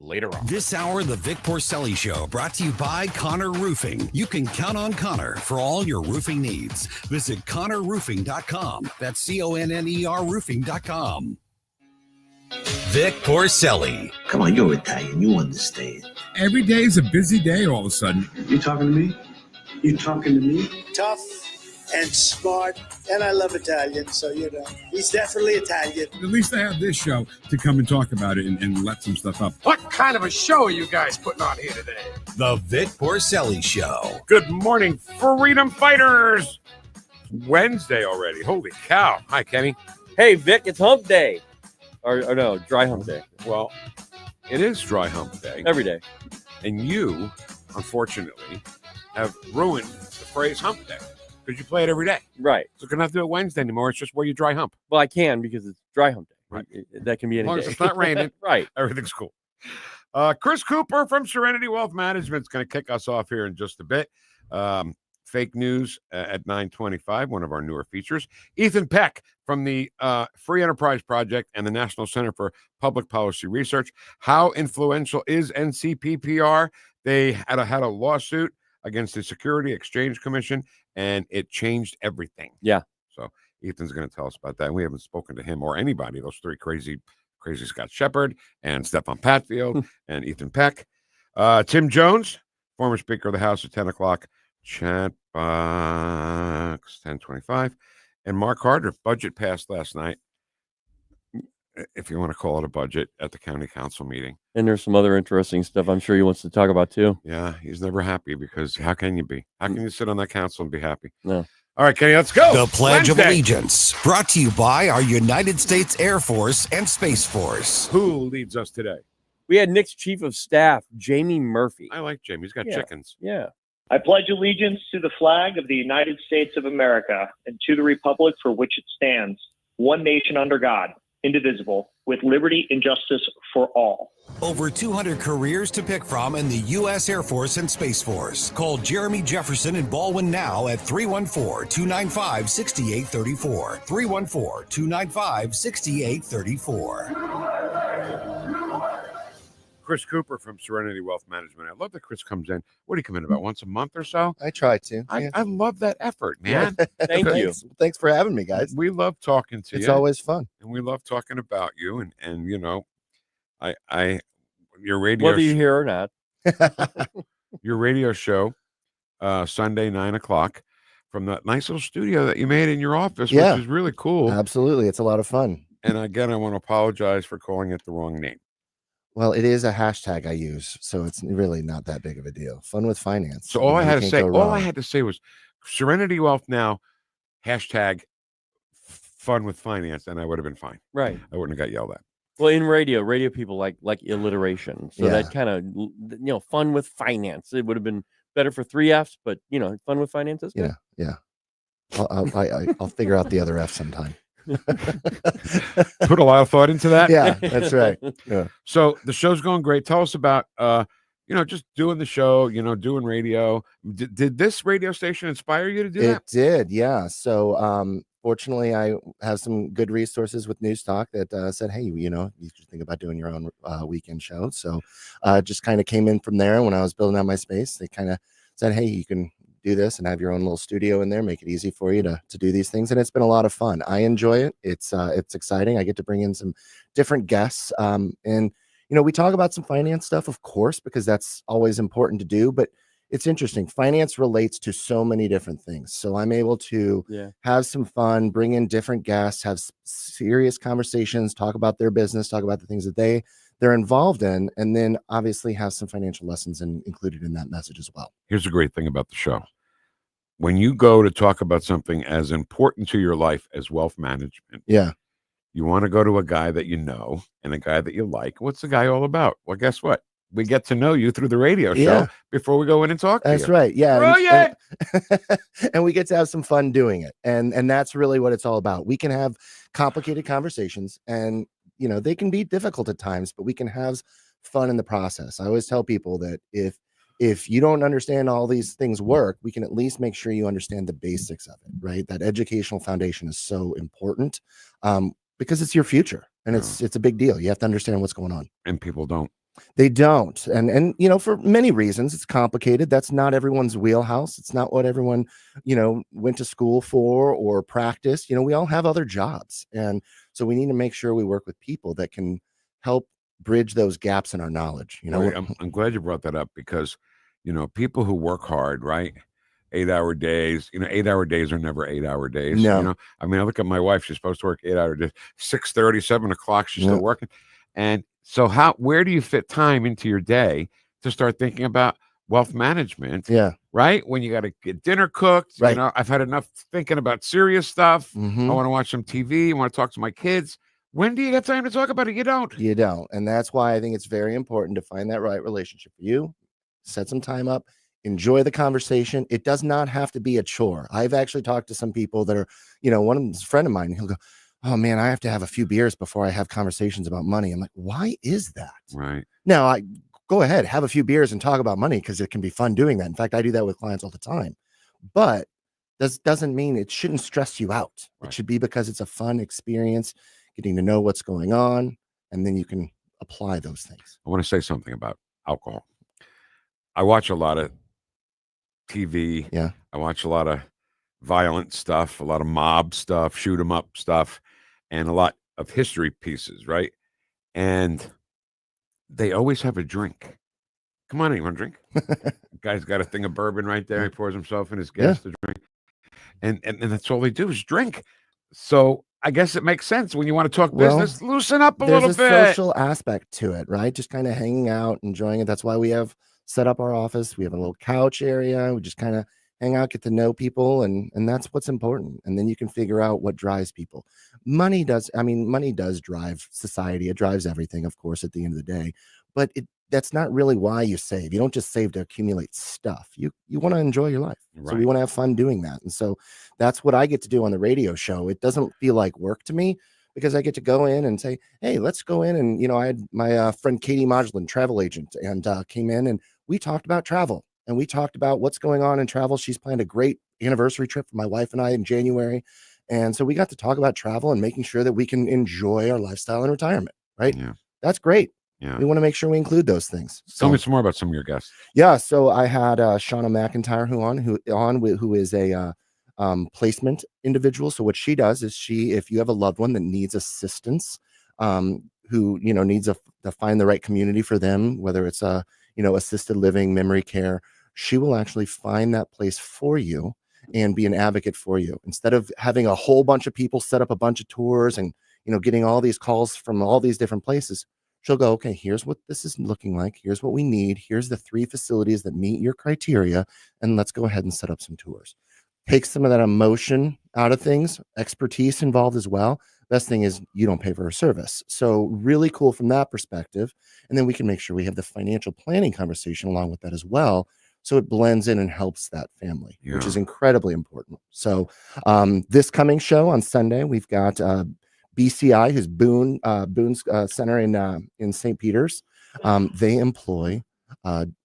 later on. This hour, the Vic Porcelli Show, brought to you by Connor Roofing. You can count on Connor for all your roofing needs. Visit ConnorRoofing.com. That's CONNER Roofing.com. Vic Porcelli. Come on, you're Italian. You understand. Every day is a busy day all of a sudden. You talking to me? You talking to me? Tough and smart, and I love Italian, so, he's definitely Italian. At least I have this show to come and talk about it and let some stuff up. What kind of a show are you guys putting on here today? The Vic Porcelli Show. Good morning, freedom fighters. Wednesday already. Holy cow. Hi, Kenny. Hey, Vic, it's hump day. Or no, dry hump day. Well, it is dry hump day. Every day. And you, unfortunately, have ruined the phrase hump day because you play it every day. Right. So you can not do it Wednesday anymore. It's just where you dry hump. Well, I can because it's dry hump day. Right. That can be any As long day. as it's not raining, right. Everything's cool. Chris Cooper from Serenity Wealth Management is going to kick us off here in just a bit. Fake news at 9:25, one of our newer features. Ethan Peck from the Free Enterprise Project and the National Center for Public Policy Research. How influential is NCPPR? They had a lawsuit against the Security Exchange Commission, and it changed everything. Yeah. So Ethan's going to tell us about that. We haven't spoken to him or anybody, those three crazy Scott Shepard and Stefan Patfield and Ethan Peck. Tim Jones, former Speaker of the House at 10 o'clock. Chat box 1025. And Mark Harder, budget passed last night, if you want to call it a budget, at the county council meeting. And there's some other interesting stuff I'm sure he wants to talk about too. Yeah, he's never happy because how can you be? How can you sit on that council and be happy? No. All right, Kenny, let's go. The Pledge Wednesday. of Allegiance, brought to you by our United States Air Force and Space Force. Who leads us today? We had Nick's Chief of Staff, Jamie Murphy. I like Jamie. He's got Yeah. chickens. Yeah. I pledge allegiance to the flag of the United States of America and to the republic for which it stands, one nation under God, indivisible, with liberty and justice for all. Over 200 careers to pick from in the U.S. Air Force and Space Force. Call Jeremy Jefferson in Baldwin now at 314-295-6834. 314-295-6834. Chris Cooper from Serenity Wealth Management. I love that Chris comes in. What do you come in about once a month or so? I try to. I love that effort, man. Thank you. Thanks for having me, guys. We love talking to you. It's always fun. And we love talking about you. And you know, your radio Whether you hear or not. your radio show, Sunday, 9 o'clock, from that nice little studio that you made in your office, Yeah. which is really cool. Absolutely. It's a lot of fun. And again, I want to apologize for calling it the wrong name. Well, it is a hashtag I use, so it's really not that big of a deal. Fun with finance. So all I You had to can't say, go all I wrong. had to say was Serenity Wealth Now, hashtag fun with finance, and I would have been fine. Right. I wouldn't have got yelled at. Well, in radio people like alliteration. So Yeah. that kind of, fun with finance. It would have been better for 3 Fs, but, fun with finance is good. Yeah. I'll figure out the other F sometime. Put a lot of thought into that. Yeah, that's right. Yeah. So the show's going great. Tell us about, just doing the show, doing radio. Did this radio station inspire you to do that? It did, yeah. So fortunately, I have some good resources with Newstalk that said, hey, you should think about doing your own weekend show. So just kind of came in from there. When I was building out my space, they kind of said, hey, you can do this and have your own little studio in there, make it easy for you to do these things. And it's been a lot of fun. I enjoy it. It's exciting. I get to bring in some different guests. And we talk about some finance stuff, of course, because that's always important to do, but it's interesting. Finance relates to so many different things. So I'm able to have some fun, bring in different guests, have serious conversations, talk about their business, talk about the things that they're involved in, and then obviously have some financial lessons included in that message as well. Here's the great thing about the show. When you go to talk about something as important to your life as wealth management, you want to go to a guy that you know and a guy that you like. What's the guy all about? Well, guess what? We get to know you through the radio show before we go in and talk to you. That's right. Yeah. Brilliant. And we get to have some fun doing it. And that's really what it's all about. We can have complicated conversations and, they can be difficult at times, but we can have fun in the process. I always tell people that if you don't understand all these things work, we can at least make sure you understand the basics of it, right? That educational foundation is so important because it's your future and it's a big deal. You have to understand what's going on. And people don't. They don't. And for many reasons, it's complicated. That's not everyone's wheelhouse. It's not what everyone, went to school for or practiced. We all have other jobs. And so we need to make sure we work with people that can help bridge those gaps in our knowledge. Right. I'm glad you brought that up because, people who work hard, right? 8-hour days, 8-hour days are never 8-hour days. No. I mean, I look at my wife, she's supposed to work 8-hour days, 6:30, 7:00, she's still working. And so where do you fit time into your day to start thinking about wealth management? Yeah. Right. When you got to get dinner cooked, Right. I've had enough thinking about serious stuff. Mhm. I want to watch some TV. I want to talk to my kids. When do you get time to talk about it? You don't. You don't. And that's why I think it's very important to find that right relationship for you. Set some time up, enjoy the conversation. It does not have to be a chore. I've actually talked to some people that are, one of them's a friend of mine. He'll go, "Oh man, I have to have a few beers before I have conversations about money." I'm like, why is that? Right. Now, I go ahead, have a few beers and talk about money because it can be fun doing that. In fact, I do that with clients all the time. But this doesn't mean it shouldn't stress you out. Right. It should be because it's a fun experience, getting to know what's going on, and then you can apply those things. I want to say something about alcohol. I watch a lot of TV. Yeah. I watch a lot of violent stuff, a lot of mob stuff, shoot 'em up stuff, and a lot of history pieces, right? And they always have a drink. Come on, anyone drink? Guy's got a thing of bourbon right there. He pours himself and his guests to drink. And that's all they do is drink. So I guess it makes sense when you want to talk business, loosen up a little bit. There's a social aspect to it, right? Just kind of hanging out, enjoying it. That's why we have set up our office. We have a little couch area. We just kind of hang out, get to know people, and that's what's important. And then you can figure out what drives people. Money does drive society. It drives everything, of course, at the end of the day. But that's not really why you save. You don't just save to accumulate stuff. You want to enjoy your life. Right. So we want to have fun doing that. And so that's what I get to do on the radio show. It doesn't feel like work to me because I get to go in and say, hey, let's go in. And, I had my friend Katie Modulin, travel agent, and came in and we talked about travel and we talked about what's going on in travel. She's planned a great anniversary trip for my wife and I in January. And so we got to talk about travel and making sure that we can enjoy our lifestyle in retirement. Right. Yeah. That's great. Yeah. We want to make sure we include those things. Tell me some more about some of your guests. Yeah. So I had Shauna McIntyre who is a placement individual. So what she does is if you have a loved one that needs assistance, who, needs to find the right community for them, whether it's assisted living, memory care, she will actually find that place for you and be an advocate for you. Instead of having a whole bunch of people set up a bunch of tours and, getting all these calls from all these different places, she'll go, okay, here's what this is looking like. Here's what we need. Here's the 3 facilities that meet your criteria. And let's go ahead and set up some tours. Take some of that emotion out of things, expertise involved as well. Best thing is you don't pay for her service. So really cool from that perspective. And then we can make sure we have the financial planning conversation along with that as well. So it blends in and helps that family, which is incredibly important. So this coming show on Sunday, we've got BCI, who's Boone's Center in St. Peter's. They employ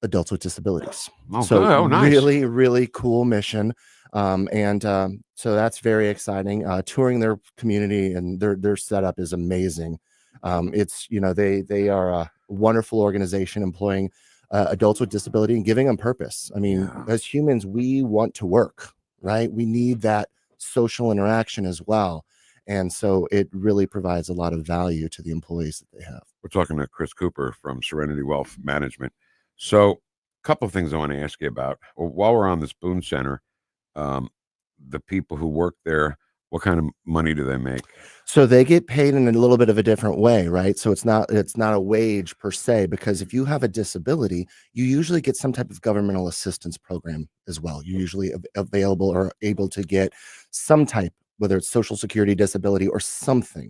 adults with disabilities. So nice. Really, really cool mission. So that's very exciting. Touring their community and their setup is amazing. It's they are a wonderful organization employing adults with disability and giving them purpose. I mean, as humans, we want to work, right? We need that social interaction as well. And so it really provides a lot of value to the employees that they have. We're talking to Chris Cooper from Serenity Wealth Management. So a couple of things I want to ask you about. Well, while we're on this Boone Center, the people who work there, what kind of money do they make? So they get paid in a little bit of a different way, right? So it's not a wage per se, because if you have a disability, you usually get some type of governmental assistance program as well. You're usually available or able to get some type, whether it's Social Security, disability, or something.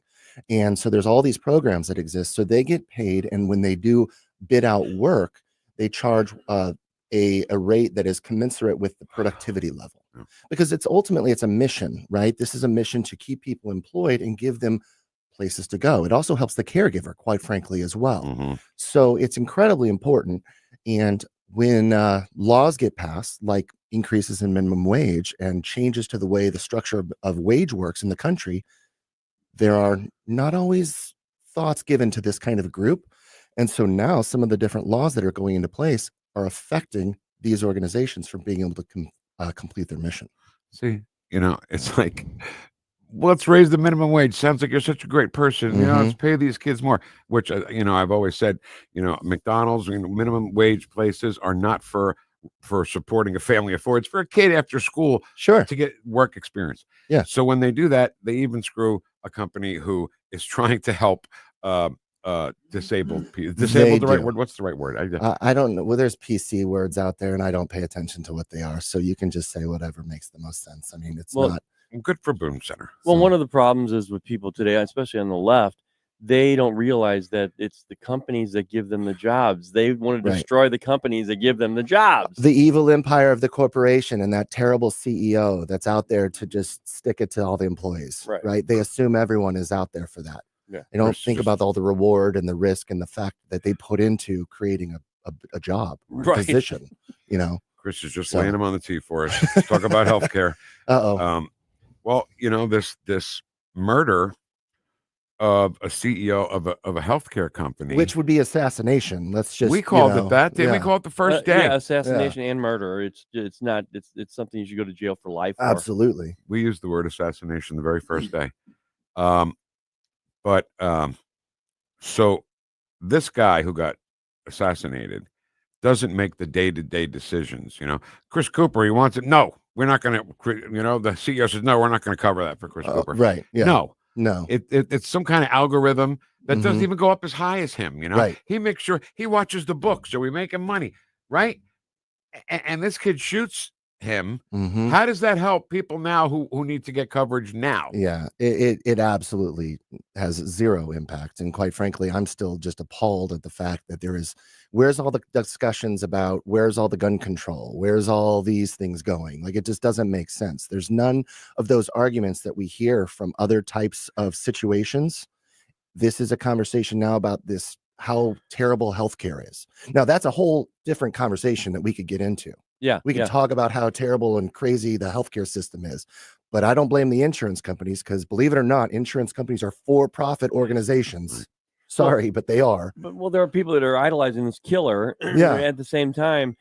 And so there's all these programs that exist. So they get paid, and when they do bid out work, they charge a rate that is commensurate with the productivity level, because it's a mission, right? This is a mission to keep people employed and give them places to go. It also helps the caregiver, quite frankly, as well. So it's incredibly important. And when laws get passed, like increases in minimum wage and changes to the way the structure of wage works in the country, there are not always thoughts given to this kind of group. And so now some of the different laws that are going into place are affecting these organizations from being able to complete their mission. See, it's like, let's raise the minimum wage. Sounds like you're such a great person. Let's pay these kids more, which, I've always said, McDonald's, minimum wage places are not for supporting a family of four. It's for a kid after school to get work experience. Yeah. So when they do that, they even screw a company who is trying to help disabled people. Disabled, the right word? What's the right word? I don't know. Well, there's PC words out there, and I don't pay attention to what they are. So you can just say whatever makes the most sense. I mean, it's not good for Boom Center. Well, one of the problems is with people today, especially on the left, they don't realize that it's the companies that give them the jobs. They want to destroy the companies that give them the jobs. The evil empire of the corporation and that terrible CEO that's out there to just stick it to all the employees. Right? They assume everyone is out there for that. Yeah. They don't think about all the reward and the risk and the fact that they put into creating a job or a position. Chris is just laying them on the tee for us. Let's talk about healthcare. Well, this murder of a CEO of a healthcare company, which would be assassination. We called it that. Didn't we call it the first day? Yeah, assassination and murder. It's not. It's something you should go to jail for life. Absolutely. We used the word assassination the very first day. So this guy who got assassinated doesn't make the day-to-day decisions. Chris Cooper, he wants it. No, we're not going to. The CEO says no, we're not going to cover that for Chris Cooper. Right? Yeah. No. It's some kind of algorithm that doesn't even go up as high as him. Right. He makes sure he watches the books, so we make him money, right? And this kid shoots him. How does that help people now who need to get coverage now? Yeah, it absolutely has zero impact. And quite frankly, I'm still just appalled at the fact that where's all the discussions about where's all the gun control? Where's all these things going? Like, it just doesn't make sense. There's none of those arguments that we hear from other types of situations. This is a conversation now about how terrible healthcare is. Now, that's a whole different conversation that we could get into. Yeah. We can talk about how terrible and crazy the healthcare system is, but I don't blame the insurance companies because, believe it or not, insurance companies are for-profit organizations. Sorry, but they are. But there are people that are idolizing this killer. Yeah. At the same time,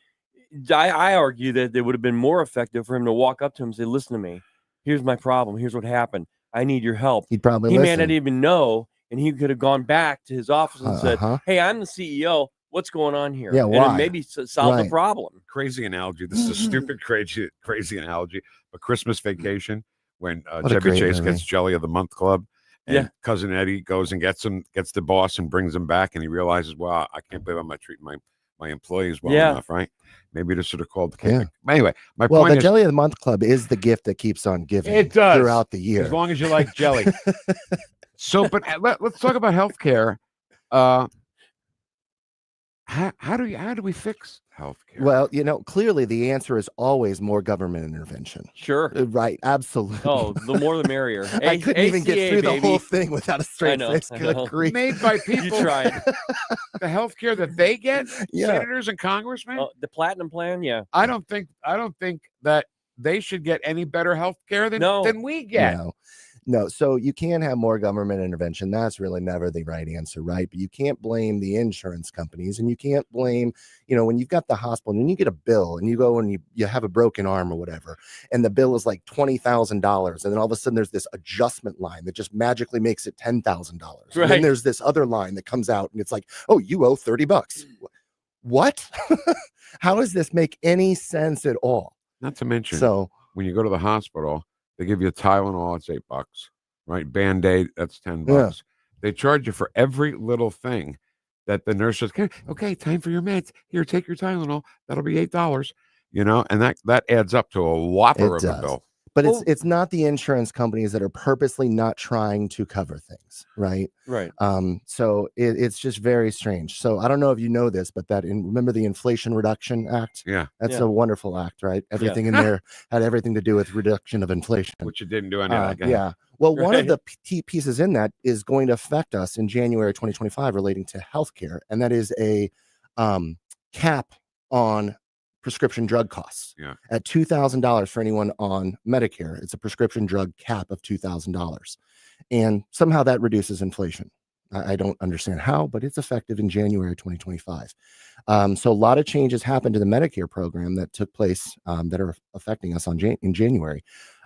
I argue that it would have been more effective for him to walk up to him and say, "Listen to me. Here's my problem. Here's what happened. I need your help." He'd probably He may listen. not even know, and he could have gone back to his office and said, "Hey, I'm the CEO. What's going on here?" Yeah, why? And maybe solve the problem. Crazy analogy. This is a stupid, crazy analogy. But Christmas Vacation, when What a Chevy great Chase movie. gets Jelly of the Month Club, and Cousin Eddie goes and gets the boss and brings him back, and he realizes, wow, I can't believe I'm not treating my employees well enough, right? Maybe this should have called the cake. Anyway, my point the is, Jelly of the Month Club is the gift that keeps on giving. It does throughout the year, as long as you like jelly. So, but let's talk about healthcare. How do we fix healthcare? Well, clearly the answer is always more government intervention. Sure. Right. Absolutely. Oh, the more the merrier. I couldn't even get through the whole baby. thing without a straight face. Good grief. Made by people. You tried. The healthcare that they get, senators and congressmen. The Platinum Plan, yeah. I don't think that they should get any better healthcare than we get. No, so you can have more government intervention. That's really never the right answer, right? But you can't blame the insurance companies, and you can't blame, when you've got the hospital and you get a bill and you go and you have a broken arm or whatever, and the bill is like $20,000, and then all of a sudden there's this adjustment line that just magically makes it $10,000. Right. And then there's this other line that comes out and it's like, oh, you owe $30. What? How does this make any sense at all? Not to mention, when you go to the hospital, they give you a Tylenol, it's $8, right? Band-Aid, that's $10. Yeah. They charge you for every little thing that the nurse says, okay, time for your meds. Here, take your Tylenol. That'll be $8, and that adds up to a whopper of a bill. But it's not the insurance companies that are purposely not trying to cover things, right? Right. So it's just very strange. So I don't know if you know this, but remember the Inflation Reduction Act? Yeah. That's a wonderful act, right? Everything in there had everything to do with reduction of inflation. Which it didn't do any of that. Yeah. Well, one of the pieces in that is going to affect us in January 2025 relating to healthcare, and that is a cap on prescription drug costs at $2,000 for anyone on Medicare. It's a prescription drug cap of $2,000, and somehow that reduces inflation. I don't understand how, but it's effective in January 2025. So a lot of changes happened to the Medicare program that took place that are affecting us in January.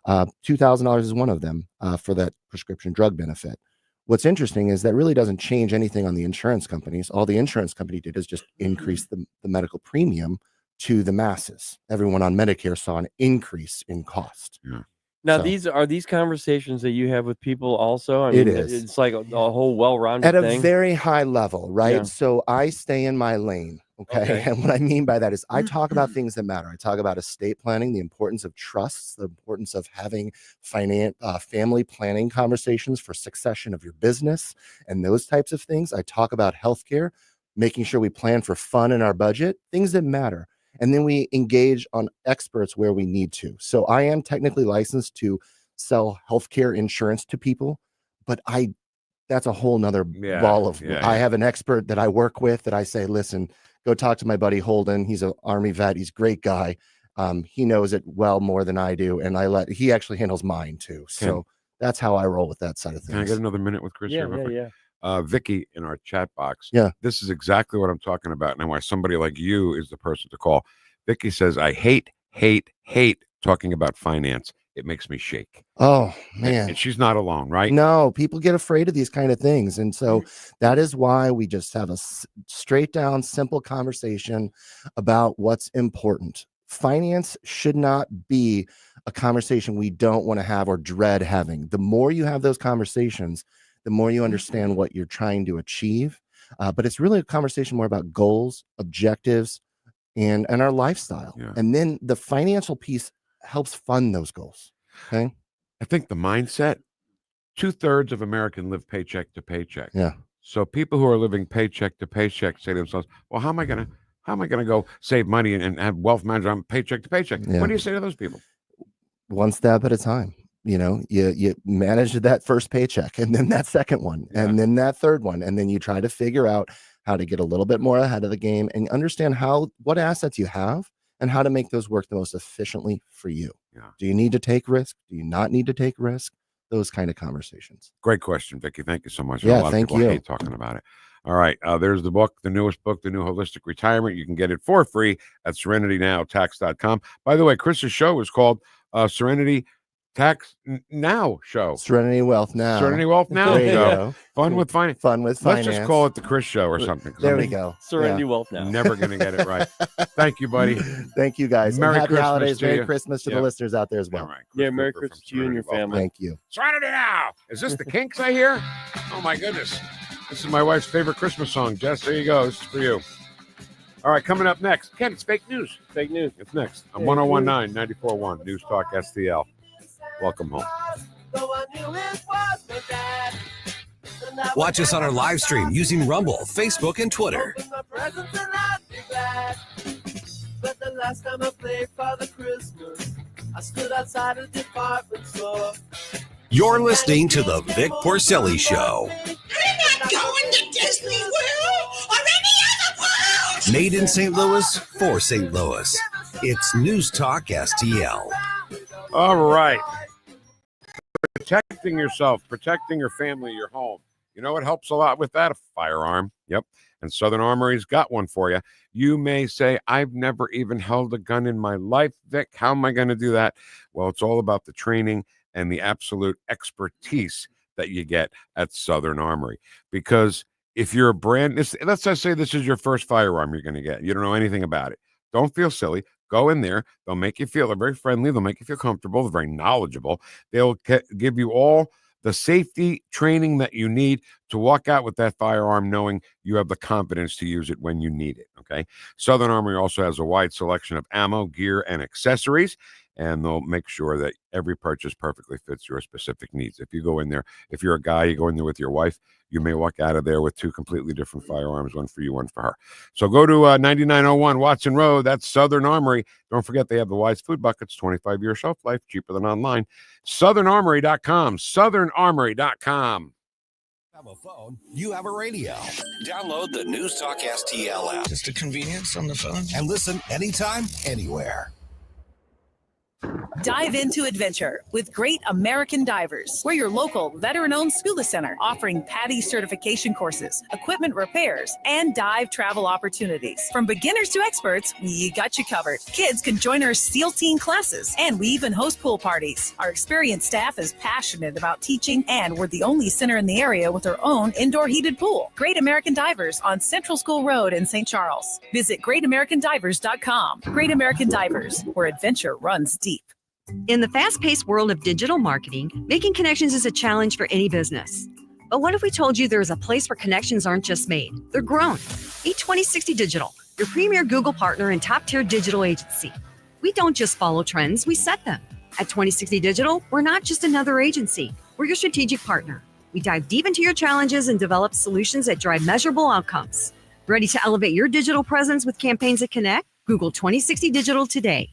$2,000 is one of them for that prescription drug benefit. What's interesting is that really doesn't change anything on the insurance companies. All the insurance company did is just increase the medical premium to the masses. Everyone on Medicare saw an increase in cost. Yeah. Now, So- these conversations that you have with people also? I It mean, is. it's like a whole well-rounded At a thing. very high level, right? Yeah. So I stay in my lane. Okay. And what I mean by that is I talk about things that matter. I talk about estate planning, the importance of trusts, the importance of having family planning conversations for succession of your business and those types of things. I talk about healthcare, making sure we plan for fun in our budget, things that matter. And then we engage on experts where we need to. So I am technically licensed to sell healthcare insurance to people, but that's a whole nother ball of, I have an expert that I work with that I say, listen, go talk to my buddy Holden. He's an Army vet. He's a great guy. He knows it well more than I do. And he actually handles mine too. So that's how I roll with that side of things. Can I get another minute with Chris? Yeah, here? Vicky in our chat box. Yeah. This is exactly what I'm talking about. And why somebody like you is the person to call. Vicky says, I hate talking about finance. It makes me shake. Oh, man. And she's not alone, right? No, people get afraid of these kind of things. And so that is why we just have a straight down, simple conversation about what's important. Finance should not be a conversation we don't want to have or dread having. The more you have those conversations, the more you understand what you're trying to achieve. But it's really a conversation more about goals, objectives, and our lifestyle. Yeah. And then the financial piece helps fund those goals. Okay. I think the mindset, 2/3 of Americans live paycheck to paycheck. Yeah. So people who are living paycheck to paycheck say to themselves, well, how am I gonna go save money and have wealth management on paycheck to paycheck? Yeah. What do you say to those people? One step at a time. You manage that first paycheck, and then that second one, and then that third one, and then you try to figure out how to get a little bit more ahead of the game and understand what assets you have and how to make those work the most efficiently for you. Yeah. Do you need to take risk? Do you not need to take risk? Those kind of conversations. Great question, Vicky. Thank you so much. Yeah, a lot thank of people you. hate talking about it. All right. There's the book, the newest book, The New Holistic Retirement. You can get it for free at SerenityNowTax.com. By the way, Chris's show is called Serenity Tax Now Show. Serenity Wealth Now. Serenity Wealth Now There you Show. go. Fun with finance. Fun with finance. Let's just call it the Chris Show or something. There we go. Serenity Wealth Now. Never going to get it right. Thank you, buddy. Thank you, guys. And Merry happy Christmas holidays. to Merry you. Christmas to Yeah. the listeners out there as well. All right. Yeah, Chris Merry Cooper Christmas from to you and your Serenity Wealth. family. Thank you. Serenity Now. Is this the Kinks I hear? Oh, my goodness. This is my wife's favorite Christmas song. Jess, there you go. This is for you. All right, coming up next. Ken, it's fake news. Fake news. It's next. I'm 1019 94.1 News Talk STL. Welcome home. Watch us on our live stream using Rumble, Facebook, and Twitter. But the last time I played Father Christmas, I stood outside a department store. You're listening to the Vic Porcelli Show. I'm not going to Disney World or any other world. Made in St. Louis for St. Louis. It's News Talk STL. All right. Protecting yourself, protecting your family, your home. You know what helps a lot with that? A firearm. Yep. And Southern Armory's got one for you. You may say, I've never even held a gun in my life, Vic. How am I going to do that? Well, it's all about the training and the absolute expertise that you get at Southern Armory. Because if you're let's just say this is your first firearm you're going to get. You don't know anything about it. Don't feel silly. Go in there. They'll make you feel, they're very friendly. They'll make you feel comfortable. They're very knowledgeable. They'll give you all the safety training that you need to walk out with that firearm knowing you have the confidence to use it when you need it, okay? Southern Armory also has a wide selection of ammo, gear, and accessories, and they'll make sure that every purchase perfectly fits your specific needs. If you go in there, if you're a guy, you go in there with your wife, you may walk out of there with two completely different firearms, one for you, one for her. So go to 9901 Watson Road. That's Southern Armory. Don't forget they have the Wise Food Buckets, 25-year shelf life, cheaper than online. SouthernArmory.com. SouthernArmory.com. Have a phone, you have a radio. Download the News Talk STL app. Just a convenience on the phone. And listen anytime, anywhere. Dive into adventure with Great American Divers. We're your local veteran-owned scuba center offering PADI certification courses, equipment repairs, and dive travel opportunities. From beginners to experts, we got you covered. Kids can join our SEAL Team classes, and we even host pool parties. Our experienced staff is passionate about teaching, and we're the only center in the area with our own indoor heated pool. Great American Divers on Central School Road in St. Charles. Visit greatamericandivers.com. Great American Divers, where adventure runs deep. In the fast-paced world of digital marketing, making connections is a challenge for any business. But what if we told you there is a place where connections aren't just made, they're grown? Meet 2060 Digital, your premier Google partner and top-tier digital agency. We don't just follow trends, we set them. At 2060 Digital, we're not just another agency, we're your strategic partner. We dive deep into your challenges and develop solutions that drive measurable outcomes. Ready to elevate your digital presence with campaigns that connect? Google 2060 Digital today.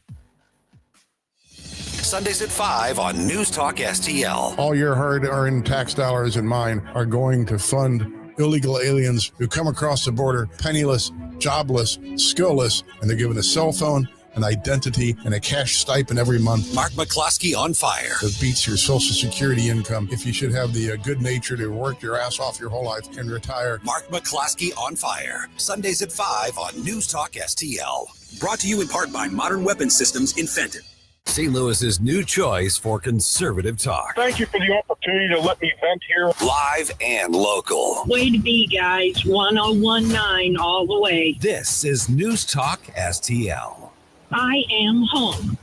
Sundays at 5 on News Talk STL. All your hard-earned tax dollars and mine are going to fund illegal aliens who come across the border penniless, jobless, skillless, and they're given a cell phone, an identity, and a cash stipend every month. Mark McCloskey on fire. That beats your Social Security income if you should have the good nature to work your ass off your whole life and retire. Mark McCloskey on fire. Sundays at 5 on News Talk STL. Brought to you in part by Modern Weapon Systems in Fenton. St. Louis's new choice for conservative talk. Thank you for the opportunity to let me vent here. Live and local. Way to be, guys. 1019 all the way. This is News Talk STL. I am home.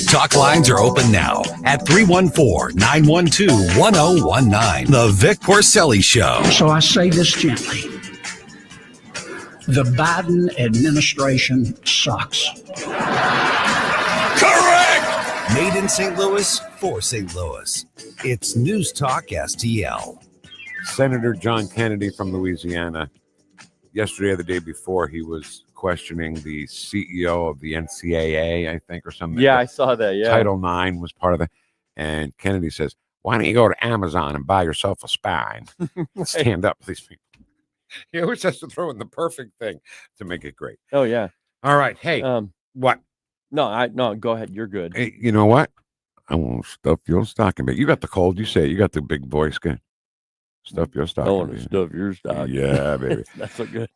Talk lines are open now at 314-912-1019. The Vic Porcelli Show. So I say this gently. The Biden administration sucks. Correct! Made in St. Louis for St. Louis. It's News Talk STL. Senator John Kennedy from Louisiana. Yesterday or the day before, he was questioning the CEO of the NCAA, I think, or something. Yeah, I saw that. Yeah. Title IX was part of it. And Kennedy says, why don't you go to Amazon and buy yourself a spine? Right. Stand up, these people. He always has to throw in the perfect thing to make it great. Oh, yeah. All right. Hey, what? No, go ahead. You're good. Hey, you know what? I won't stuff your stocking. But you got the cold. You say it. You got the big voice. Good. Stuff your stocking. I want to stuff your stocking. Yeah, baby. That's so good.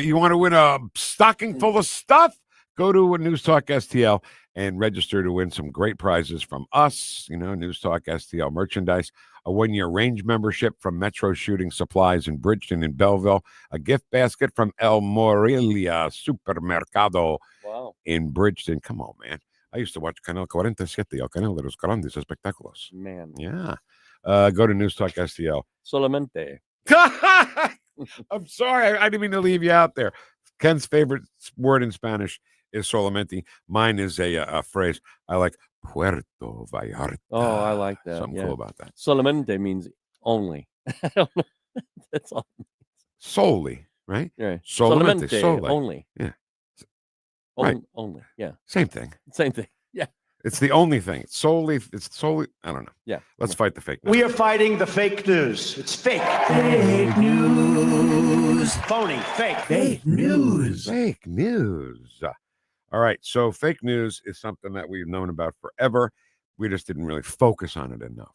You want to win a stocking full of stuff? Go to News Talk STL and register to win some great prizes from us. You know, News Talk STL merchandise, a 1-year range membership from Metro Shooting Supplies in Bridgeton and Belleville, a gift basket from El Morelia Supermercado in Bridgeton. Come on, man. I used to watch Canal 47, El Canal de los Grandes Espectáculos. Man. Yeah. Go to News Talk STL. Solamente. I'm sorry. I didn't mean to leave you out there. Ken's favorite word in Spanish is solamente. Mine is a phrase. I like Puerto Vallarta. Oh, I like that. Something cool about that. Solamente means only. I don't know. That's all. Solely, right? Yeah. Solamente. Only. Yeah. Right. Only. Yeah. Same thing. Same thing. Yeah. It's the only thing. It's solely. I don't know. Yeah. Let's fight the fake news. We are fighting the fake news. It's fake. Fake news. Phony. Fake. Fake news. Fake news. All right. So fake news is something that we've known about forever. We just didn't really focus on it enough.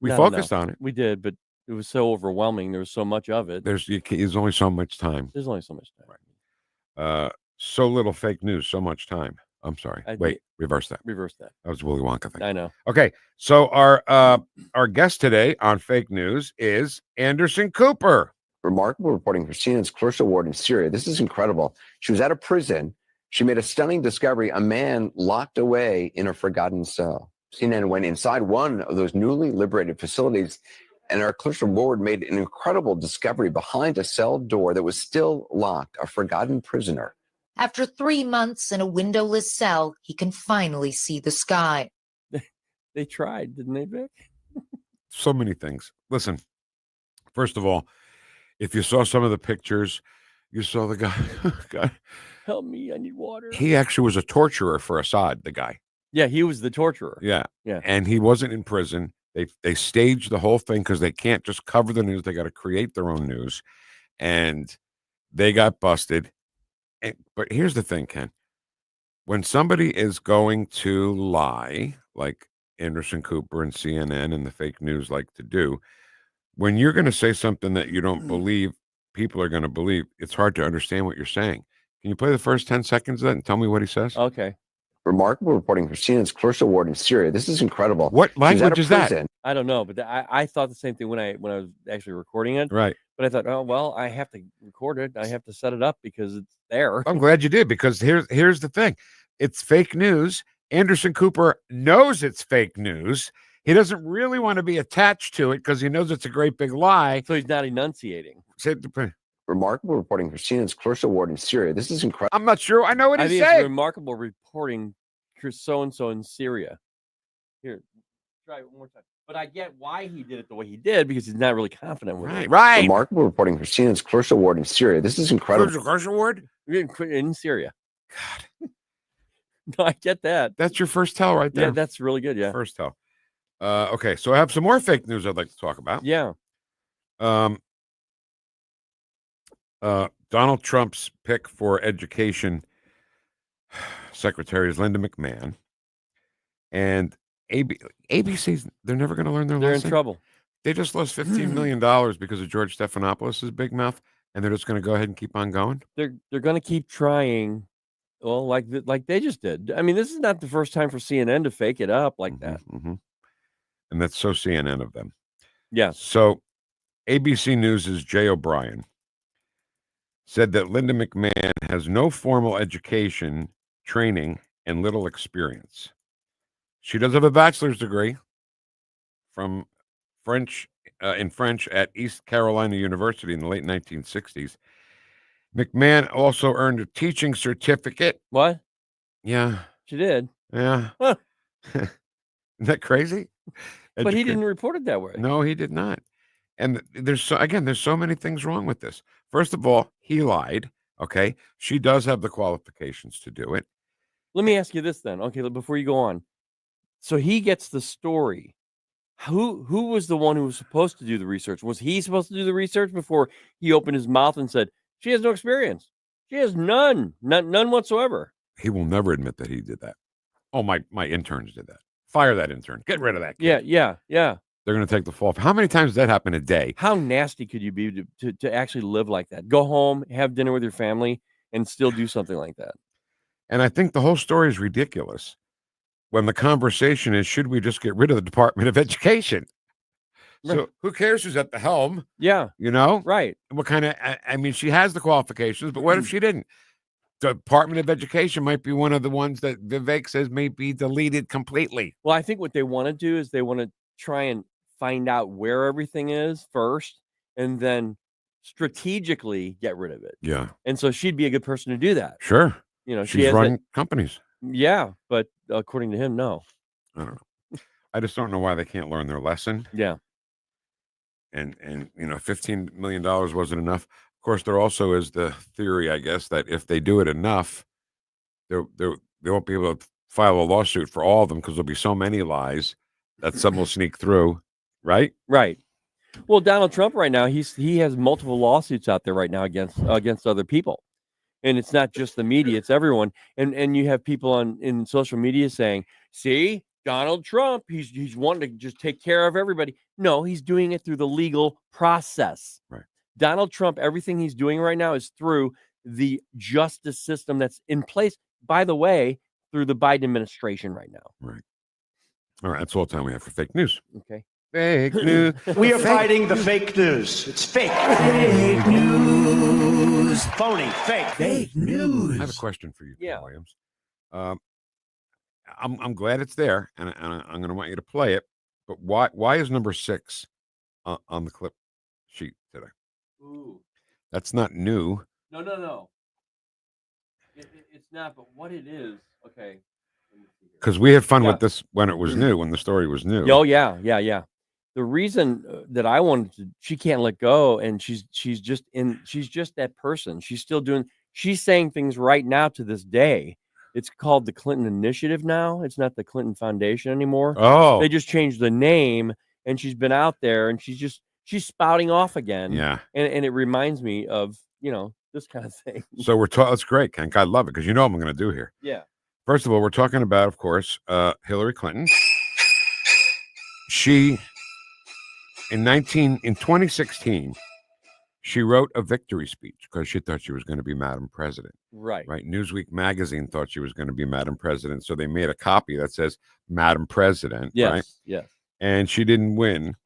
We focused on it. We did, but it was so overwhelming. There was so much of it. There's only so much time. There's only so much time. Right. So little fake news, so much time. I'm sorry. Wait, reverse that. Reverse that. That was Willy Wonka thing. I know. Okay. So our guest today on fake news is Anderson Cooper. Remarkable reporting for CNN's Crucial Ward in Syria. This is incredible. She was at a prison. She made a stunning discovery, a man locked away in a forgotten cell. CNN went inside one of those newly liberated facilities, and our Crucial Ward made an incredible discovery behind a cell door that was still locked, a forgotten prisoner. After 3 months in a windowless cell, he can finally see the sky. They tried, didn't they, Vic? So many things. Listen, first of all, if you saw some of the pictures, you saw the guy. God, help me, I need water. He actually was a torturer for Assad, the guy. Yeah, he was the torturer. Yeah. Yeah. And he wasn't in prison. They stage the whole thing because they can't just cover the news. They got to create their own news, and they got busted. But here's the thing, Ken. When somebody is going to lie, like Anderson Cooper and CNN and the fake news like to do, when you're going to say something that you don't believe people are going to believe, it's hard to understand what you're saying. Can you play the first 10 seconds of that and tell me what he says? Okay. Remarkable reporting for CNN's Clarissa Ward in Syria. This is incredible. What language is that? I don't know, but I thought the same thing when I was actually recording it. Right. But I thought, oh well, I have to record it. I have to set it up because it's there. I'm glad you did, because here's the thing. It's fake news. Anderson Cooper knows it's fake news. He doesn't really want to be attached to it because he knows it's a great big lie. So he's not enunciating. Remarkable reporting for CNN's Clarissa Ward in Syria. This is incredible. I'm not sure. I know what he's it's saying. remarkable reporting for so-and-so in Syria. Here, try it one more time. But I get why he did it the way he did, because he's not really confident with it. Right. Remarkable reporting for CNN's Clarissa Ward in Syria. This is incredible. Clarissa Ward? In Syria. God. No, I get that. That's your first tell right there. Yeah, that's really good. Yeah. First tell. Okay, so I have some more fake news I'd like to talk about. Yeah. Donald Trump's pick for education secretary is Linda McMahon. And ABC's, they're never going to learn their lesson. They're in trouble. They just lost $15 million because of George Stephanopoulos' big mouth, and they're just going to go ahead and keep on going? They're going to keep trying, well, like they just did. I mean, this is not the first time for CNN to fake it up like that. Mm-hmm. And that's so CNN of them. Yeah. So ABC News' Jay O'Brien said that Linda McMahon has no formal education, training, and little experience. She does have a bachelor's degree from French at East Carolina University in the late 1960s. McMahon also earned a teaching certificate. What? Yeah. She did? Yeah. Huh. Isn't that crazy? But he didn't report it that way. No, he did not. And there's so many things wrong with this. First of all, he lied. Okay. She does have the qualifications to do it. Let me ask you this then. Okay, before you go on. So he gets the story. Who was the one who was supposed to do the research? Was he supposed to do the research before he opened his mouth and said, she has no experience? She has none whatsoever. He will never admit that he did that. Oh, my interns did that. Fire that intern. Get rid of that kid. Yeah. They're going to take the fall. How many times does that happen a day? How nasty could you be to actually live like that? Go home, have dinner with your family, and still do something like that. And I think the whole story is ridiculous when the conversation is, should we just get rid of the Department of Education? Right. So who cares who's at the helm? Yeah. You know? Right. What kind of, I mean, she has the qualifications, but what if she didn't? The Department of Education might be one of the ones that Vivek says may be deleted completely. Well, I think what they want to do is they want to try and find out where everything is first, and then strategically get rid of it. Yeah. And so she'd be a good person to do that. Sure. You know, she's running companies. Yeah, but according to him, no. I don't know. I just don't know why they can't learn their lesson. Yeah. And $15 million wasn't enough. Of course, there also is the theory, I guess, that if they do it enough, they won't be able to file a lawsuit for all of them because there'll be so many lies that some will sneak through. Right? Right. Well, Donald Trump right now, he has multiple lawsuits out there right now against other people. And it's not just the media, it's everyone. And you have people in social media saying, see, Donald Trump, he's wanting to just take care of everybody. No, he's doing it through the legal process. Right. Donald Trump, everything he's doing right now is through the justice system that's in place, by the way, through the Biden administration right now. Right. All right. That's all the time we have for fake news. Okay. Fake news. We are fighting the fake news. It's fake. Fake news. Phony. Fake. Fake news. I have a question for you, yeah. Williams. I'm glad it's there, and I'm going to want you to play it. But why is number 6 on the clip sheet today? Ooh. That's not new. No. It's not. But what it is, okay. Because we had fun with this when it was new, when the story was new. Oh yeah. The reason that I wanted to, she can't let go, and she's just that person. She's saying things right now to this day. It's called the Clinton Initiative now. It's not the Clinton Foundation anymore. Oh. They just changed the name, and she's been out there, and she's spouting off again. Yeah. And it reminds me of, this kind of thing. So that's great, Ken. I love it because you know what I'm going to do here. Yeah. First of all, we're talking about, of course, Hillary Clinton. She, in 2016, she wrote a victory speech because she thought she was going to be Madam President. Right. Newsweek magazine thought she was going to be Madam President, so they made a copy that says Madam President. Yes. Right? Yes. And she didn't win.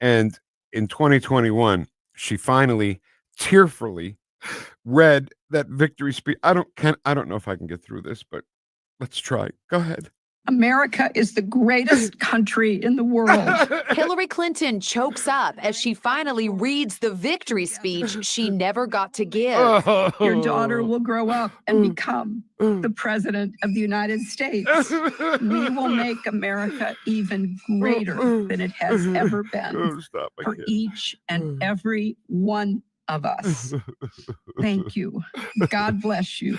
And in 2021, she finally tearfully read that victory speech. I don't know if I can get through this, but let's try. Go ahead. America is the greatest country in the world. Hillary Clinton chokes up as she finally reads the victory speech she never got to give. Your daughter will grow up and become the president of the United States. We will make America even greater than it has ever been for each and every one of us. Thank you. God bless you.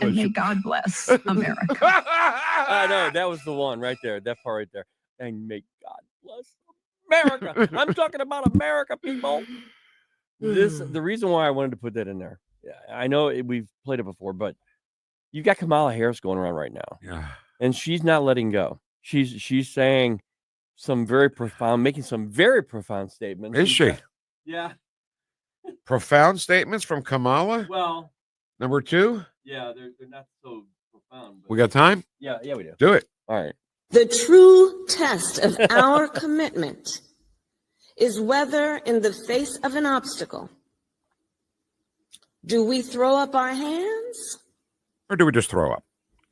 And may God bless America. I know, that was the one right there. That part right there. And may God bless America. I'm talking about America, people. The reason why I wanted to put that in there. Yeah, I know we've played it before, but you've got Kamala Harris going around right now. Yeah. And she's not letting go. She's saying making some very profound statements. Is she? Yeah. Profound statements from Kamala? Well, number 2? Yeah, they're not so profound. We got time? Yeah, we do. Do it. All right. The true test of our commitment is whether, in the face of an obstacle, do we throw up our hands Or do we just throw up?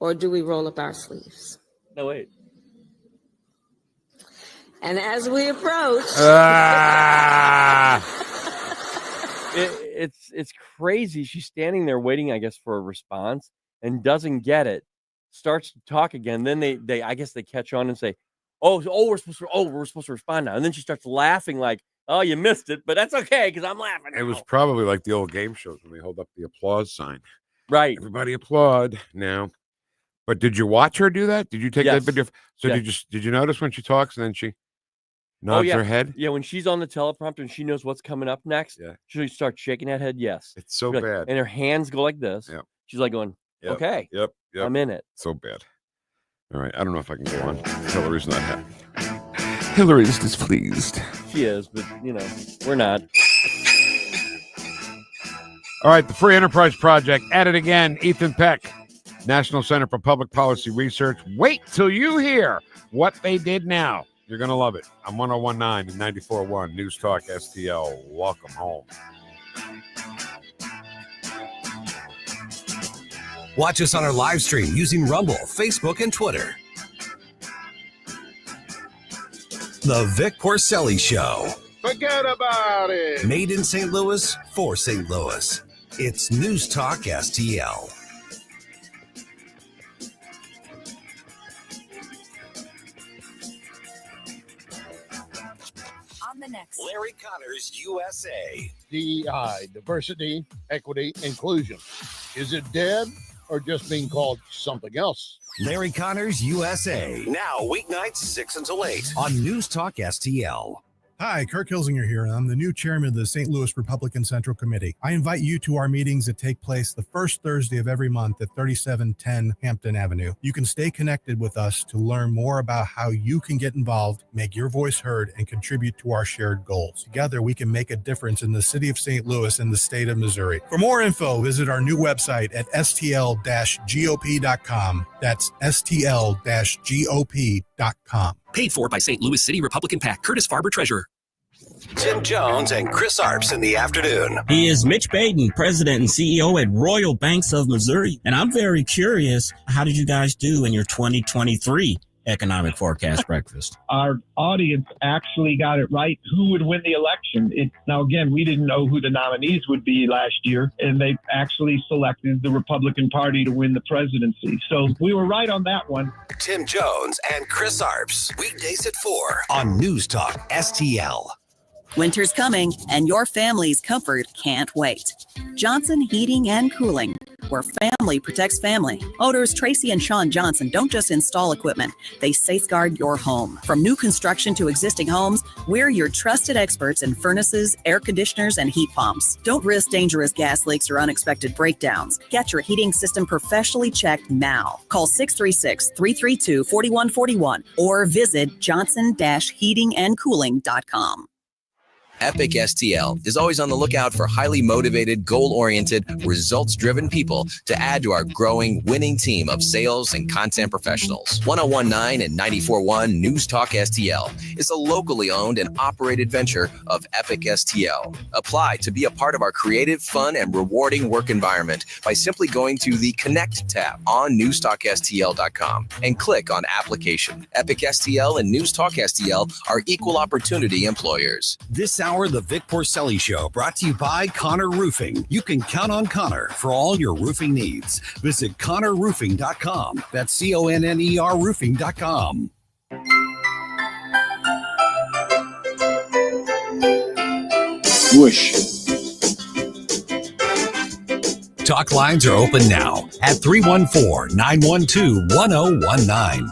or do we roll up our sleeves? No, wait. And as we approach, It's crazy. She's standing there waiting, I guess, for a response and doesn't get it. Starts to talk again. Then they I guess they catch on and say, we're supposed to respond now. And then she starts laughing like, oh, you missed it, but that's okay because I'm laughing now. It was probably like the old game shows when they hold up the applause sign. Right. Everybody applaud now. But did you watch her do that? Did you take that video? So did you notice when she talks and then she nods her head? Yeah, when she's on the teleprompter and she knows what's coming up next, she starts shaking that head. Yes. It's so Like, bad. and her hands go like this. Yep. She's like going, okay. Yep. I'm in it. So bad. All right. I don't know if I can go on. Hillary's not happy. Hillary's displeased. She is, but we're not. All right. The Free Enterprise Project at it again. Ethan Peck, National Center for Public Policy Research. Wait till you hear what they did now. You're going to love it. I'm 101.9 and 94.1 News Talk STL. Welcome home. Watch us on our live stream using Rumble, Facebook, and Twitter. The Vic Porcelli Show. Forget about it. Made in St. Louis for St. Louis. It's News Talk STL. On the next Larry Connors, USA. DEI, diversity, equity, inclusion. Is it dead or just being called something else? Larry Connors, USA. Now, weeknights 6 until 8 on News Talk STL. Hi, Kirk Hilsinger here, and I'm the new chairman of the St. Louis Republican Central Committee. I invite you to our meetings that take place the first Thursday of every month at 3710 Hampton Avenue. You can stay connected with us to learn more about how you can get involved, make your voice heard, and contribute to our shared goals. Together, we can make a difference in the city of St. Louis and the state of Missouri. For more info, visit our new website at stl-gop.com. That's stl-gop.com. Paid for by St. Louis City Republican PAC. Curtis Farber, Treasurer. Tim Jones and Chris Arps in the afternoon. He is Mitch Baden, President and CEO at Royal Banks of Missouri. And I'm very curious, how did you guys do in your 2023 economic forecast breakfast? Our audience actually got it right who would win the election. Now, again, we didn't know who the nominees would be last year, and they actually selected the Republican Party to win the presidency. So we were right on that one. Tim Jones and Chris Arps, weekdays at 4 on News Talk STL. Winter's coming, and your family's comfort can't wait. Johnson Heating and Cooling, where family protects family. Owners Tracy and Sean Johnson don't just install equipment, they safeguard your home. From new construction to existing homes, we're your trusted experts in furnaces, air conditioners, and heat pumps. Don't risk dangerous gas leaks or unexpected breakdowns. Get your heating system professionally checked now. Call 636-332-4141 or visit johnson-heatingandcooling.com. Epic STL is always on the lookout for highly motivated, goal-oriented, results-driven people to add to our growing, winning team of sales and content professionals. 1019 and 94.1 News Talk STL is a locally owned and operated venture of Epic STL. Apply to be a part of our creative, fun, and rewarding work environment by simply going to the Connect tab on NewstalkSTL.com and click on Application. Epic STL and News Talk STL are equal opportunity employers. This hour, the Vic Porcelli Show, brought to you by Connor Roofing. You can count on Connor for all your roofing needs. Visit ConnorRoofing.com. That's CONNER Roofing.com. Woosh. Talk lines are open now at 314-912-1019.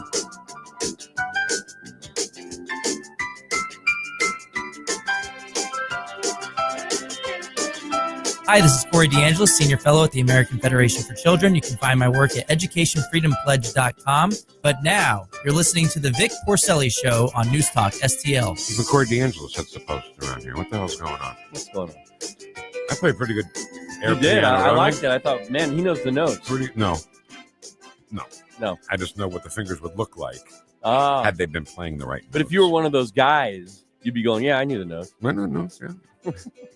Hi, this is Corey DeAngelis, Senior Fellow at the American Federation for Children. You can find my work at educationfreedompledge.com. But now, you're listening to the Vic Porcelli Show on News Talk STL. Even Corey DeAngelis hits the post around here. What the hell's going on? What's going on? I played pretty good air You did. piano, I don't liked it. I thought, man, he knows the notes. No. I just know what the fingers would look like had they been playing the right But if you were one of those guys, you'd be going, yeah, I knew the notes. No, yeah.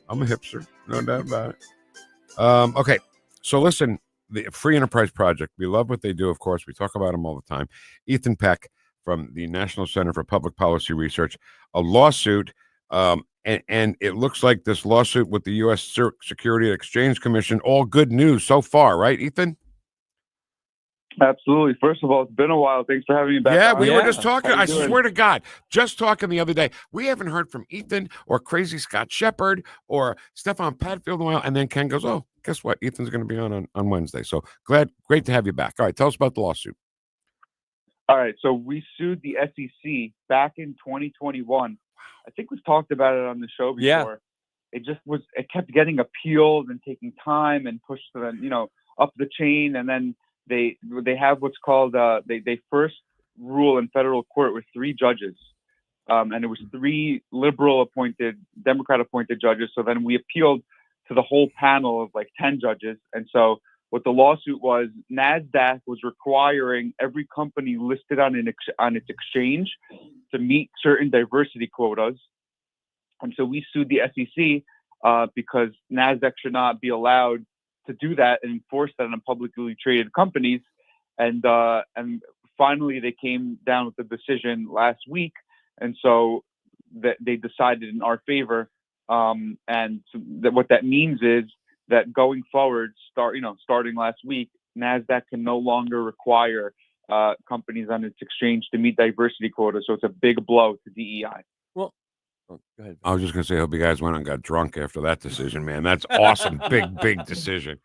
I'm a hipster, no doubt about it. Okay, so listen, the Free Enterprise Project, we love what they do, of course. We talk about them all the time. Ethan Peck from the National Center for Public Policy Research, a lawsuit, and it looks like this lawsuit with the U.S. Security and Exchange Commission, all good news so far, right, Ethan? Absolutely. First of all, it's been a while. Thanks for having me back. Yeah, on. we were just talking. How you I doing? swear to God, just talking the other day. We haven't heard from Ethan or Crazy Scott Shepard or Stefan Padfield in a while. And then Ken goes, oh, guess what? Ethan's going to be on Wednesday. So great to have you back. All right, tell us about the lawsuit. All right. So we sued the SEC back in 2021. I think we've talked about it on the show before. Yeah. It kept getting appealed and taking time and pushed them, up the chain. And then they have what's called they first rule in federal court with 3 judges, and it was 3 Democrat appointed judges. So then we appealed to the whole panel of like 10 judges. And so what the lawsuit was, NASDAQ was requiring every company listed on its exchange to meet certain diversity quotas. And so we sued the SEC because NASDAQ should not be allowed to do that and enforce that on publicly traded companies. And finally, they came down with the decision last week. And so they decided in our favor. And so what that means is that going forward, starting last week, NASDAQ can no longer require companies on its exchange to meet diversity quotas. So it's a big blow to DEI. Well, go ahead. I was just going to say, I hope you guys went and got drunk after that decision, man. That's awesome. Big decision.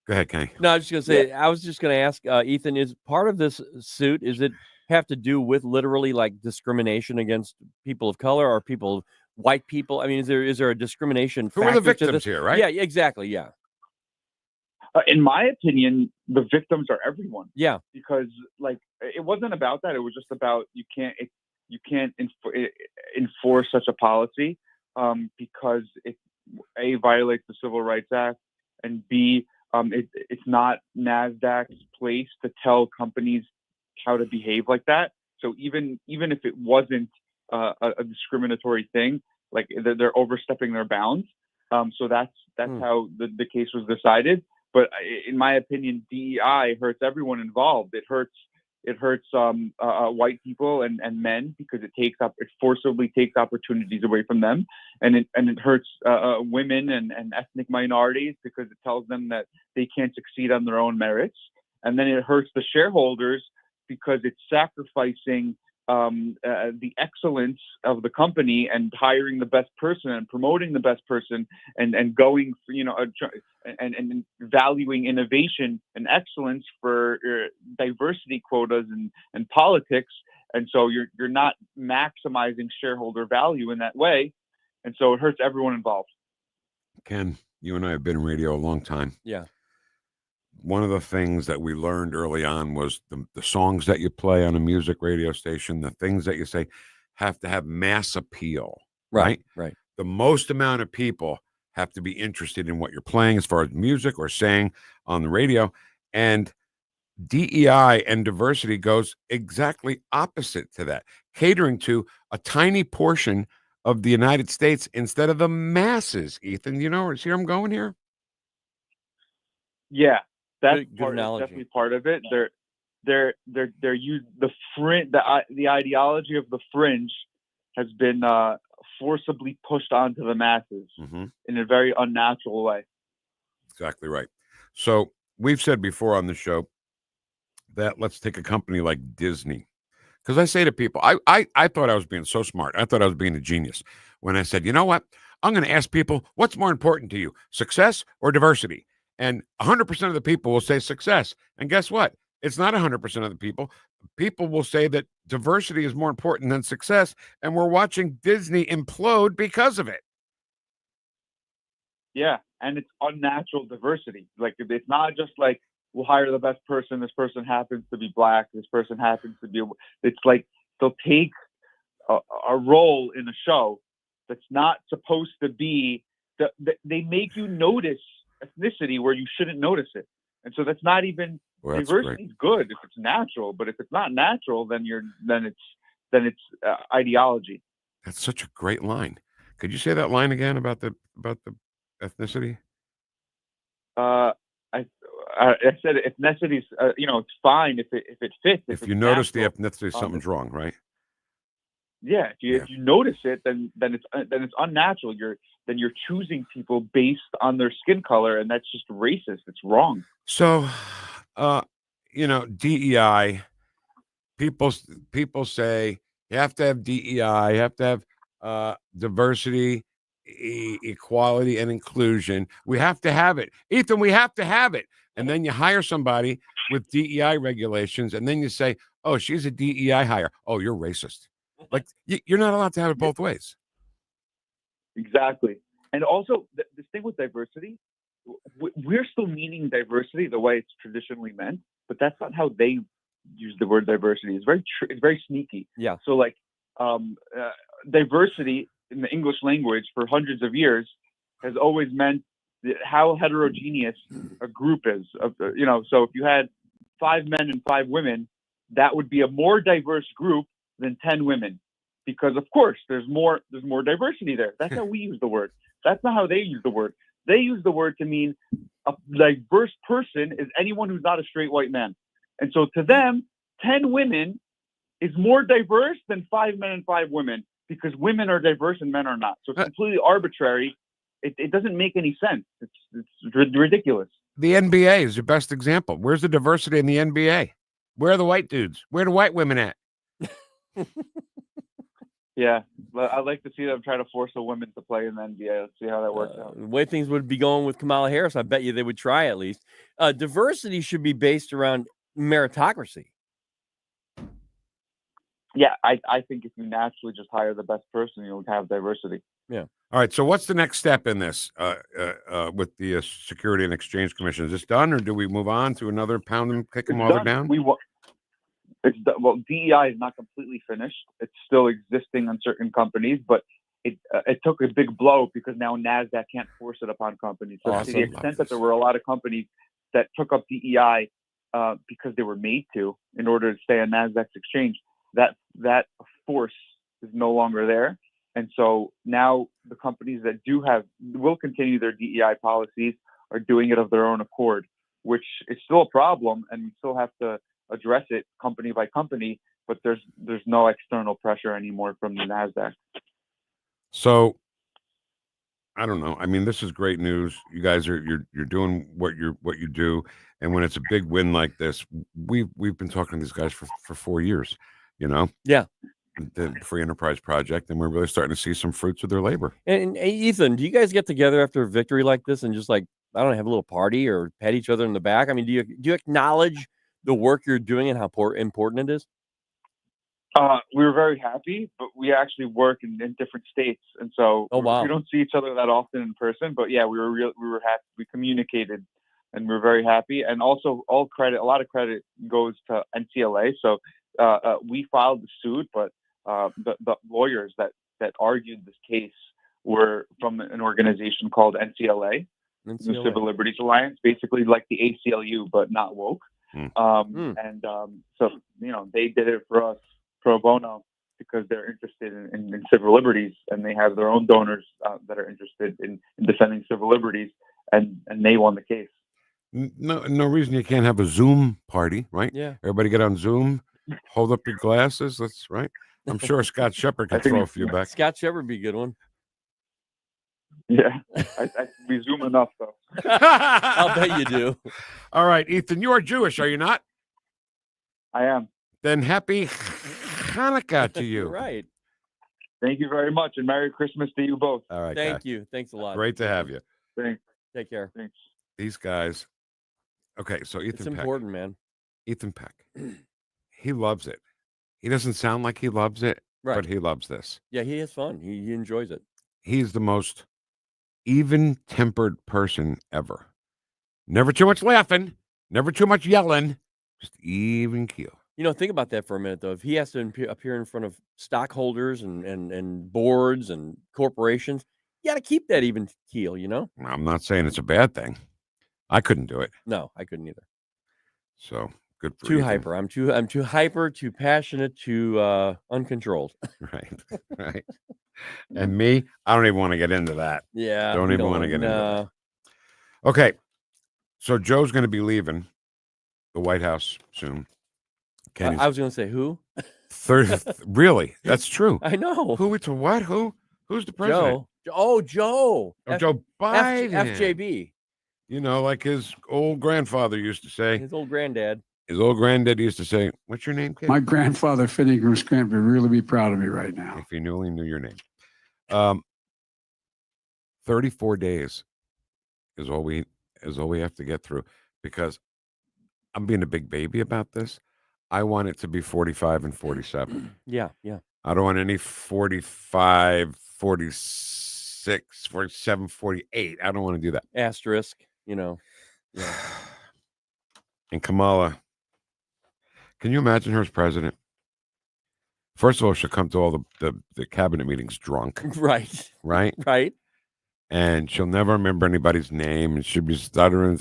Go ahead, Kenny. No, I was just going to say, I was just going to ask, Ethan, is part of this suit, is it have to do with literally like discrimination against people of color or white people? I mean, is there a discrimination Who are the factor to victims this? here, right? Yeah, exactly. Yeah. In my opinion, the victims are everyone. Yeah. Because like it wasn't about that. It was just about you can't enforce such a policy because it A, violates the Civil Rights Act, and B, it's not NASDAQ's place to tell companies how to behave like that. So even if it wasn't a discriminatory thing, like they're overstepping their bounds. So that's how the case was decided. But in my opinion, DEI hurts everyone involved. It hurts white people and men because it forcibly takes opportunities away from them, and it hurts women and ethnic minorities because it tells them that they can't succeed on their own merits, and then it hurts the shareholders because it's sacrificing the excellence of the company and hiring the best person and promoting the best person and going for, and valuing innovation and excellence for diversity quotas and politics. And so you're not maximizing shareholder value in that way. And so it hurts everyone involved. Ken, you and I have been in radio a long time. Yeah. One of the things that we learned early on was the songs that you play on a music radio station, the things that you say have to have mass appeal, right? Right. The most amount of people have to be interested in what you're playing as far as music or saying on the radio. And DEI and diversity goes exactly opposite to that, catering to a tiny portion of the United States instead of the masses. Ethan, see where I'm going here? Yeah, that's good analogy. Definitely part of it. They're used the ideology of the fringe has been forcibly pushed onto the masses in a very unnatural way. Exactly right. So we've said before on the show that let's take a company like Disney. Because I say to people, I thought I was being so smart. I thought I was being a genius when I said, you know what? I'm going to ask people, what's more important to you, success or diversity? And 100% of the people will say success. And guess what? It's not 100% of the people. People will say that diversity is more important than success. And we're watching Disney implode because of it. Yeah. And it's unnatural diversity. Like, it's not just like, we'll hire the best person. This person happens to be black. This person happens to be. It's like they'll take a role in a show that's not supposed to be. They make you notice ethnicity where you shouldn't notice it, and so that's not even diversity is good if it's natural. But if it's not natural, then it's ideology. That's such a great line. Could you say that line again about the ethnicity? I said ethnicity is, it's fine if it fits. If you notice the ethnicity, something's wrong, right? Yeah. If you notice it, then it's unnatural. You're choosing people based on their skin color, and that's just racist. It's wrong. So, DEI. People say you have to have DEI. You have to have diversity, equality, and inclusion. We have to have it, Ethan. We have to have it. And then you hire somebody with DEI regulations, and then you say, "Oh, she's a DEI hire." Oh, you're racist. Like you're not allowed to have it both ways. Exactly. And also, this thing with diversity, we're still meaning diversity the way it's traditionally meant, but that's not how they use the word diversity. It's very sneaky. Yeah. So like diversity in the English language for hundreds of years has always meant how heterogeneous a group is. So if you had 5 men and 5 women, that would be a more diverse group than 10 women, because of course there's more diversity there. That's how we use the word. That's not how they use the word. They use the word to mean a diverse person is anyone who's not a straight white man. And so to them, 10 women is more diverse than 5 men and 5 women, because women are diverse and men are not. So it's completely arbitrary. It doesn't make any sense. It's ridiculous. The NBA is your best example. Where's the diversity in the NBA? Where are the white dudes? Where are the white women at? Yeah, I'd like to see them try to force the women to play in the NBA. Let's see how that works out. The way things would be going with Kamala Harris, I bet you they would try at least. Diversity should be based around meritocracy. Yeah, I think if you naturally just hire the best person, you'll have diversity. Yeah. All right. So what's the next step in this with the Security and Exchange Commission? Is this done, or do we move on to another pound them, kick them while they're down? Well, DEI is not completely finished. It's still existing on certain companies, but it took a big blow because now NASDAQ can't force it upon companies. So to the extent that there were a lot of companies that took up DEI because they were made to in order to stay on NASDAQ's exchange, that force is no longer there. And so now the companies that will continue their DEI policies are doing it of their own accord, which is still a problem, and we still have to address it company by company, but there's no external pressure anymore from the NASDAQ. So I don't know. I mean, this is great news. You guys you're doing what you do, and when it's a big win like this, we've been talking to these guys for 4 years, you know? Yeah. The Free Enterprise Project, and we're really starting to see some fruits of their labor. And Ethan, do you guys get together after a victory like this and just like, I don't know, have a little party or pat each other in the back? I mean, do you acknowledge the work you're doing and how important it is? We were very happy, but we actually work in different states, and so we don't see each other that often in person. But yeah, we were happy. We communicated, and we were very happy. And also, a lot of credit goes to NCLA. So we filed the suit, but the lawyers that argued this case were from an organization called NCLA, the Civil Liberties Alliance, basically like the ACLU, but not woke. And so, they did it for us pro bono because they're interested in civil liberties, and they have their own donors that are interested in defending civil liberties, and they won the case. No reason you can't have a Zoom party, right? Yeah. Everybody get on Zoom, hold up your glasses. That's right. I'm sure Scott Shepard can throw a few back. Scott Shepard would be a good one. Yeah. We Zoom enough, though. I'll bet you do. All right, Ethan, you are Jewish, are you not? I am. Then happy Hanukkah to you. Right. Thank you very much, and Merry Christmas to you both. All right. Thank you. Thanks a lot. Great to have you. Thanks. Take care. Thanks. These guys. Okay, so Ethan It's Peck. important, man. Ethan Peck. He loves it. He doesn't sound like he loves it, Right. but he loves this. Yeah, he has fun. He enjoys it. He's the most even-tempered person ever. Never too much laughing, never too much yelling, just even keel. Think about that for a minute, though. If he has to appear in front of stockholders and boards and corporations, you got to keep that even keel, I'm not saying it's a bad thing. I couldn't do it. No, I couldn't either. So good for Too Ethan. hyper. I'm too hyper, too passionate, too uncontrolled. Right. And me, I don't even want to get into that. Yeah. Don't even want to get into that. Okay. So Joe's going to be leaving the White House soon. I was going to say who? Really? That's true. I know. Who to what? Who's the president? Joe. Joe. Joe Biden. FJB. Like his old grandfather used to say. His old granddad. His old granddad used to say, "What's your name, kid?" My grandfather, Finnegan Scamp, would really be proud of me right now. If he only knew your name. 34 days is all we have to get through, because I'm being a big baby about this. I want it to be 45 and 47. Yeah. I don't want any 45, 46, 47, 48. I don't want to do that. Asterisk, Yeah. And Kamala, can you imagine her as president? First of all, she'll come to all the cabinet meetings drunk. Right. Right? And she'll never remember anybody's name, and she'll be stuttering.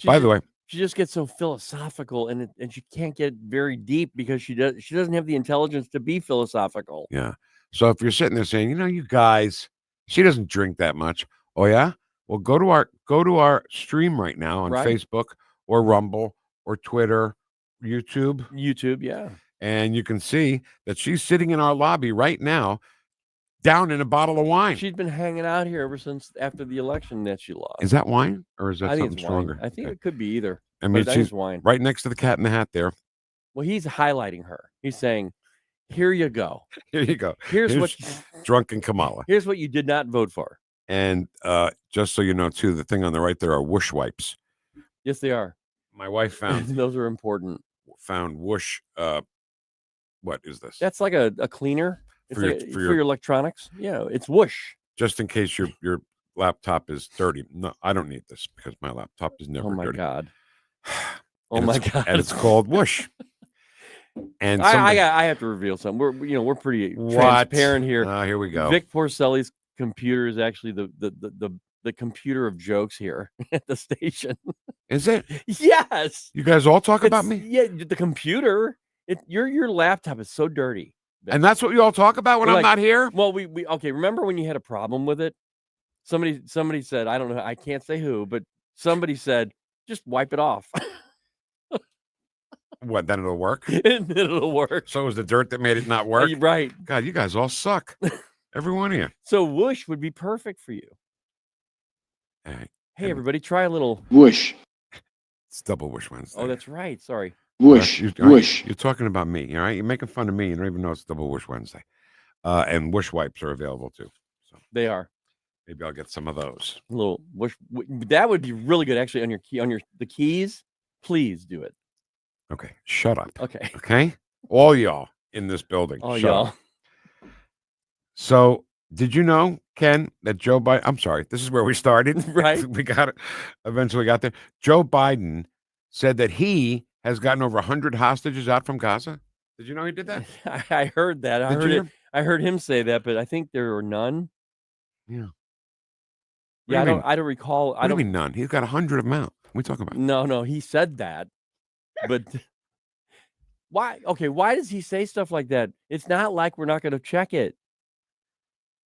By the way, she just gets so philosophical, and she can't get very deep because she doesn't have the intelligence to be philosophical. Yeah. So if you're sitting there saying, you guys, she doesn't drink that much. Oh yeah? Well, go to our stream right now on Facebook or Rumble or Twitter, YouTube. YouTube, yeah. And you can see that she's sitting in our lobby right now, down in a bottle of wine. She's been hanging out here ever since after the election that she lost. Is that wine, or is that I think something it's stronger? Wine. I think it could be either. I mean, she's wine right next to the Cat in the Hat there. Well, he's highlighting her. He's saying, "Here you go. Here you go. Here's what drunken Kamala. Here's what you did not vote for." And just so you know, too, the thing on the right there are Woosh wipes. Yes, they are. My wife found those are important. Found Woosh. What is this? That's like a cleaner. It's for your electronics. Yeah, it's Woosh. Just in case your laptop is dirty. No, I don't need this because my laptop is never dirty. Oh my god. And it's called Woosh. And I have to reveal something. We're pretty transparent here. Here we go. Vic Porcelli's computer is actually the computer of jokes here at the station. Is it? Yes. You guys all talk about me? Yeah, the computer. Your laptop is so dirty. And that's what you all talk about when I'm not here? Well, we okay. Remember when you had a problem with it? Somebody said, I don't know, I can't say who, but somebody said, just wipe it off. What, then it'll work? It'll work. So it was the dirt that made it not work? Right. God, you guys all suck. Every one of you. So Woosh would be perfect for you. Hey, everybody, try a little Woosh. It's double Woosh Wednesday. Oh, that's right. Sorry. Woosh. Woosh. You're talking about me, all right? You're making fun of me. You don't even know it's Double Woosh Wednesday. And Woosh wipes are available too. So they are. Maybe I'll get some of those. A little Woosh. That would be really good, actually, on your key, the keys. Please do it. Okay, shut up. Okay. Okay, all y'all in this building. All shut y'all. up. So, did you know, Ken, that Joe Biden? I'm sorry, this is where we started. Right. We got it. Eventually got there. Joe Biden said that he has gotten over 100 hostages out from Gaza. Did you know he did that? I heard that. I heard him say that, but I think there were none. Yeah. Yeah, I don't recall. What do you mean none? He's got 100 of them out. What are we talking about? No, he said that. But why? Okay, why does he say stuff like that? It's not like we're not going to check it.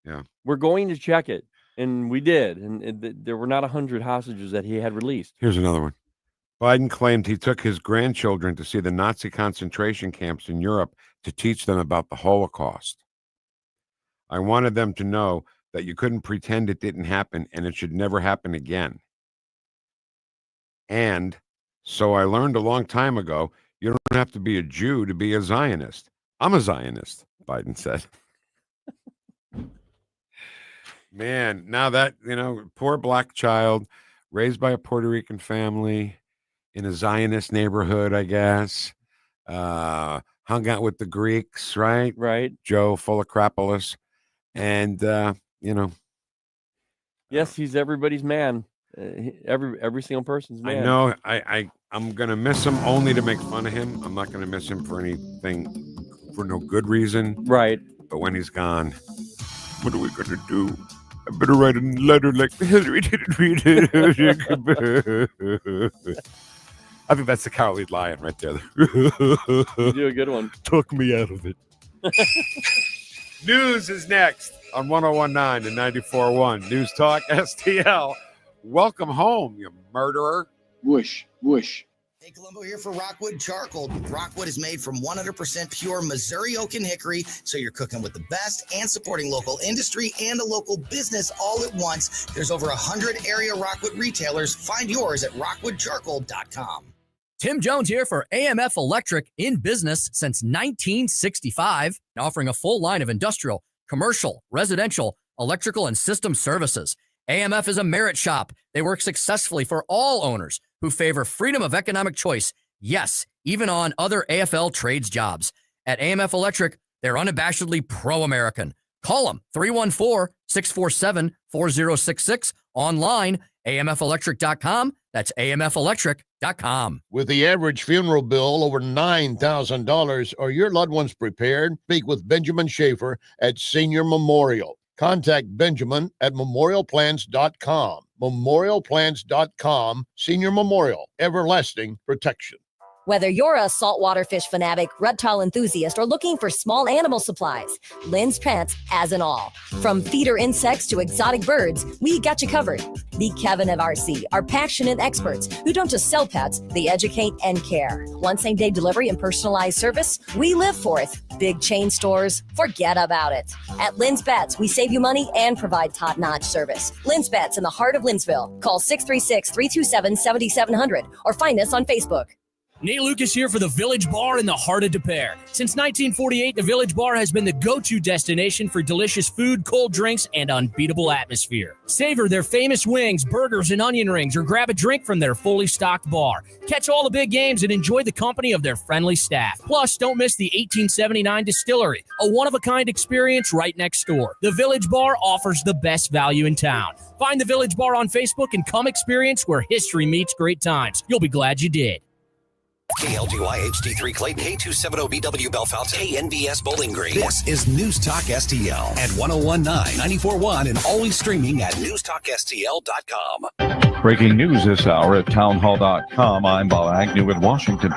Yeah. We're going to check it. And we did. And there were not 100 hostages that he had released. Here's another one. Biden claimed he took his grandchildren to see the Nazi concentration camps in Europe to teach them about the Holocaust. I wanted them to know that you couldn't pretend it didn't happen and it should never happen again. And so I learned a long time ago, you don't have to be a Jew to be a Zionist. I'm a Zionist, Biden said. Man, now that, poor black child raised by a Puerto Rican family in a Zionist neighborhood, I guess, hung out with the Greeks, right? Right. Joe full of crapolis. And, yes, he's everybody's man. Every single person's man. I know. I'm going to miss him only to make fun of him. I'm not going to miss him for anything, for no good reason. Right. But when he's gone, what are we going to do? I better write a letter like Hillary didn't read it. I think that's the cowardly lion right there. You do a good one. Took me out of it. News is next on 101.9 and 94.1 News Talk STL. Welcome home, you murderer. Woosh. Woosh. Hey, Columbo here for Rockwood Charcoal. Rockwood is made from 100% pure Missouri oak and hickory, so you're cooking with the best and supporting local industry and a local business all at once. There's over 100 area Rockwood retailers. Find yours at rockwoodcharcoal.com. Tim Jones here for AMF Electric, in business since 1965, offering a full line of industrial, commercial, residential, electrical, and system services. AMF is a merit shop. They work successfully for all owners who favor freedom of economic choice. Yes, even on other AFL trades jobs. At AMF Electric, they're unabashedly pro-American. Call them 314-647-4066. Online, amfelectric.com. That's amfelectric.com. With the average funeral bill over $9,000, are your loved ones prepared? Speak with Benjamin Schaefer at Senior Memorial. Contact Benjamin at memorialplans.com. Memorialplans.com. Senior Memorial, everlasting protection. Whether you're a saltwater fish fanatic, reptile enthusiast, or looking for small animal supplies, Lynn's Pets has it all. From feeder insects to exotic birds, we got you covered. Meet Kevin of RC, our passionate experts who don't just sell pets, they educate and care. One same-day delivery and personalized service, we live for it. Big chain stores, forget about it. At Lynn's Pets, we save you money and provide top-notch service. Lynn's Pets in the heart of Lynn'sville. Call 636-327-7700 or find us on Facebook. Nate Lucas here for the Village Bar in the heart of Des Peres. Since 1948, the Village Bar has been the go-to destination for delicious food, cold drinks, and unbeatable atmosphere. Savor their famous wings, burgers, and onion rings, or grab a drink from their fully stocked bar. Catch all the big games and enjoy the company of their friendly staff. Plus, don't miss the 1879 Distillery, a one-of-a-kind experience right next door. The Village Bar offers the best value in town. Find the Village Bar on Facebook and come experience where history meets great times. You'll be glad you did. KLGY HD3 Clayton, K270BW Bellefonte, KNBS Bowling Green. This is News Talk STL at 101.9, 94.1, and always streaming at newstalkstl.com. Breaking news this hour at townhall.com. I'm Bob Agnew in Washington.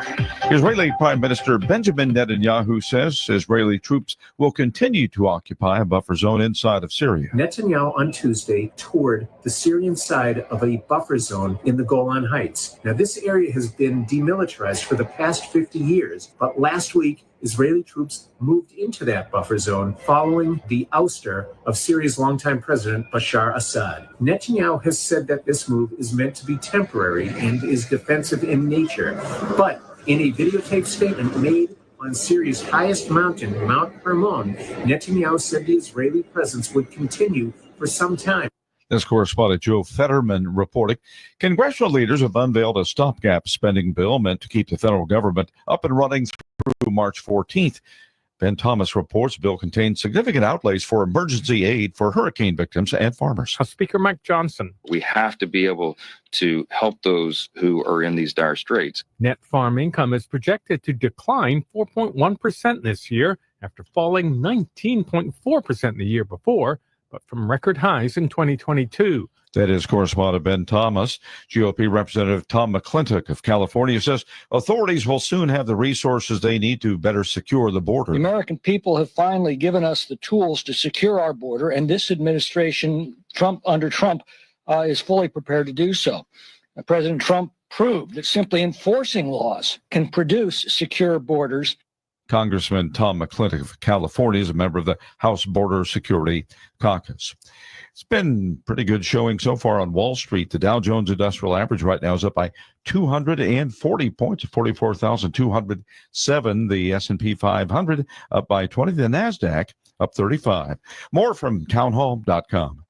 Israeli Prime Minister Benjamin Netanyahu says Israeli troops will continue to occupy a buffer zone inside of Syria. Netanyahu on Tuesday toured the Syrian side of a buffer zone in the Golan Heights. Now, this area has been demilitarized for the past 50 years, but last week, Israeli troops moved into that buffer zone following the ouster of Syria's longtime president, Bashar Assad. Netanyahu has said that this move is meant to be temporary and is defensive in nature, but In a videotaped statement made on Syria's highest mountain, Mount Hermon, Netanyahu said the Israeli presence would continue for some time. This correspondent Joe Fetterman reporting. Congressional leaders have unveiled a stopgap spending bill meant to keep the federal government up and running through March 14th. Ben Thomas reports bill contains significant outlays for emergency aid for hurricane victims and farmers. Speaker Mike Johnson. We have to be able to help those who are in these dire straits. Net farm income is projected to decline 4.1% this year after falling 19.4% the year before, but from record highs in 2022. That is correspondent Ben Thomas. GOP Representative Tom McClintock of California says authorities will soon have the resources they need to better secure the border. The American people have finally given us the tools to secure our border, and this administration, under Trump, is fully prepared to do so. President Trump proved that simply enforcing laws can produce secure borders. Congressman Tom McClintock of California is a member of the House Border Security Caucus. It's been pretty good showing so far on Wall Street. The Dow Jones Industrial Average right now is up by 240 points, 44,207. The S&P 500 up by 20. The NASDAQ up 35. More from townhall.com.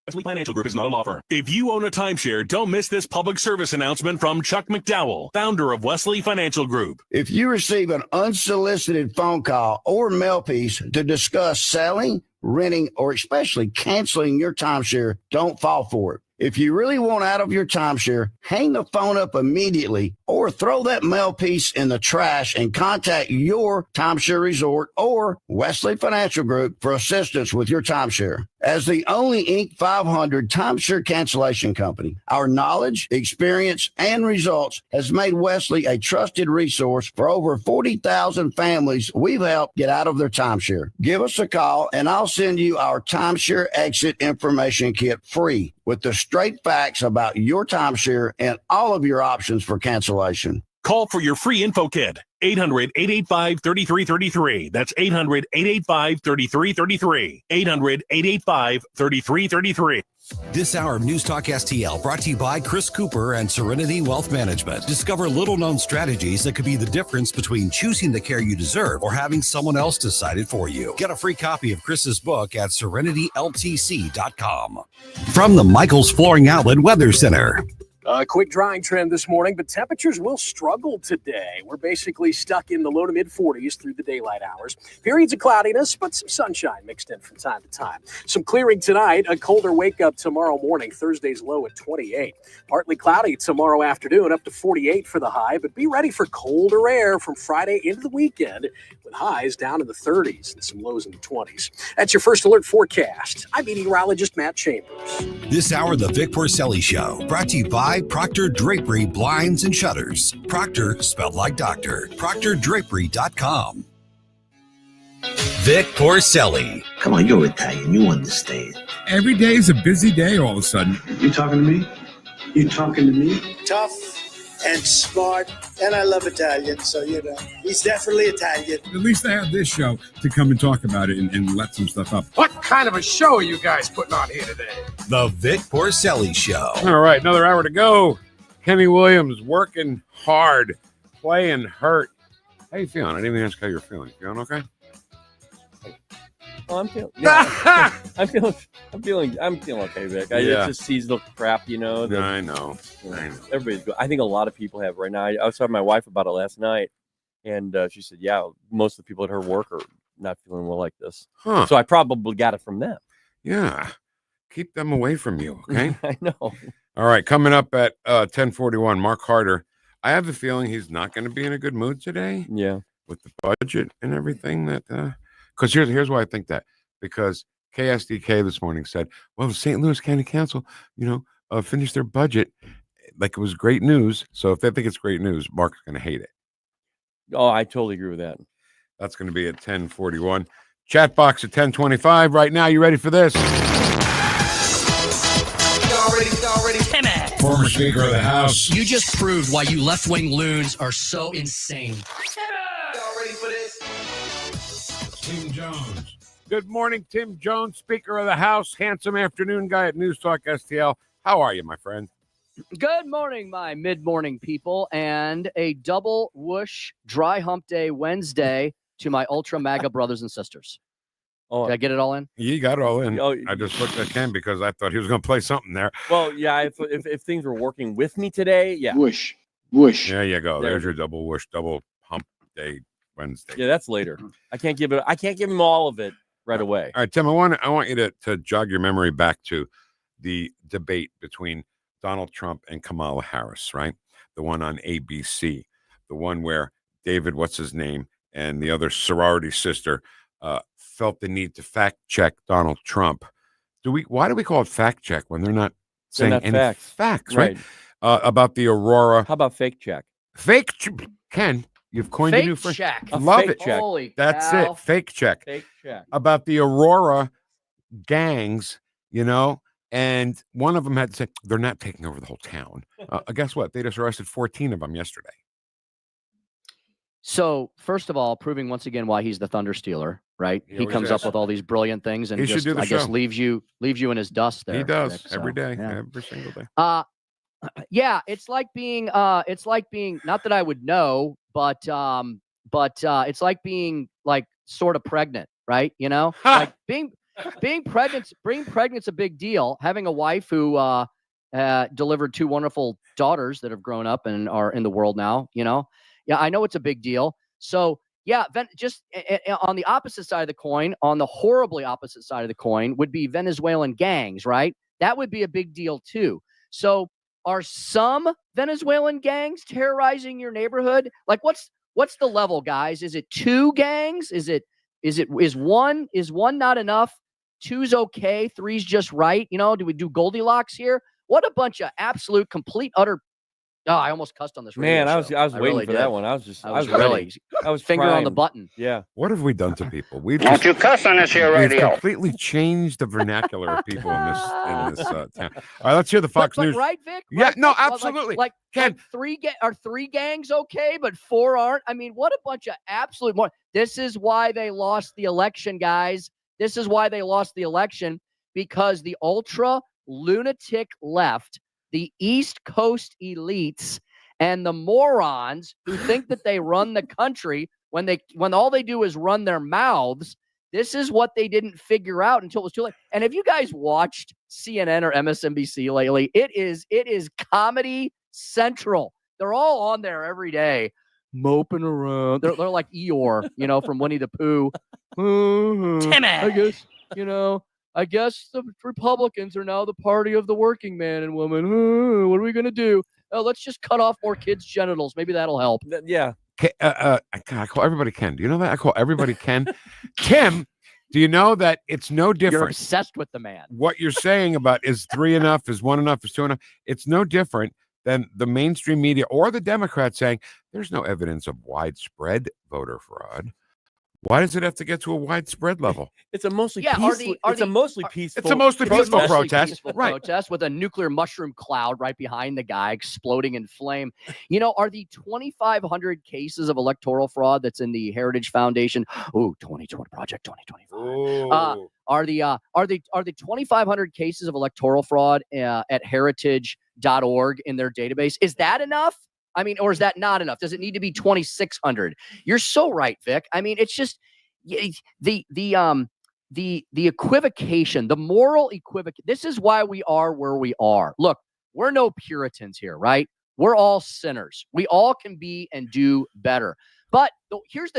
Wesley Financial Group is not a law firm. If you own a timeshare, don't miss this public service announcement from Chuck McDowell, founder of Wesley Financial Group. If you receive an unsolicited phone call or mail piece to discuss selling, renting, or especially canceling your timeshare, don't fall for it. If you really want out of your timeshare, hang the phone up immediately or throw that mail piece in the trash and contact your timeshare resort or Wesley Financial Group for assistance with your timeshare. As the only Inc. 500 timeshare cancellation company, our knowledge, experience, and results has made Wesley a trusted resource for over 40,000 families we've helped get out of their timeshare. Give us a call and I'll send you our timeshare exit information kit free with the straight facts about your timeshare and all of your options for cancellation. Call for your free info kit. 800-885-3333. That's 800-885-3333. 800-885-3333. This hour of News Talk STL brought to you by Chris Cooper and Serenity Wealth Management. Discover little-known strategies that could be the difference between choosing the care you deserve or having someone else decide it for you. Get a free copy of Chris's book at serenityltc.com. From the Michaels Flooring Outlet Weather Center. A quick drying trend this morning, but temperatures will struggle today. We're basically stuck in the low to mid 40s through the daylight hours. Periods of cloudiness, but some sunshine mixed in from time to time. Some clearing tonight, a colder wake up tomorrow morning. Thursday's low at 28. Partly cloudy tomorrow afternoon, up to 48 for the high, but be ready for colder air from Friday into the weekend with highs down in the 30s and some lows in the 20s. That's your first alert forecast. I'm meteorologist Matt Chambers. This hour, the Vic Porcelli Show, brought to you by Proctor Drapery Blinds and Shutters. Proctor, spelled like doctor. ProctorDrapery.com. Vic Porcelli. Come on, you're Italian. You understand. Every day is a busy day all of a sudden. You talking to me? You talking to me? Tough and smart, and I love Italian, so, he's definitely Italian. At least I have this show to come and talk about it and let some stuff up. What kind of a show are you guys putting on here today? The Vic Porcelli Show. All right, another hour to go. Kenny Williams working hard, playing hurt. How you feeling? I didn't even ask how you're feeling. You feeling okay? Oh, I'm feeling. Yeah, I'm feeling okay, Vic. It's just seasonal crap, I know. I know. Everybody's good. I think a lot of people have right now. I was talking to my wife about it last night, and she said, "Yeah, most of the people at her work are not feeling well like this." Huh. So I probably got it from them. Yeah, keep them away from you, okay? I know. All right, coming up at 10:41, Mark Harder. I have the feeling he's not going to be in a good mood today. Yeah, with the budget and everything that. Because here's why I think that. Because KSDK this morning said, well, St. Louis County Council, finished their budget. Like it was great news. So if they think it's great news, Mark's going to hate it. Oh, I totally agree with that. That's going to be at 10:41. Chat box at 10:25. Right now, you ready for this? Former Speaker of the House. You just proved why you left-wing loons are so insane. Tim Jones. Good morning, Tim Jones, Speaker of the House, handsome afternoon guy at News Talk STL. How are you, my friend? Good morning, my mid-morning people, and a double whoosh dry hump day Wednesday to my ultra MAGA brothers and sisters. Oh, did I get it all in? You got it all in. I just looked at Ken because I thought he was going to play something there. Well, yeah. If things were working with me today, yeah. Whoosh. There you go. There's your double whoosh, double hump day Wednesday. Yeah, that's later. I can't give him all of it right away. All right, Tim. I want you to jog your memory back to the debate between Donald Trump and Kamala Harris, right? The one on ABC, the one where David, what's his name, and the other sorority sister felt the need to fact check Donald Trump. Why do we call it fact check when they're not saying any facts, right? About the Aurora. How about fake check? Ken, you've coined fake a new phrase. check. Love it. Check. Holy That's cow. it. Fake check. Fake check. About the Aurora gangs, and one of them had to say, they're not taking over the whole town. Guess what? They just arrested 14 of them yesterday. So, first of all, proving once again why he's the Thunder Stealer, right? He comes up with all these brilliant things and just, I guess, leaves you in his dust there. He does Vic, every day, yeah. every single day. Yeah, it's like being not that I would know, but it's like being like sort of pregnant, right? Like being pregnant's a big deal. Having a wife who delivered 2 wonderful daughters that have grown up and are in the world now, Yeah, I know it's a big deal. So yeah, just on the opposite side of the coin, on the horribly opposite side of the coin would be Venezuelan gangs, right? That would be a big deal too. So are some Venezuelan gangs terrorizing your neighborhood? Like what's the level, guys? Is it 2 gangs? Is one not enough? 2's okay, 3's just right. Do we do Goldilocks here? What a bunch of absolute, complete, utter. Oh, I almost cussed on this radio Man, I was show. waiting really for did. that one. I was really. I was finger on the trying. button. Yeah. What have we done to people? We've Don't you cuss on this here we've radio. completely changed the vernacular of people in this town. All right, let's hear the Fox News. Right, Vic? Yeah, Right, no, Vic? absolutely. Like 3 gangs okay, but 4 aren't? I mean, what a bunch of absolute more. This is why they lost the election, guys. This is why they lost the election, because the ultra lunatic left, the East Coast elites, and the morons who think that they run the country when all they do is run their mouths. This is what they didn't figure out until it was too late. And if you guys watched CNN or MSNBC lately, it is Comedy Central. They're all on there every day, moping around. They're like Eeyore, from Winnie the Pooh. Timmy. I guess the Republicans are now the party of the working man and woman. What are we going to do? Oh, let's just cut off more kids' genitals. Maybe that'll help. Yeah. I call everybody Ken. Do you know that? I call everybody Ken. Kim, do you know that it's no different? You're obsessed with the man. What you're saying about is 3 enough, is 1 enough, is 2 enough. It's no different than the mainstream media or the Democrats saying there's no evidence of widespread voter fraud. Why does it have to get to a widespread level? It's a mostly peaceful. It's a mostly peaceful. It's a mostly peaceful protest, peaceful right? Protest with a nuclear mushroom cloud right behind the guy exploding in flame. Are the 2,500 cases of electoral fraud that's in the Heritage Foundation? Oh, 2020 Project 2025. Are the 2,500 cases of electoral fraud at heritage.org in their database? Is that enough? I mean, or is that not enough? Does it need to be 2,600? You're so right, Vic. I mean, it's just the equivocation, the moral equivocation. This is why we are where we are. Look, we're no Puritans here, right? We're all sinners. We all can be and do better. But here is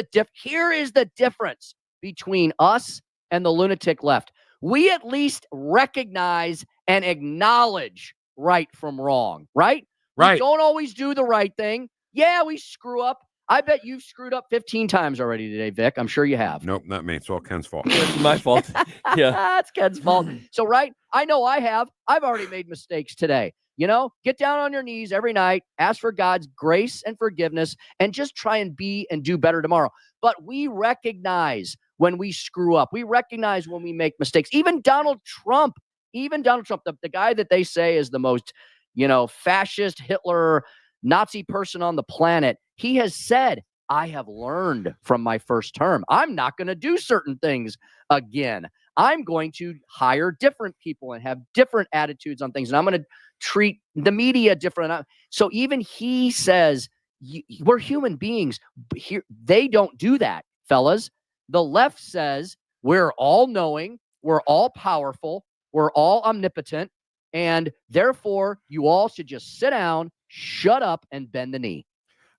the difference between us and the lunatic left. We at least recognize and acknowledge right from wrong, right? Right. We don't always do the right thing. Yeah, we screw up. I bet you've screwed up 15 times already today, Vic. I'm sure you have. Nope, not me. It's all Ken's fault. It's my fault. Yeah. It's Ken's fault. So, right, I know I have. I've already made mistakes today. Get down on your knees every night, ask for God's grace and forgiveness, and just try and be and do better tomorrow. But we recognize when we screw up. We recognize when we make mistakes. Even Donald Trump, the guy that they say is the most fascist, Hitler, Nazi person on the planet, he has said, I have learned from my first term. I'm not going to do certain things again. I'm going to hire different people and have different attitudes on things. And I'm going to treat the media different. So even he says, we're human beings. Here, they don't do that, fellas. The left says we're all knowing, we're all powerful, we're all omnipotent, and therefore you all should just sit down, shut up, and bend the knee.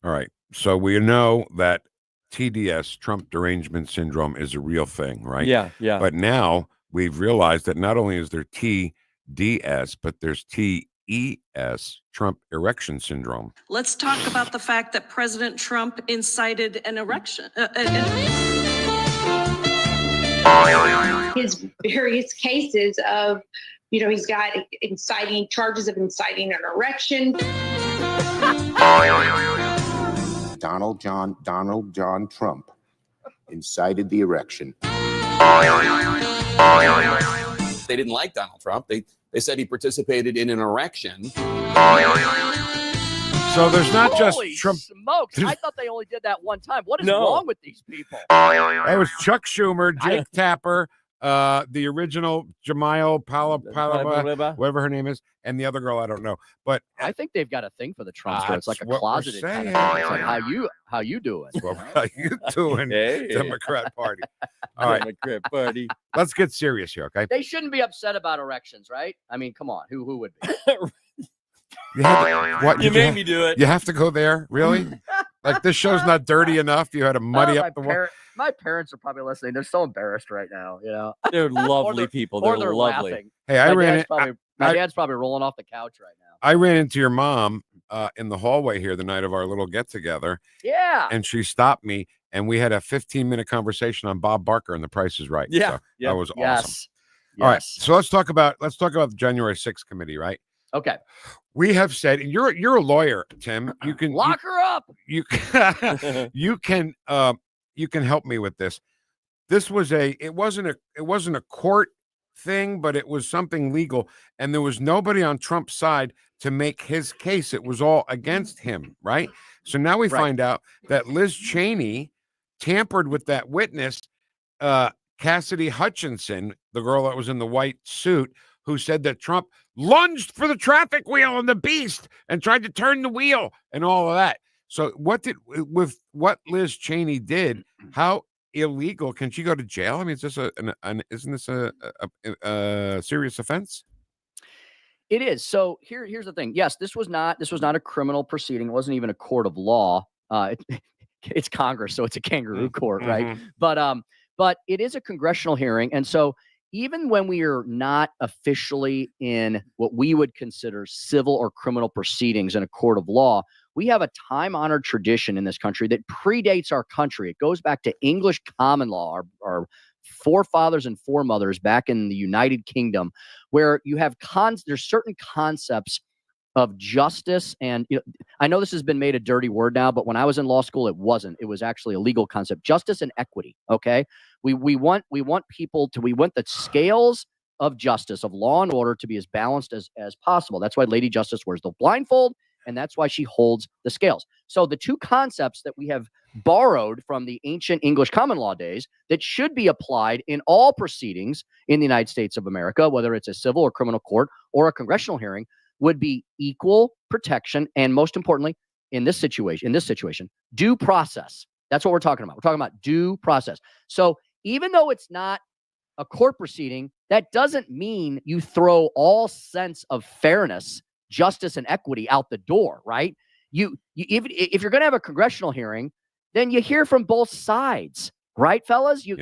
All right. So we know that TDS, Trump Derangement Syndrome, is a real thing, right? Yeah, yeah. But now we've realized that not only is there TDS, but there's TES, Trump Erection Syndrome. Let's talk about the fact that President Trump incited an erection. His various cases of, he's got charges of inciting an erection. Donald John Trump incited the erection. They didn't like Donald Trump. They said he participated in an erection. So there's not just Holy Trump. smokes. I thought they only did that one time. What is No. wrong with these people? It was Chuck Schumer, Jake Tapper, the original Jemiel Palaba, whatever her name is, and the other girl I don't know. But I think they've got a thing for the Trumpster. It's like a that's what we're closeted kind of saying. thing. It's like how you doing? How you doing, Hey. Democrat Party? All right, Democrat Party. let's get serious here, okay? They shouldn't be upset about erections, right? I mean, come on. Who would be? You have to, what, You made me do it. You have to go there, really? Like this show's not dirty enough. You had to muddy up the wall. My parents are probably listening. They're so embarrassed right now, They're lovely people. Or They're they're lovely. laughing. Hey, I ran it. My dad's probably rolling off the couch right now. I ran into your mom in the hallway here the night of our little get together. Yeah. And she stopped me, and we had a 15-minute conversation on Bob Barker and The Price is Right. Yeah, So yeah. that was awesome. Yes. All right, so let's talk about the January 6th committee, right? Okay. We have said, and you're a lawyer, Tim. You can Lock her up. You can help me with this. This was it wasn't a court thing, but it was something legal, and there was nobody on Trump's side to make his case. It was all against him, right? So now we find out that Liz Cheney tampered with that witness, Cassidy Hutchinson, the girl that was in the white suit, who said that Trump lunged for the traffic wheel in the Beast and tried to turn the wheel and all of that. So with what Liz Cheney did, how illegal can she go to jail? I mean, is this isn't this a serious offense? It is. So here's the thing. Yes, this was not a criminal proceeding. It wasn't even a court of law. It's Congress, so it's a kangaroo court, right? But it is a congressional hearing, and so even when we are not officially in what we would consider civil or criminal proceedings in a court of law, we have a time-honored tradition in this country that predates our country. It goes back to English common law, our forefathers and foremothers back in the United Kingdom, where you have there's certain concepts of justice. And I know this has been made a dirty word now, but when I was in law school, it wasn't. It was actually a legal concept: justice and equity. Okay, we want the scales of justice, of law and order, to be as balanced as possible. That's why Lady Justice wears the blindfold, and that's why she holds the scales. So the two concepts that we have borrowed from the ancient English common law days that should be applied in all proceedings in the United States of America, whether it's a civil or criminal court or a congressional hearing, would be equal protection, and most importantly, in this situation, due process. That's what we're talking about. We're talking about due process. So even though it's not a court proceeding, that doesn't mean you throw all sense of fairness, justice, and equity out the door, right? Even if you're going to have a congressional hearing, then you hear from both sides, right, fellas? You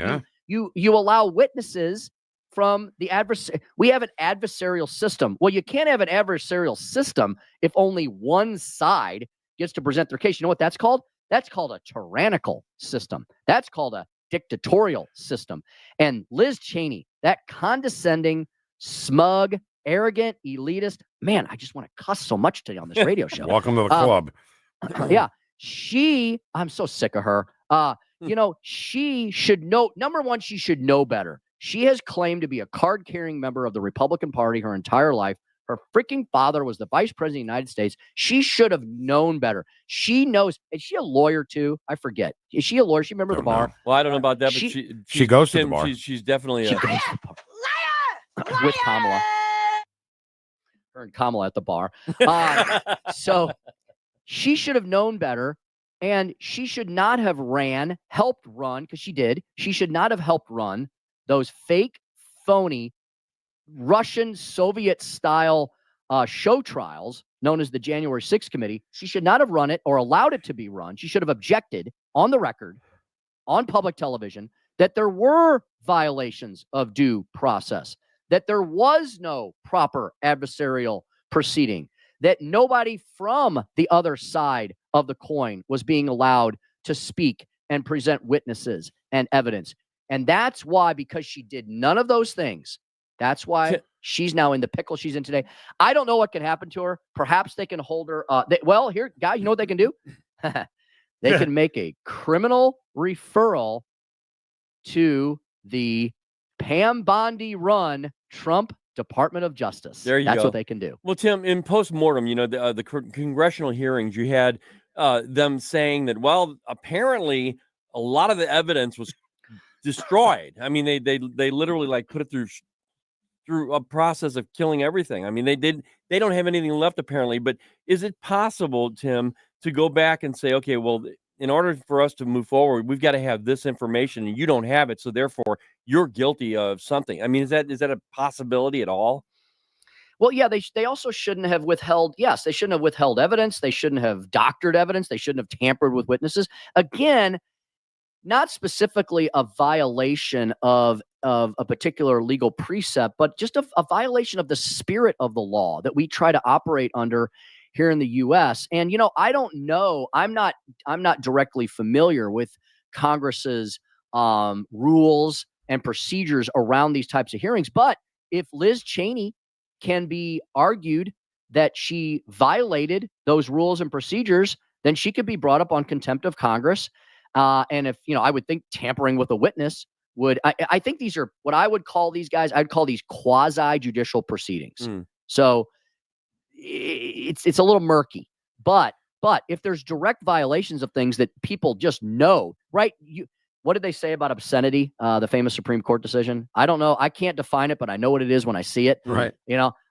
allow witnesses from the adversary. We have an adversarial system. Well, you can't have an adversarial system if only one side gets to present their case. You know what that's called? That's called a tyrannical system. That's called a dictatorial system. And Liz Cheney, that condescending, smug, arrogant, elitist, man, I just want to cuss so much today on this radio show. Welcome to the club. Yeah. I'm so sick of her. She should know, number one, she should know better. She has claimed to be a card-carrying member of the Republican Party her entire life. Her freaking father was the vice president of the United States. She should have known better. She knows. Is she a lawyer too? I forget. Is she a lawyer? She remember the bar? Well, I don't know about that, but she goes to the bar. She's definitely She goes to the bar. With Kamala. Her and Kamala at the bar. So she should have known better, and she should not have helped run, because she did. She should not have helped run those fake, phony, Russian Soviet-style show trials known as the January 6th Committee. She should not have run it or allowed it to be run. She should have objected on the record, on public television, that there were violations of due process, that there was no proper adversarial proceeding, that nobody from the other side of the coin was being allowed to speak and present witnesses and evidence. And that's why, because she did none of those things, that's why she's now in the pickle she's in today. I don't know what can happen to her. Perhaps they can hold her. Here, guys, you know what they can do? They can make a criminal referral to the Pam Bondi run Trump Department of Justice. There you go. That's what they can do. Well, Tim, in post-mortem, the congressional hearings, you had them saying that, well, apparently a lot of the evidence was destroyed. I mean, they literally like put it through a process of killing everything. I mean, they don't have anything left apparently. But is it possible, Tim, to go back and say, okay, well, in order for us to move forward, we've got to have this information, and you don't have it, so therefore you're guilty of something? I mean, is that a possibility at all? Well, yeah, they also shouldn't have withheld. Yes, they shouldn't have withheld evidence. They shouldn't have doctored evidence. They shouldn't have tampered with witnesses. Again, not specifically a violation of a particular legal precept, but just a violation of the spirit of the law that we try to operate under here in the U.S. And, I don't know. I'm not directly familiar with Congress's rules and procedures around these types of hearings. But if Liz Cheney can be argued that she violated those rules and procedures, then she could be brought up on contempt of Congress. And if, I would think tampering with a witness would, I think these are what I would call these guys, I'd call these quasi-judicial proceedings. So it's a little murky, but if there's direct violations of things that people just know, right? What did they say about obscenity? The famous Supreme Court decision. I don't know. I can't define it, but I know what it is when I see it. Right.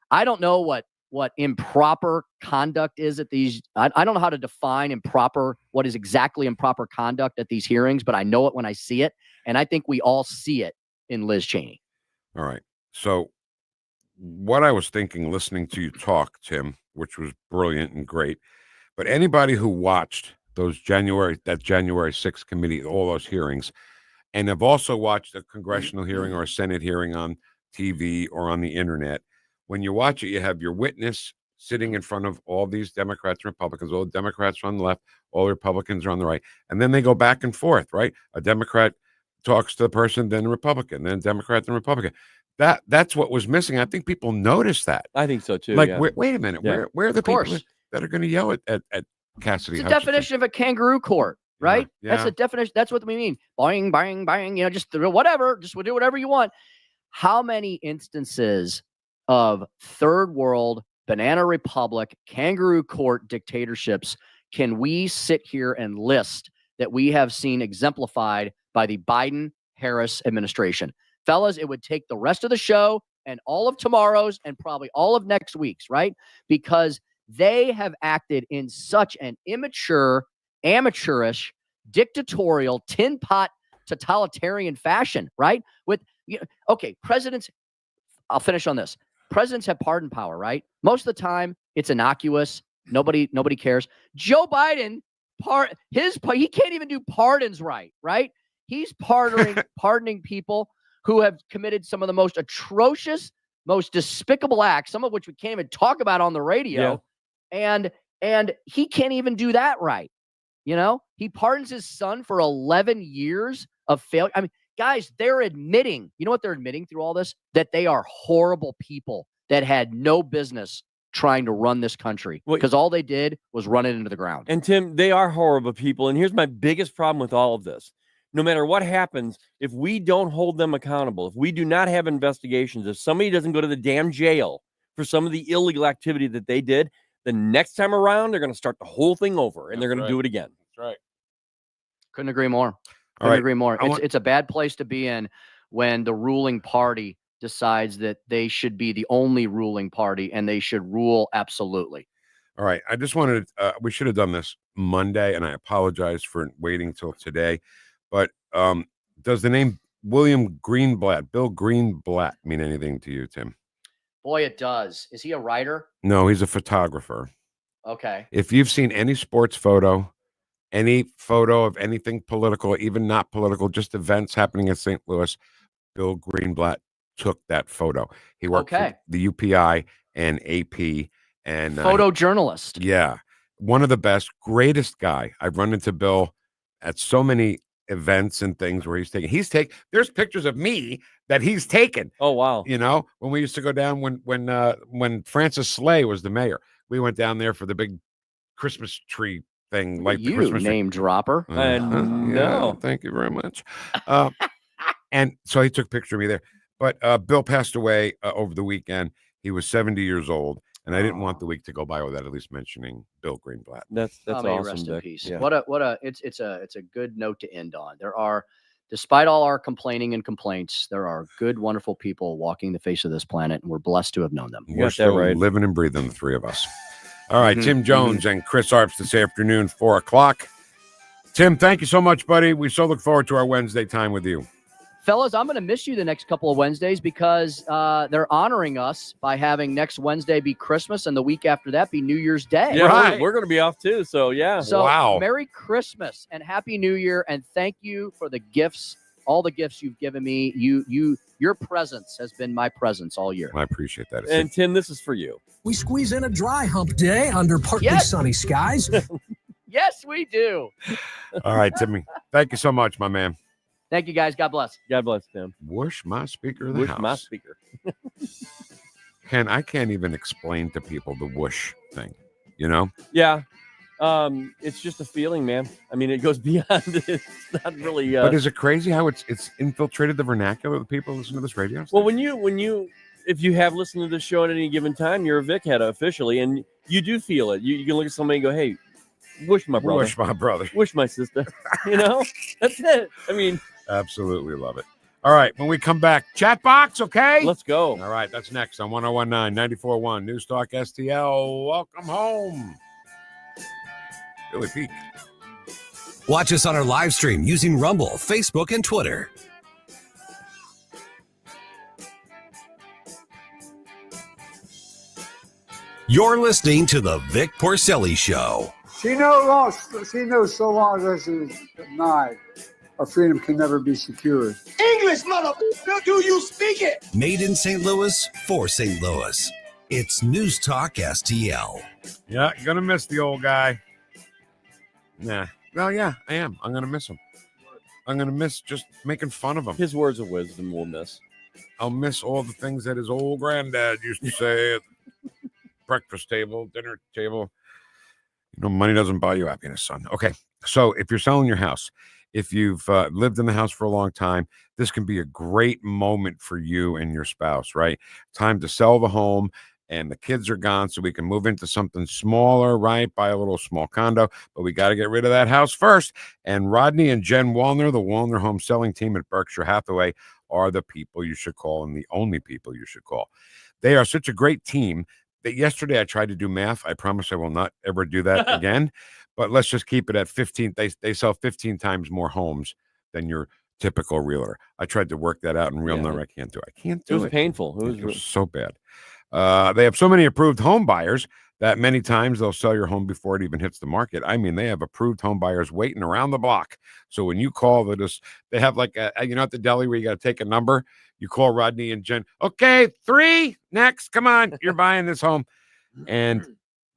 I don't know what improper conduct is at these. I don't know how to define what is exactly improper conduct at these hearings, but I know it when I see it. And I think we all see it in Liz Cheney. All right. So what I was thinking, listening to you talk, Tim, which was brilliant and great, but anybody who watched that January 6th committee, all those hearings, and have also watched a congressional hearing or a Senate hearing on TV or on the internet, when you watch it, you have your witness sitting in front of all these Democrats and Republicans. All the Democrats are on the left, all the Republicans are on the right. And then they go back and forth, right? A Democrat talks to the person, then a Republican, then Democrat, then Republican. That's what was missing. I think people noticed that. I think so too. Like, yeah. wait a minute, Yeah. where are the people that are going to yell at Cassidy? It's the definition of a kangaroo court, right? Yeah. That's the definition. That's what we mean. Boing, boing, boing. Just do whatever. Just do whatever you want. How many instances of third world, banana republic, kangaroo court dictatorships can we sit here and list that we have seen exemplified by the Biden-Harris administration? Fellas, it would take the rest of the show and all of tomorrow's and probably all of next week's, right? Because they have acted in such an immature, amateurish, dictatorial, tin pot, totalitarian fashion, right? Presidents, I'll finish on this. Presidents have pardon power, right? Most of the time, it's innocuous. Nobody cares. Joe Biden, he can't even do pardons right? He's pardoning people who have committed some of the most atrocious, most despicable acts, some of which we can't even talk about on the radio. Yeah. And he can't even do that right. He pardons his son for 11 years of failure. I mean, guys, they're admitting, you know what they're admitting through all this? That they are horrible people that had no business trying to run this country because all they did was run it into the ground. And Tim, they are horrible people. And here's my biggest problem with all of this. No matter what happens, if we don't hold them accountable, if we do not have investigations, if somebody doesn't go to the damn jail for some of the illegal activity that they did. The next time around, they're going to start the whole thing over, and they're going to do it again. That's right. Couldn't agree more. All right. Agree more. It's a bad place to be in when the ruling party decides that they should be the only ruling party and they should rule absolutely. All right. I just wanted, we should have done this Monday, and I apologize for waiting till today. But does the name William Greenblatt, Bill Greenblatt, mean anything to you, Tim? Boy, it does. Is he a writer? No, he's a photographer. Okay. If you've seen any sports photo, any photo of anything political, even not political, just events happening in St. Louis, Bill Greenblatt took that photo. He worked for the UPI and AP and photojournalist. Yeah. One of the best, greatest guy. I've run into Bill at so many events and things where there's pictures of me that he's taken. Oh, wow. You know, when we used to go down when Francis Slay was the mayor, we went down there for the big Christmas tree thing, like the Christmas name dropper. No, thank you very much. And so he took a picture of me there. But Bill passed away over the weekend. He was 70 years old, and I didn't want the week to go by without at least mentioning Bill Greenblatt. That's awesome. Rest in Vic. peace. Yeah. It's a good note to end on. There are, despite all our complaining and complaints, there are good, wonderful people walking the face of this planet, and we're blessed to have known them. We're still living and breathing, the three of us. All right, Tim Jones and Chris Arps this afternoon, 4 o'clock. Tim, thank you so much, buddy. We so look forward to our Wednesday time with you. Fellas, I'm going to miss you the next couple of Wednesdays because they're honoring us by having next Wednesday be Christmas and the week after that be New Year's Day. Yeah, we're going to be off too. So, yeah. So, Merry Christmas and Happy New Year. And thank you for the gifts, all the gifts you've given me. Your presence has been my presence all year. I appreciate that. And Tim, this is for you. We squeeze in a dry hump day under partly sunny skies. Yes, we do. All right, Timmy. Thank you so much, my man. Thank you, guys. God bless. God bless, Tim. Whoosh, my speaker of the Whoosh, house. my speaker. I can't even explain to people the whoosh thing, you know? Yeah. It's just a feeling, man. I mean, it goes beyond it. It's not really. But is it crazy how it's infiltrated the vernacular of the people who listen to this radio? Well, if you have listened to this show at any given time, you're a Vic head officially, and you do feel it. You can look at somebody and go, "Hey, whoosh my brother, Whoosh my brother, whoosh my sister." You know, that's it. I mean, absolutely love it. All right, when we come back, chat box, okay? Let's go. All right, that's next on 1019 94.1 News Talk STL. Welcome home, Billy Peak. Watch us on our live stream using Rumble, Facebook, and Twitter. You're listening to the Vic Porcelli Show. She knows so long as this is denied, our freedom can never be secured. English, motherfucker, do you speak it? Made in St. Louis for St. Louis. It's News Talk STL. Yeah, gonna miss the old guy. Nah. Well, yeah, I am. I'm gonna miss him. I'm gonna miss just making fun of him. His words of wisdom we'll miss. I'll miss all the things that his old granddad used to say at breakfast table, dinner table. You know, money doesn't buy you happiness, son. Okay, so if you're selling your house, if you've lived in the house for a long time, this can be a great moment for you and your spouse, right? Time to sell the home and the kids are gone so we can move into something smaller, right? Buy a little small condo, but we got to get rid of that house first. And Rodney and Jen Wallner, the Wallner Home Selling Team at Berkshire Hathaway, are the people you should call and the only people you should call. They are such a great team that yesterday I tried to do math. I promise I will not ever do that again. But let's just keep it at 15. They sell 15 times more homes than your typical realtor. I tried to work that out in real number. I can't do it. I can't do it. It was painful. It was so bad. They have so many approved home buyers that many times they'll sell your home before it even hits the market. I mean, they have approved home buyers waiting around the block. So when you call, they have like at the deli where you got to take a number. You call Rodney and Jen. Okay, 3 next. Come on, you're buying this home, and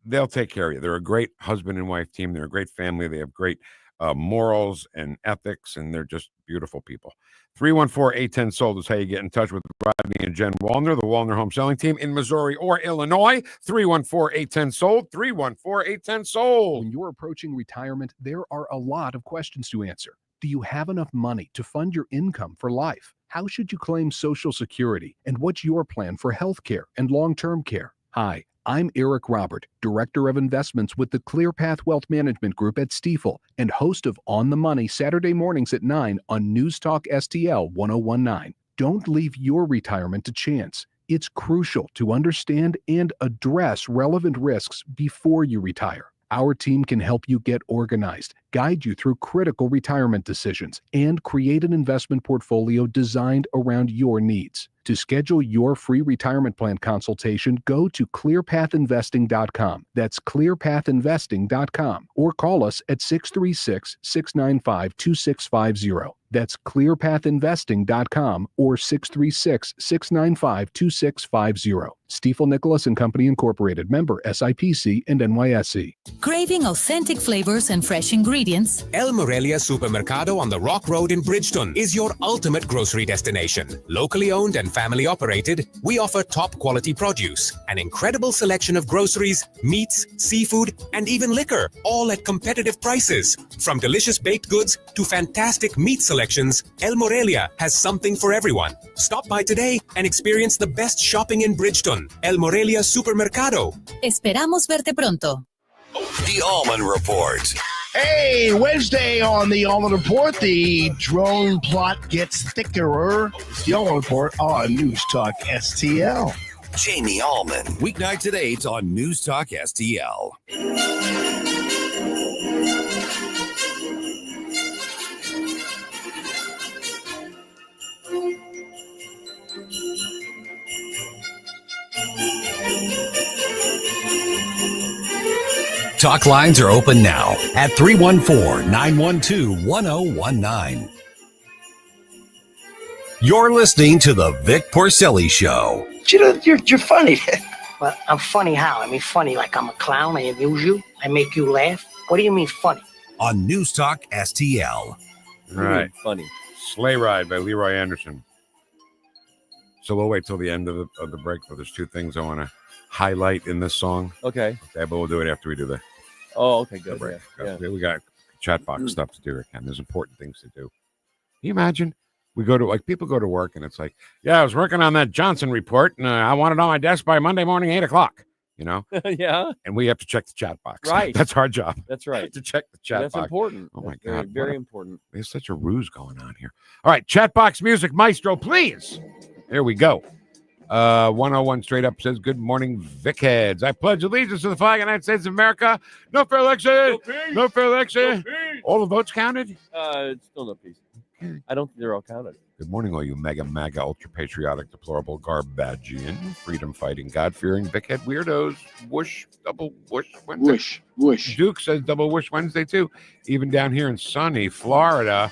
they'll take care of you. They're a great husband and wife team. They're a great family. They have great morals and ethics, and they're just beautiful people. 314-810-SOLD is how you get in touch with Rodney and Jen Wallner, the Wallner Home Selling Team in Missouri or Illinois. 314-810-SOLD, 314-810-SOLD. When you're approaching retirement, there are a lot of questions to answer. Do you have enough money to fund your income for life? How should you claim Social Security? And what's your plan for health care and long-term care? Hi, I'm Eric Robert, Director of Investments with the ClearPath Wealth Management Group at Stifel and host of On the Money Saturday mornings at 9 on NewstalkSTL 1019. Don't leave your retirement to chance. It's crucial to understand and address relevant risks before you retire. Our team can help you get organized, guide you through critical retirement decisions, and create an investment portfolio designed around your needs. To schedule your free retirement plan consultation, go to clearpathinvesting.com. That's clearpathinvesting.com, or call us at 636-695-2650. That's clearpathinvesting.com or 636-695-2650. Stifel Nicholas and Company Incorporated, member SIPC and NYSE. Craving authentic flavors and fresh ingredients? El Morelia Supermercado on the Rock Road in Bridgeton is your ultimate grocery destination. Locally owned and family operated, we offer top quality produce, an incredible selection of groceries, meats, seafood, and even liquor, all at competitive prices. From delicious baked goods to fantastic meat selections, El Morelia has something for everyone. Stop by today and experience the best shopping in Bridgeton. El Morelia Supermercado. Esperamos verte pronto. The Almond Report. Hey, Wednesday on the Almond Report, the drone plot gets thicker. The Almond Report on News Talk STL. Jamie Allman. Weeknights at 8 on News Talk STL. Talk lines are open now at 314-912-1019. You're listening to the Vic Porcelli Show. You're funny. Well, I'm funny how? I mean, funny like I'm a clown. I amuse you. I make you laugh. What do you mean funny? On News Talk STL. All right. Funny. Sleigh Ride by Leroy Anderson. So we'll wait till the end of the break, but there's two things I want to highlight in this song. Okay. But we'll do it after we do the okay, good. break. Yeah. We got chat box stuff to do here, Ken. There's important things to do. Can you imagine? We go to, people go to work and it's like, yeah, I was working on that Johnson report and I want it on my desk by Monday morning, 8:00, Yeah. And we have to check the chat box. Right. That's our job. That's right. To check the chat That's box. important. Oh, my That's God. Very important. There's such a ruse going on here. All right. Chat box music, maestro, please. There we go. 101 straight up says, good morning, Vic heads. I pledge allegiance to the flag of the United States of America. No fair election. No fair election. All the votes counted? It's still no peace. I don't think they're all counted. Good morning, all you MAGA, ultra-patriotic, deplorable, garbagian, freedom-fighting, God-fearing, Vic-head weirdos. Woosh, double whoosh Wednesday. Whoosh. Duke says double whoosh Wednesday, too. Even down here in sunny Florida.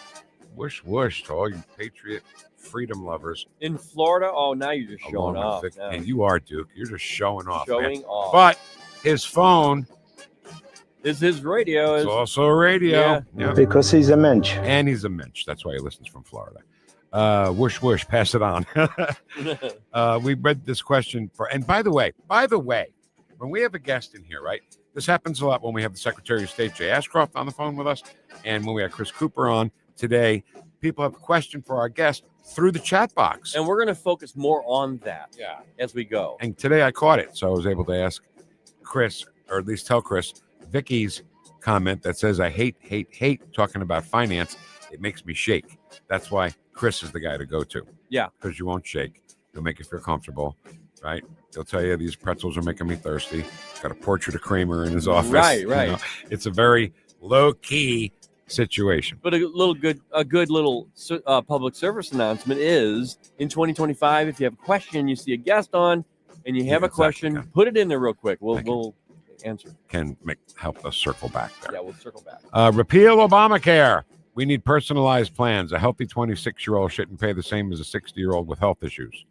Whoosh, whoosh to all you patriot freedom lovers. In Florida? Oh, now you're just showing Along off. with Vic. Yeah. And you are, Duke. You're just showing off, Showing man. off. But his phone is his radio. It's also a radio. Yeah. Because he's a mensch. And he's a mensch. That's why he listens from Florida. Whoosh, whoosh, pass it on. We read this question and by the way, when we have a guest in here, right? This happens a lot when we have the Secretary of State, Jay Ashcroft, on the phone with us. And when we have Chris Cooper on today, people have a question for our guest through the chat box. And we're going to focus more on that as we go. And today I caught it. So I was able to ask Chris, or at least tell Chris, Vicky's comment that says, I hate talking about finance. It makes me shake. That's why Chris is the guy to go to. Yeah. Because you won't shake. He'll make you feel comfortable, right? He'll tell you these pretzels are making me thirsty. Got a portrait of Kramer in his office. Right. It's a very low-key situation. But a good little public service announcement is in 2025, if you have a question, you see a guest on, and you have a question, put it in there real quick. We'll answer. Can help us circle back there. Yeah, we'll circle back. Repeal Obamacare. We need personalized plans. A healthy 26-year-old shouldn't pay the same as a 60-year-old with health issues.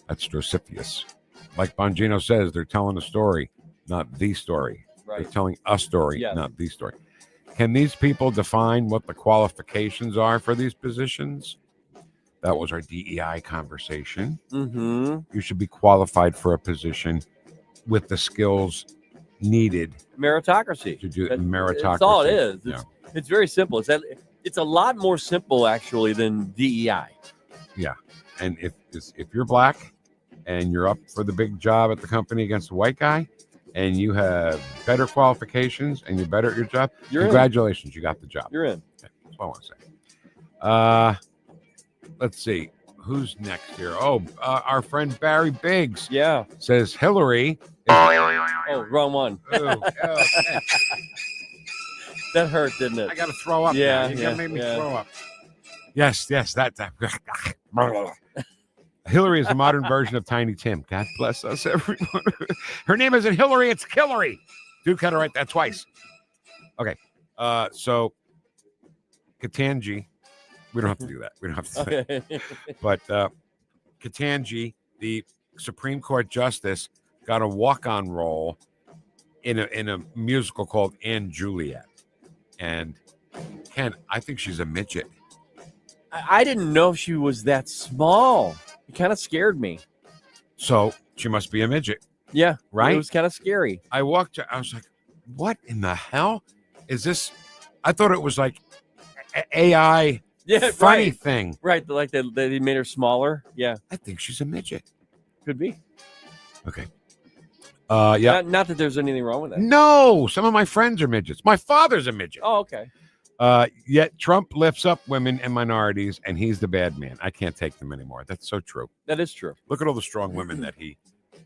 That's Drosipius. Like Bongino says, they're telling a story, not the story. Right. They're telling a story, Yes. not the story. Can these people define what the qualifications are for these positions? That was our DEI conversation. Mm-hmm. You should be qualified for a position with the skills needed. Meritocracy. To do That's meritocracy. all it is. Yeah. It's very simple. It's that It's a lot more simple, actually, than DEI. Yeah. And if you're black and you're up for the big job at the company against a white guy and you have better qualifications and you're better at your job, congratulations, you got the job. You're in. Okay, that's what I want to say. Let's see. Who's next here? Oh, our friend Barry Biggs. Yeah. Says Hillary. Oh, wrong one. Okay. That hurt, didn't it? I got to throw up. Yeah. You gotta make me throw up. Yes, that. Hillary is a modern version of Tiny Tim. God bless us, everyone. Her name isn't Hillary, it's Hillary. Duke had to write that twice. Okay. So Ketanji. We don't have to do that. We don't have to do that. But Ketanji, the Supreme Court Justice, got a walk-on role in a musical called Anne Juliet. And Ken, I think she's a midget. I didn't know she was that small. It kind of scared me. So she must be a midget. Yeah. Right? It was kind of scary. I walked, I was like, what in the hell is this? I thought it was like AI funny thing. Right. Like they made her smaller. Yeah. I think she's a midget. Could be. Okay. Yeah. Not that there's anything wrong with that. No, some of my friends are midgets. My father's a midget. Oh, okay. Yet Trump lifts up women and minorities, and he's the bad man. I can't take them anymore. That's so true. That is true. Look at all the strong women that he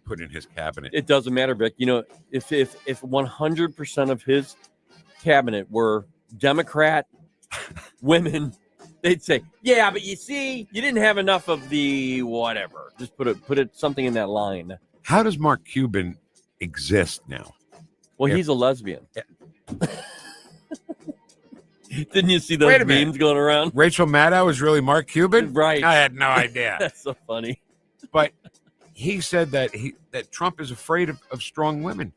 put in his cabinet. It doesn't matter, Vic. You know, if 100% of his cabinet were Democrat women, they'd say, yeah, but you see, you didn't have enough of the whatever. Just put it something in that line. How does Mark Cuban exist now? Well, he's a lesbian. Yeah. Didn't you see those memes going around? Rachel Maddow is really Mark Cuban? Right. I had no idea. That's so funny. But he said that Trump is afraid of strong women.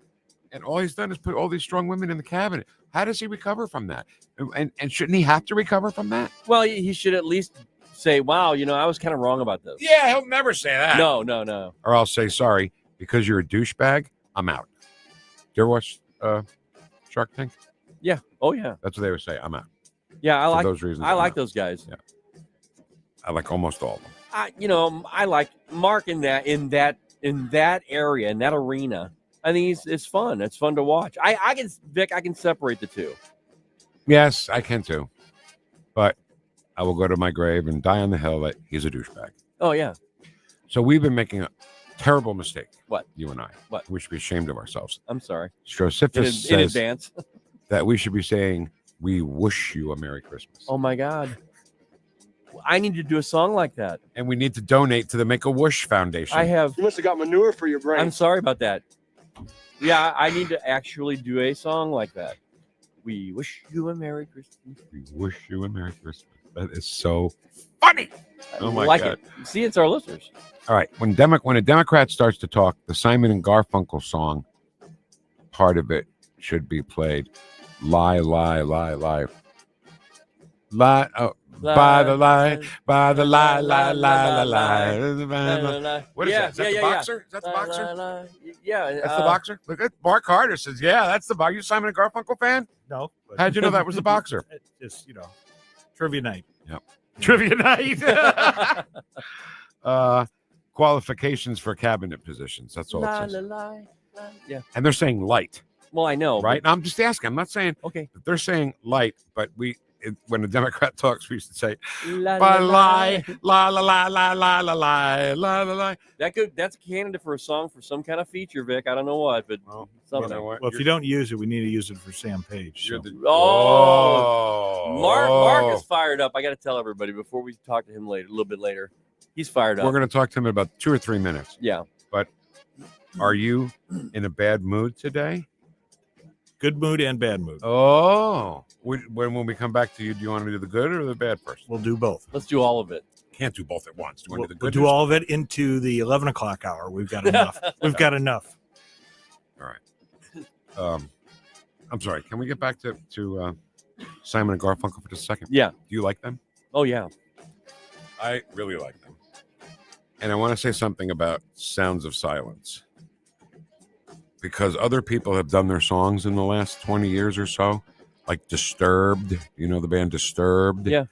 And all he's done is put all these strong women in the cabinet. How does he recover from that? And shouldn't he have to recover from that? Well, he should at least say, wow, I was kind of wrong about this. Yeah, he'll never say that. No. Or I'll say, sorry, because you're a douchebag, I'm out. You ever watch Shark Tank? Yeah. Oh, yeah. That's what they would say. I'm out. Yeah, I like those reasons. I like those guys. Yeah. I like almost all of them. I like Mark in that area, in that arena. I think it's fun. It's fun to watch. I can separate the two. Yes, I can too. But I will go to my grave and die on the hill that he's a douchebag. Oh, yeah. So we've been making a terrible mistake. What? You and I. What? We should be ashamed of ourselves. I'm sorry. Strophis says in advance that we should be saying, we wish you a Merry Christmas. Oh, my God. I need to do a song like that. And we need to donate to the Make-A-Wish Foundation. You must have got manure for your brain. I'm sorry about that. Yeah, I need to actually do a song like that. We wish you a Merry Christmas. We wish you a Merry Christmas. That is so funny. Oh, my like God. It. See, it's our listeners. All right. When a Democrat starts to talk, the Simon and Garfunkel song, part of it should be played. Lie, lie, lie, lie. Lie, oh, by the lie, lie, lie, lie, lie, lie. What is that? Is that the boxer? Is that the boxer? Yeah. That's the boxer? Look at Mark Harder says, yeah, that's the boxer. You Simon and Garfunkel fan? No. How'd you know that was the boxer? Just, trivia night. Yep. Trivia night. Qualifications for cabinet positions. That's all it says. Yeah. And they're saying light. Well, I know. Right? I'm just asking. I'm not saying. Okay. They're saying light, but when a Democrat talks, we used to say, lie, la la la la la la la la la. That's a candidate for a song for some kind of feature, Vic. I don't know what, but something. Well, if you don't use it, we need to use it for Sam Page. So. Mark is fired up. I got to tell everybody before we talk to him a little bit later. He's fired up. We're going to talk to him in about 2 or 3 minutes. Yeah. But are you in a bad mood today? Good mood and bad mood. Oh. When we come back to you, do you want to do the good or the bad first? We'll do both. Let's do all of it. Can't do both at once. Do you want to do the We'll good? do all of it into the 11 o'clock hour. We've got enough. We've got enough. All right. I'm sorry. Can we get back to Simon and Garfunkel for just a second? Yeah. Do you like them? Oh, yeah. I really like them. And I want to say something about Sounds of Silence. Because other people have done their songs in the last 20 years or so. like Disturbed. You know the band Disturbed? Yeah.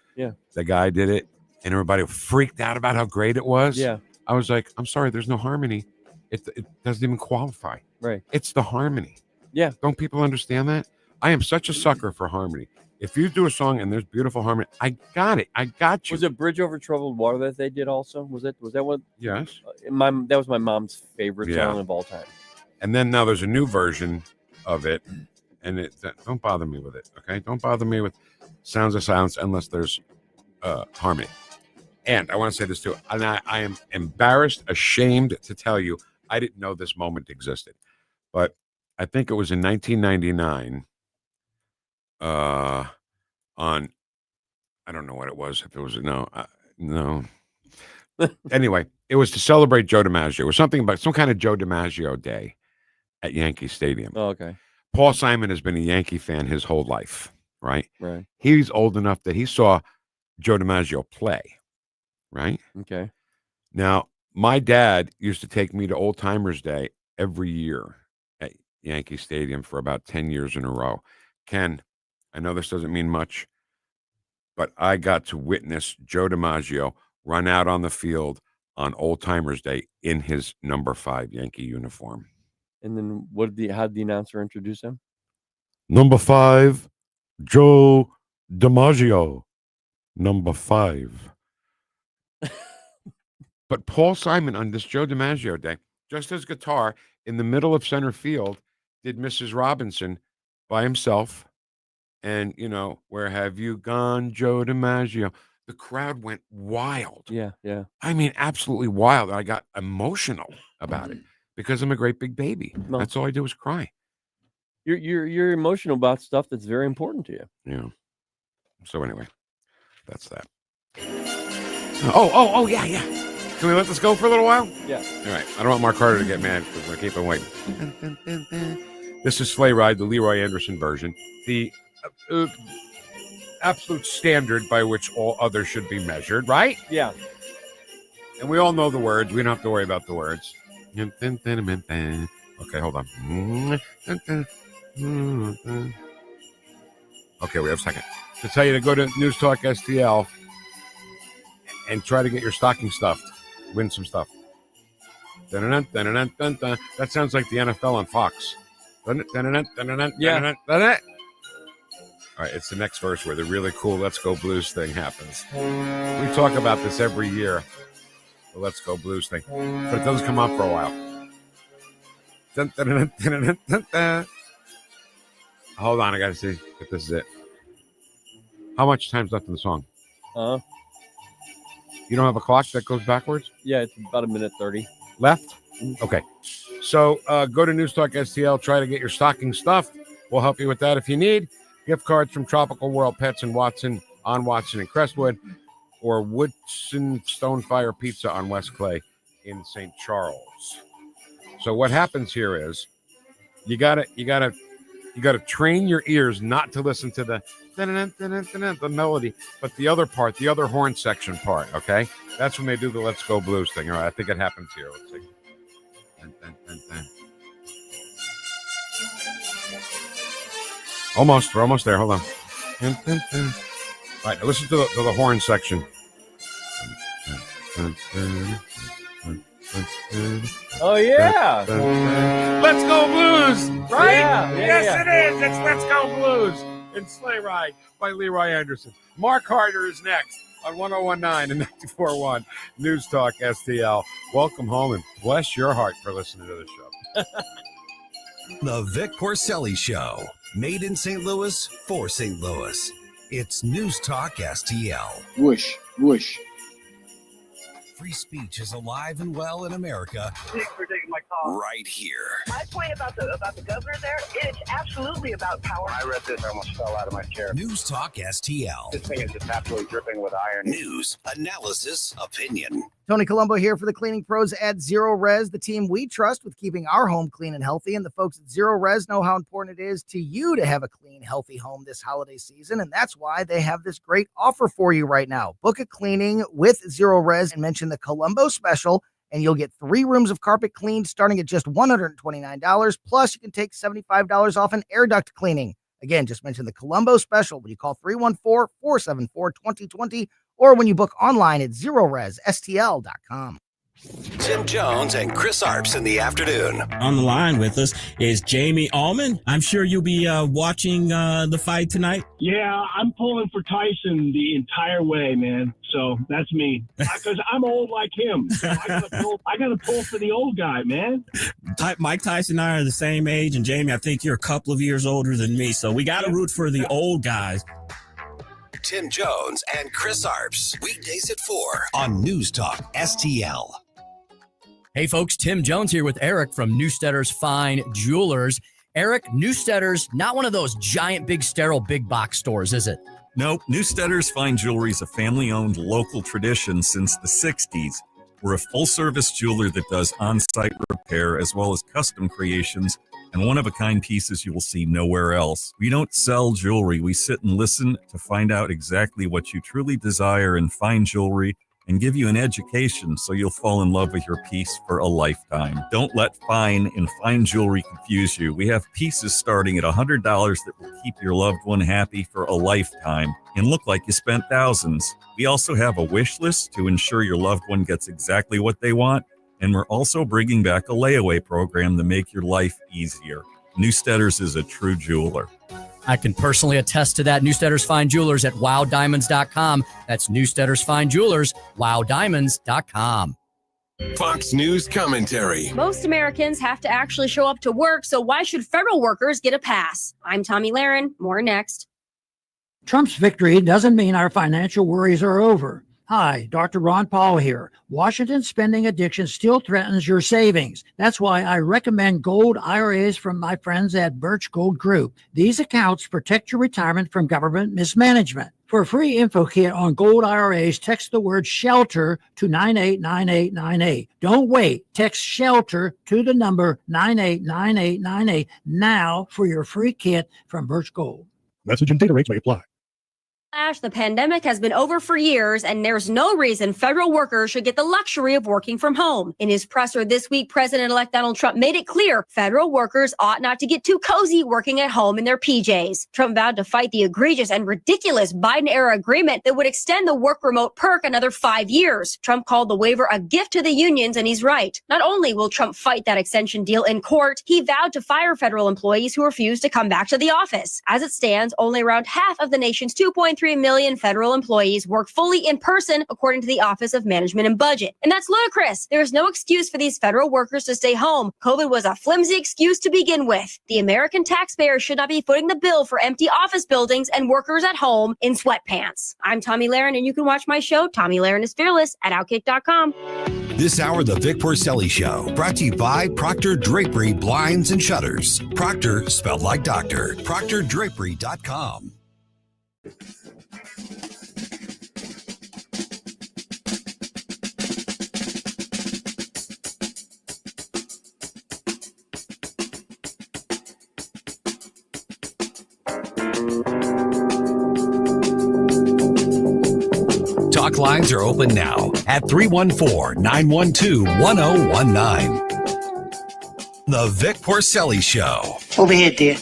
The guy did it, and everybody freaked out about how great it was. Yeah. I was like, I'm sorry, there's no harmony. It doesn't even qualify. Right. It's the harmony. Yeah. Don't people understand that? I am such a sucker for harmony. If you do a song and there's beautiful harmony, I got it. I got you. Was it Bridge Over Troubled Water that they did also? Was that what? Yes. That was my mom's favorite Yeah. song of all time. And then now there's a new version of it, and don't bother me with it, okay? Don't bother me with Sounds of Silence unless there's harmony. And I want to say this too, and I am embarrassed, ashamed to tell you, I didn't know this moment existed. But I think it was in 1999 on, I don't know what it was, if it was, no. Anyway, it was to celebrate Joe DiMaggio. It was something about some kind of Joe DiMaggio day at Yankee Stadium. Oh, okay. Paul Simon has been a Yankee fan his whole life, right? Right. He's old enough that he saw Joe DiMaggio play, right? Okay. Now, my dad used to take me to Old Timers Day every year at Yankee Stadium for about 10 years in a row. Ken, I know this doesn't mean much, but I got to witness Joe DiMaggio run out on the field on Old Timers Day in his number 5 Yankee uniform. And then how did the announcer introduce him? Number 5, Joe DiMaggio. Number 5. But Paul Simon on this Joe DiMaggio day, just as guitar in the middle of center field, did Mrs. Robinson by himself. And, where have you gone, Joe DiMaggio? The crowd went wild. Yeah. I mean, absolutely wild. I got emotional about it because I'm a great big baby. Well, that's all I do is cry. You're emotional about stuff that's very important to you. Yeah. So anyway, that's that. Oh, yeah. Can we let this go for a little while? Yeah. All right. I don't want Mark Carter to get mad because we're keeping waiting. This is Sleigh Ride, the Leroy Anderson version. The absolute standard by which all others should be measured, right? Yeah. And we all know the words. We don't have to worry about the words. Okay, hold on. Okay, we have a second. To tell you to go to NewstalkSTL and try to get your stocking stuffed. Win some stuff. That sounds like the NFL on Fox. Yeah. All right, it's the next verse where the really cool Let's Go Blues thing happens. We talk about this every year, the Let's Go Blues thing, but it doesn't come up for a while. Hold on, I got to see if this is it. How much time's left in the song? You don't have a clock that goes backwards? Yeah, it's about 1:30 left. Okay. So go to NewstalkSTL, try to get your stocking stuffed. We'll help you with that if you need. Gift cards from Tropical World Pets in Watson and Crestwood, or Woodson Stonefire Pizza on West Clay in St. Charles. So what happens here is you gotta train your ears not to listen to the melody, but the other part, the other horn section part. Okay, that's when they do the Let's Go Blues thing. All right, I think it happens here. Let's see. Almost, we're almost there. Hold on. All right, now listen to the horn section. Oh yeah, Let's Go Blues, right? Yeah, Yes, it is. It's Let's Go Blues in Sleigh Ride by Leroy Anderson. Mark Carter is next on 101.9 and 94.1 News Talk STL. Welcome home and bless your heart for listening to the show. The Vic Porcelli Show, made in St. Louis for St. Louis. It's News Talk STL. Woosh, woosh. Free speech is alive and well in America. Thanks for taking my call. Right here. My point about the governor there, it's absolutely about power. I read this, I almost fell out of my chair. News Talk STL. This thing is just absolutely dripping with iron. News, analysis, opinion. Tony Colombo here for the cleaning pros at Zero Res, the team we trust with keeping our home clean and healthy. And the folks at Zero Res know how important it is to you to have a clean, healthy home this holiday season. And that's why they have this great offer for you right now. Book a cleaning with Zero Res and mention the Colombo special, and you'll get 3 rooms of carpet cleaned starting at just $129. Plus, you can take $75 off an air duct cleaning. Again, just mention the Colombo special when you call 314-474-2020 or when you book online at ZeroResSTL.com. Tim Jones and Chris Arps in the afternoon. On the line with us is Jamie Allman. I'm sure you'll be watching the fight tonight. Yeah, I'm pulling for Tyson the entire way, man. So that's me. Because I'm old like him. So I gotta pull for the old guy, man. Mike Tyson and I are the same age, and Jamie, I think you're a couple of years older than me. So we got to root for the old guys. Tim Jones and Chris Arps. Weekdays at 4 on News Talk STL. Hey folks, Tim Jones here with Eric from Newstetter's Fine Jewelers. Eric, Newstetter's not one of those giant, big, sterile, big box stores, is it? Nope. Newstetter's Fine Jewelry is a family-owned local tradition since the 60s. We're a full-service jeweler that does on-site repair as well as custom creations and one-of-a-kind pieces you will see nowhere else. We don't sell jewelry. We sit and listen to find out exactly what you truly desire in fine jewelry and give you an education so you'll fall in love with your piece for a lifetime. Don't let fine and fine jewelry confuse you. We have pieces starting at $100 that will keep your loved one happy for a lifetime and look like you spent thousands. We also have a wish list to ensure your loved one gets exactly what they want, and we're also bringing back a layaway program to make your life easier. Newstetter's is a true jeweler. I can personally attest to that. Newstetter's Fine Jewelers at wowdiamonds.com. That's Newstetter's Fine Jewelers, wowdiamonds.com. Fox News commentary. Most Americans have to actually show up to work, so why should federal workers get a pass? I'm Tommy Lahren. More next. Trump's victory doesn't mean our financial worries are over. Hi, Dr. Ron Paul here. Washington's spending addiction still threatens your savings. That's why I recommend gold IRAs from my friends at Birch Gold Group. These accounts protect your retirement from government mismanagement. For a free info kit on gold IRAs, text the word SHELTER to 989898. Don't wait. Text SHELTER to the number 989898 now for your free kit from Birch Gold. Message and data rates may apply. The pandemic has been over for years, and there's no reason federal workers should get the luxury of working from home. In his presser this week, President-elect Donald Trump made it clear federal workers ought not to get too cozy working at home in their PJs. Trump vowed to fight the egregious and ridiculous Biden-era agreement that would extend the work remote perk another 5 years. Trump called the waiver a gift to the unions, and he's right. Not only will Trump fight that extension deal in court, he vowed to fire federal employees who refuse to come back to the office. As it stands, only around half of the nation's 2.3 million federal employees work fully in person, according to the Office of Management and Budget. And that's ludicrous. There is no excuse for these federal workers to stay home. COVID was a flimsy excuse to begin with. The American taxpayer should not be footing the bill for empty office buildings and workers at home in sweatpants. I'm Tommy Lahren, and you can watch my show, Tommy Lahren is Fearless, at Outkick.com. This hour, the Vic Porcelli Show, brought to you by Proctor Drapery Blinds and Shutters. Proctor, spelled like doctor. ProctorDrapery.com. Talk lines are open now at 314-912-1019. The Vic Porcelli Show. Over here, dear.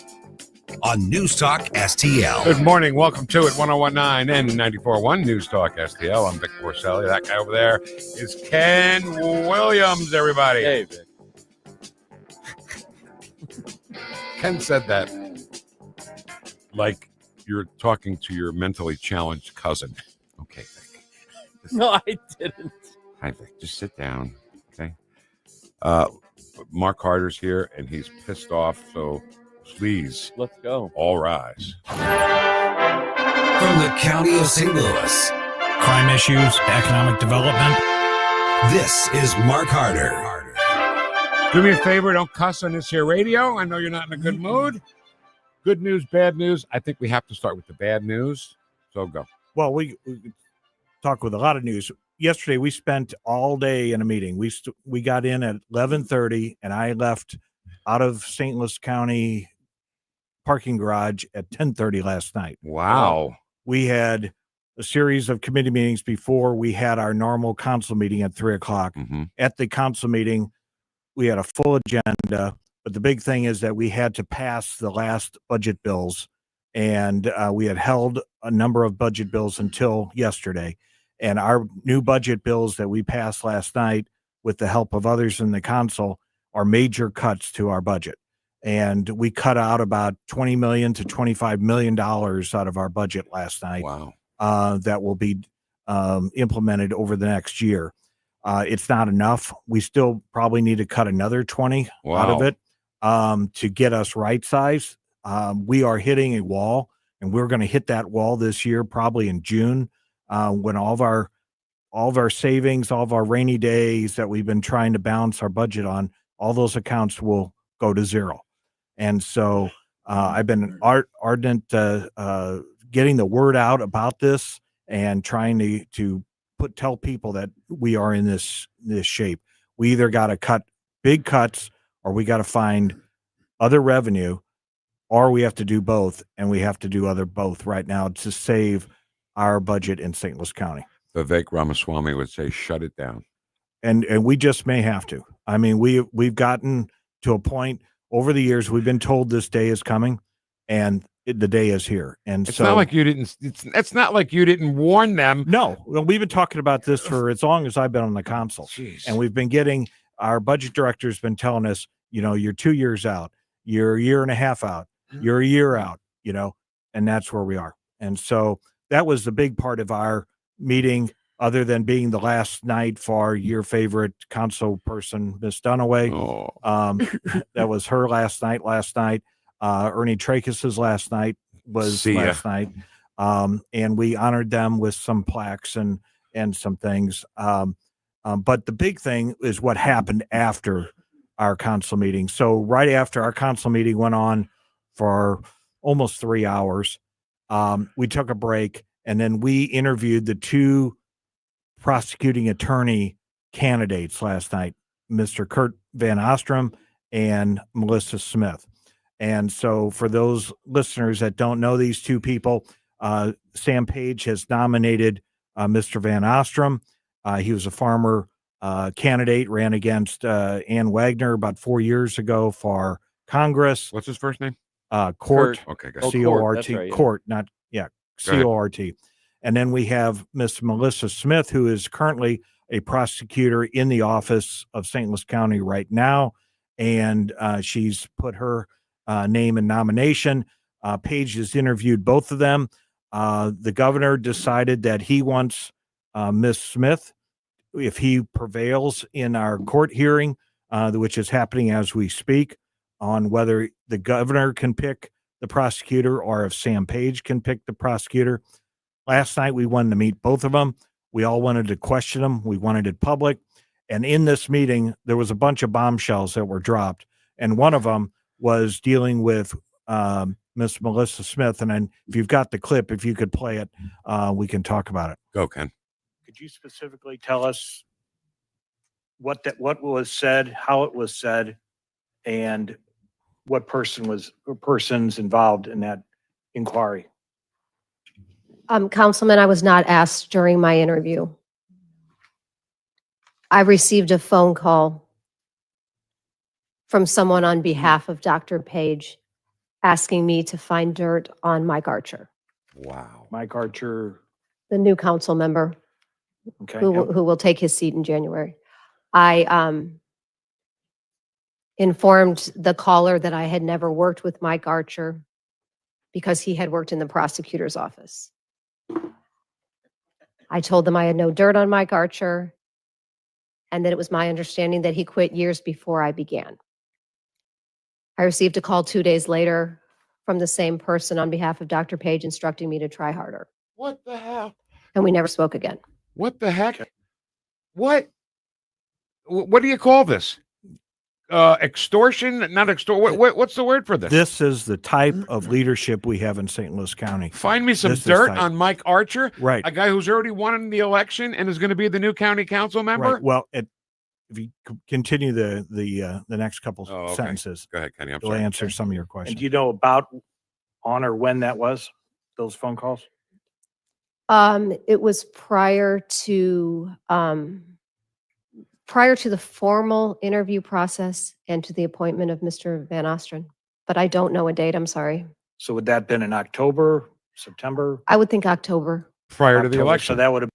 On News Talk STL. Good morning. Welcome to it. 1019 and 94.1 News Talk STL. I'm Vic Porcelli. That guy over there is Ken Williams, everybody. Hey, Vic. Ken said that like you're talking to your mentally challenged cousin. Okay, Vic. No, I didn't. Hi, Vic. Just sit down. Okay. Mark Carter's here, and he's pissed off, so please. Let's go. All rise. From the county of St. Louis. Crime issues, economic development. This is Mark Carter. Do me a favor. Don't cuss on this here radio. I know you're not in a good mood. Good news, bad news. I think we have to start with the bad news. So go. Well, we talk with a lot of news. Yesterday, we spent all day in a meeting. We got in at 11:30, and I left out of St. Louis County parking garage at 10:30 last night. Wow. We had a series of committee meetings before we had our normal council meeting at 3 o'clock. Mm-hmm. At the council meeting, we had a full agenda, but the big thing is that we had to pass the last budget bills and we had held a number of budget bills until yesterday. And our new budget bills that we passed last night with the help of others in the council are major cuts to our budget. And we cut out about $20 million to $25 million out of our budget last night. Wow. That will be implemented over the next year. It's not enough. We still probably need to cut another 20 out of it to get us right size. We are hitting a wall, and we're going to hit that wall this year, probably in June, when all of our savings, all of our rainy days that we've been trying to balance our budget on, all those accounts will go to zero. And so I've been ardent getting the word out about this and trying to tell people that we are in this shape. We either got to cut big cuts, or we got to find other revenue, or we have to do both, and we have to do both right now to save our budget in St. Louis County. Vivek Ramaswamy would say, shut it down. And we just may have to. I mean, we've gotten to a point over the years, we've been told this day is coming, and the day is here. And it's not like you didn't. It's not like you didn't warn them. No, well, we've been talking about this for as long as I've been on the council. Jeez. And we've been getting, our budget director's been telling us, you're 2 years out, you're a year and a half out, you're a year out, and that's where we are. And so that was the big part of our meeting, other than being the last night for your favorite council person, Miss Dunaway. That was her last night. Ernie Trachas's last night was last night. And we honored them with some plaques and some things. But the big thing is what happened after our council meeting. So right after our council meeting went on for almost 3 hours, we took a break, and then we interviewed the two prosecuting attorney candidates last night, Mr. Kurt Van Ostrom and Melissa Smith. And so for those listeners that don't know these two people, Sam Page has nominated Mr. Van Ostrom. He was a former candidate, ran against Ann Wagner about 4 years ago for Congress. What's his first name? Court. Okay, guys. C-O-R-T. Right, yeah. Court, not, yeah, C-O-R-T. And then we have Miss Melissa Smith, who is currently a prosecutor in the office of St. Louis County right now. And she's put her name in nomination. Page has interviewed both of them. The governor decided that he wants Miss Smith, if he prevails in our court hearing, which is happening as we speak, on whether the governor can pick the prosecutor or if Sam Page can pick the prosecutor. Last night, we wanted to meet both of them. We all wanted to question them. We wanted it public. And in this meeting, there was a bunch of bombshells that were dropped. And one of them was dealing with Miss Melissa Smith. And then if you've got the clip, if you could play it, we can talk about it. Go, Ken. Could you specifically tell us what was said, how it was said, and what persons involved in that inquiry? Councilman, I was not asked during my interview. I received a phone call from someone on behalf of Dr. Page asking me to find dirt on Mike Archer. Wow. Mike Archer. The new council member who will take his seat in January. I informed the caller that I had never worked with Mike Archer because he had worked in the prosecutor's office. I told them I had no dirt on Mike Archer and that it was my understanding that he quit years before I began. I received a call 2 days later from the same person on behalf of Dr. Page instructing me to try harder. What the hell? And we never spoke again. What the heck? What do you call this? Extortion? Not extortion. What's the word for this? This is the type of leadership we have in St. Louis County. Find me some dirt on Mike Archer, right? A guy who's already won the election and is going to be the new county council member. Right. Well, if you continue the next couple sentences, go ahead, Kenny. I'm we'll sorry. answer some of your questions. And do you know about on or when that was? Those phone calls? It was prior to the formal interview process and to the appointment of Mr. Van Ostrom, but I don't know a date. I'm sorry. So would that have been in October, September? I would think October. Prior to the October, election. So that would have.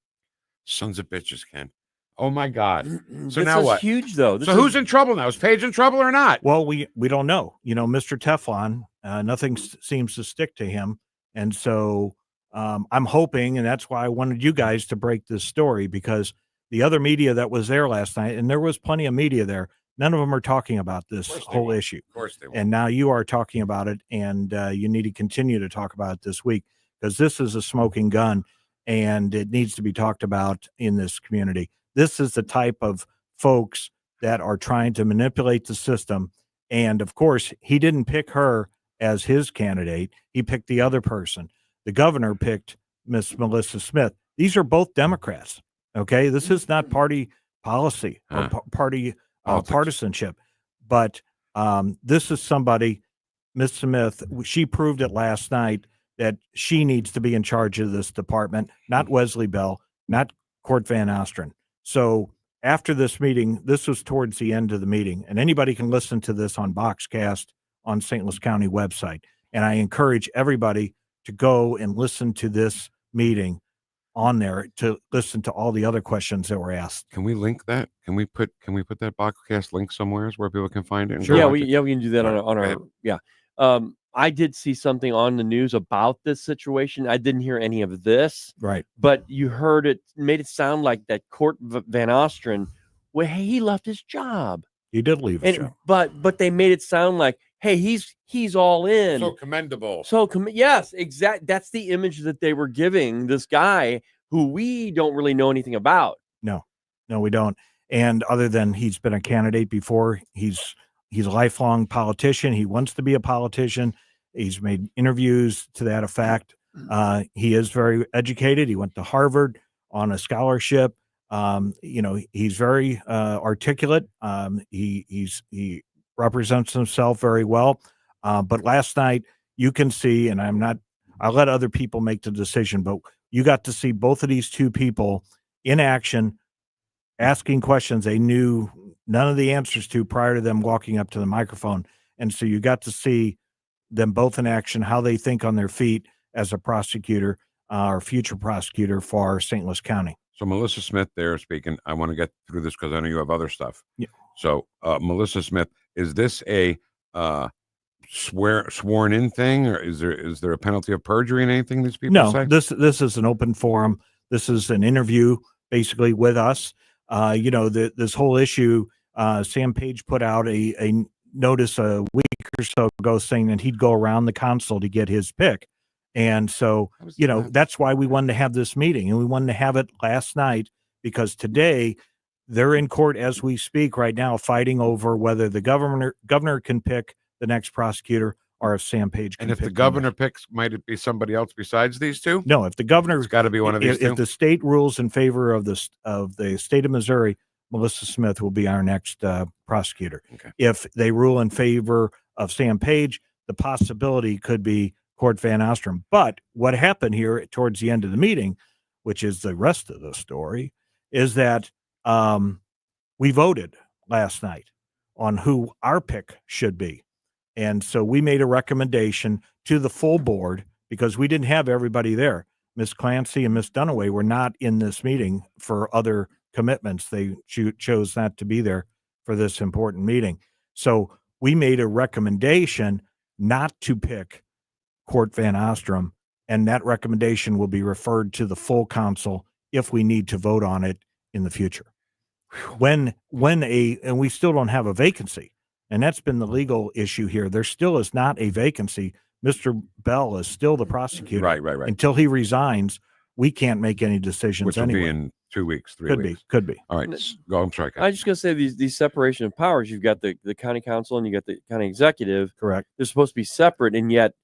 Sons of bitches, Ken. Oh my God. So This now is what? huge, though. So who's in trouble now? Is Paige in trouble or not? Well, we don't know. Mr. Teflon, nothing seems to stick to him. And so I'm hoping, and that's why I wanted you guys to break this story, because the other media that was there last night, and there was plenty of media there, none of them are talking about this whole issue. Of course they will. And now you are talking about it, and you need to continue to talk about it this week, because this is a smoking gun, and it needs to be talked about in this community. This is the type of folks that are trying to manipulate the system. And of course, he didn't pick her as his candidate. He picked the other person. The governor picked Miss Melissa Smith. These are both Democrats. Okay. This is not party policy or party partisanship, but this is somebody, Miss Smith, she proved it last night that she needs to be in charge of this department, not Wesley Bell, not Court Van Ostren. So after this meeting, this was towards the end of the meeting, and anybody can listen to this on Boxcast on St. Louis County website. And I encourage everybody to go and listen to this meeting on there, to listen to all the other questions that were asked. Can we link that? Can we put that Boxcast link somewhere where people can find it? And Yeah, go we watch it? can do that on our yeah. I did see something on the news about this situation. I didn't hear any of this, right? But you heard it, made it sound like that Court Van Ostren, well, hey, he left his job. He did leave his job, but they made it sound like, hey, he's all in. So commendable. Yes, exact. That's the image that they were giving this guy who we don't really know anything about. No, we don't. And other than he's been a candidate before, he's a lifelong politician. He wants to be a politician. He's made interviews to that effect. He is very educated. He went to Harvard on a scholarship. He's very articulate. He represents himself very well. But last night you can see, and I'll let other people make the decision, but you got to see both of these two people in action, asking questions they knew none of the answers to prior to them walking up to the microphone. And so you got to see them both in action, how they think on their feet as a prosecutor or future prosecutor for St. Louis County. So Melissa Smith there speaking. I want to get through this because I know you have other stuff. Yeah. So Melissa Smith, is this a sworn in thing, or is there a penalty of perjury in anything these people say? This is an open forum. This is an interview basically with us. This whole issue, Sam Page put out a notice a week or so ago saying that he'd go around the council to get his pick. And so, that's why we wanted to have this meeting, and we wanted to have it last night because today they're in court as we speak right now, fighting over whether the governor can pick the next prosecutor or if Sam Page can. And if the governor picks, might it be somebody else besides these two? No, if the governor's got to be one of these two. If the state rules in favor of the state of Missouri, Melissa Smith will be our next prosecutor. Okay. If they rule in favor of Sam Page, the possibility could be Court Van Ostren. But what happened here towards the end of the meeting, which is the rest of the story, is that we voted last night on who our pick should be. And so we made a recommendation to the full board because we didn't have everybody there. Miss Clancy and Miss Dunaway were not in this meeting for other commitments. They chose not to be there for this important meeting. So we made a recommendation not to pick Court Van Ostren, and that recommendation will be referred to the full council if we need to vote on it in the future. And we still don't have a vacancy, and that's been the legal issue here. There still is not a vacancy. Mr. Bell is still the prosecutor. Right. Until he resigns, we can't make any decisions. Which will anyway. be in 2 weeks, 3 weeks. Could be. All right. Go. I'm sorry. I was just going to say these separation of powers. You've got the county council and you got the county executive. Correct. They're supposed to be separate, and yet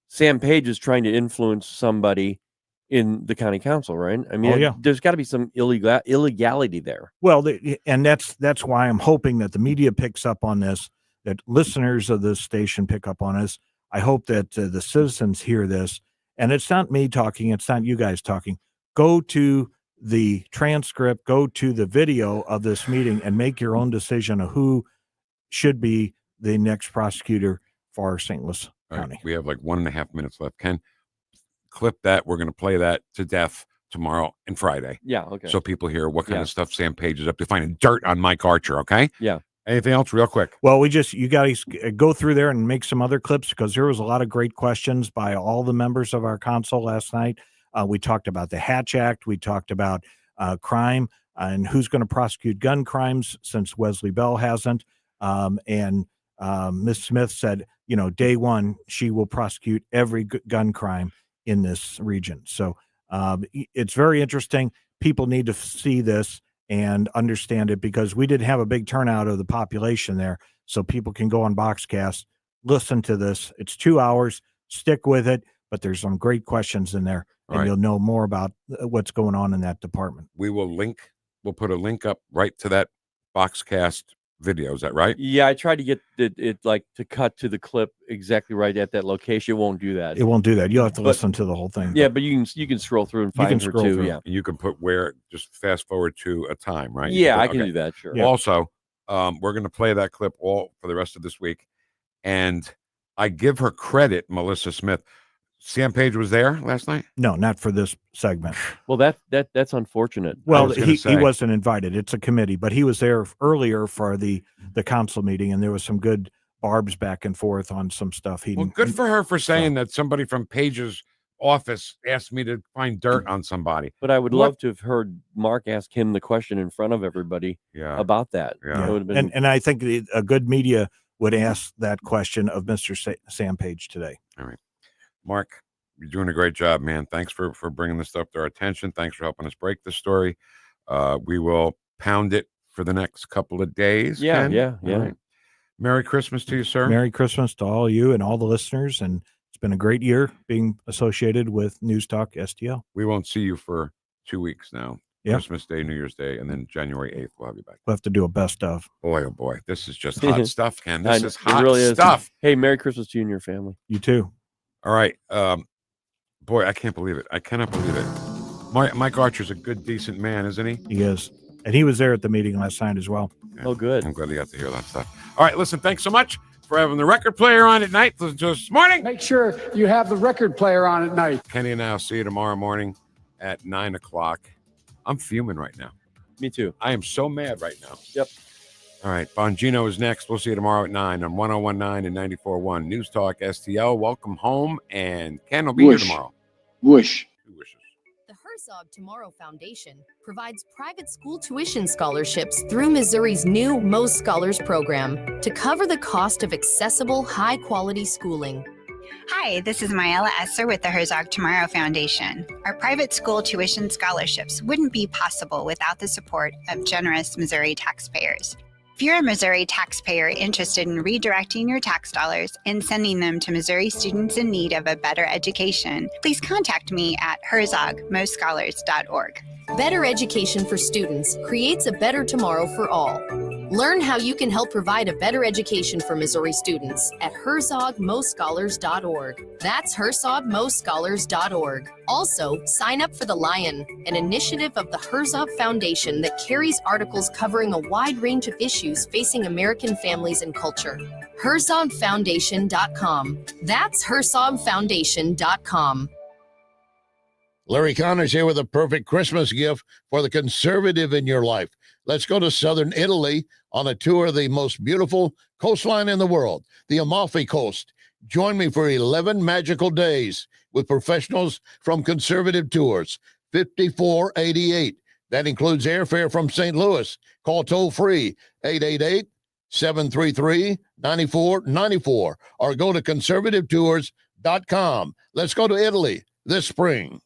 Sam Page is trying to influence somebody in the county council, right? I mean, there's got to be some illegality there. Well, and that's why I'm hoping that the media picks up on this, that listeners of this station pick up on us. I hope that the citizens hear this, and it's not me talking. It's not you guys talking. Go to the transcript, go to the video of this meeting and make your own decision of who should be the next prosecutor for St. Louis All right, County. we have like 1.5 minutes left. Ken, clip that. We're going to play that to death tomorrow and Friday. Yeah, okay. So people hear what kind Yeah. of stuff Sam Page is up to, finding dirt on Mike Archer, okay? Yeah. Anything else real quick? Well, you guys go through there and make some other clips because there was a lot of great questions by all the members of our council last night. We talked about the Hatch Act. We talked about crime and who's going to prosecute gun crimes since Wesley Bell hasn't. And Ms. Smith said, day one, she will prosecute every gun crime in this region. So it's very interesting. People need to see this and understand it because we didn't have a big turnout of the population there. So people can go on Boxcast, listen to this. It's 2 hours. Stick with it. But there's some great questions in there, and you'll know more about what's going on in that department. We'll put a link up right to that Boxcast video. Is that right? Yeah, I tried to get it like to cut to the clip exactly right at that location. It won't do that. It won't do that. You'll have to listen to the whole thing. Yeah, but you can scroll through and find her too. Yeah, You can put just fast forward to a time, right? Yeah, I can do that. Sure. Yeah. Also, we're going to play that clip all for the rest of this week, and I give her credit, Melissa Smith. Sam Page was there last night? No, not for this segment. Well, that's unfortunate. Well, he wasn't invited. It's a committee, but he was there earlier for the council meeting, and there was some good barbs back and forth on some stuff. Well, good for her for saying that somebody from Page's office asked me to find dirt on somebody. But I would love to have heard Mark ask him the question in front of everybody about that. Yeah. It would have been... and I think a good media would ask that question of Mr. Sam Page today. All right. Mark, you're doing a great job, man. Thanks for bringing this stuff to our attention. Thanks for helping us break the story. We will pound it for the next couple of days. Yeah, Ken? yeah. All right. Merry Christmas to you, sir. Merry Christmas to all you and all the listeners. And it's been a great year being associated with News Talk STL. We won't see you for 2 weeks now. Yeah. Christmas Day, New Year's Day, and then January 8th, we'll have you back. We'll have to do a best of. Boy, oh boy. This is just hot stuff, Ken. This is hot really stuff. Hey, Merry Christmas to you and your family. You too. All right. Boy, I can't believe it. I cannot believe it. Mike Archer's a good, decent man, isn't he? He is. And he was there at the meeting last night as well. Yeah. Oh, good. I'm glad he got to hear that stuff. All right, listen, thanks so much for having the record player on at night this morning. Make sure you have the record player on at night. Kenny and I will see you tomorrow morning at 9 o'clock. I'm fuming right now. Me too. I am so mad right now. Yep. All right, Bongino is next. We'll see you tomorrow at 9 on 101.9 and 94.1 News Talk STL. Welcome home, and Ken will be here tomorrow. Woosh. The Herzog Tomorrow Foundation provides private school tuition scholarships through Missouri's new Most Scholars program to cover the cost of accessible, high-quality schooling. Hi, this is Myella Esser with the Herzog Tomorrow Foundation. Our private school tuition scholarships wouldn't be possible without the support of generous Missouri taxpayers. If you're a Missouri taxpayer interested in redirecting your tax dollars and sending them to Missouri students in need of a better education, please contact me at herzogmostscholars.org. Better education for students creates a better tomorrow for all. Learn how you can help provide a better education for Missouri students at herzogmostscholars.org. That's herzogmostscholars.org. Also, sign up for The Lion, an initiative of the Herzog Foundation that carries articles covering a wide range of issues facing American families and culture. herzogfoundation.com. That's herzogfoundation.com. Larry Connors here with a perfect Christmas gift for the conservative in your life. Let's go to southern Italy on a tour of the most beautiful coastline in the world, the Amalfi Coast. Join me for 11 magical days with professionals from Conservative Tours, $54.88. That includes airfare from St. Louis. Call toll-free 888-733-9494 or go to conservativetours.com. Let's go to Italy this spring.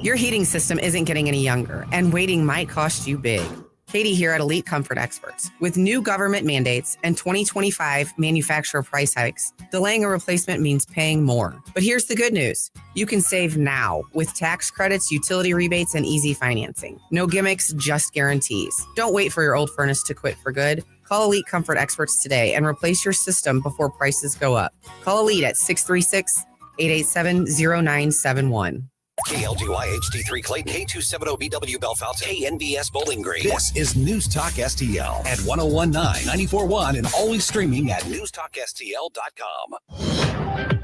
Your heating system isn't getting any younger, and waiting might cost you big. Katie here at Elite Comfort Experts. With new government mandates and 2025 manufacturer price hikes, delaying a replacement means paying more. But here's the good news. You can save now with tax credits, utility rebates, and easy financing. No gimmicks, just guarantees. Don't wait for your old furnace to quit for good. Call Elite Comfort Experts today and replace your system before prices go up. Call Elite at 636-887-0971. KLGY HD3 Clayton, K270BW Belfast, KNVS Bowling Green. This is News Talk STL at 101.9, 94.1, and always streaming at NewstalkSTL.com.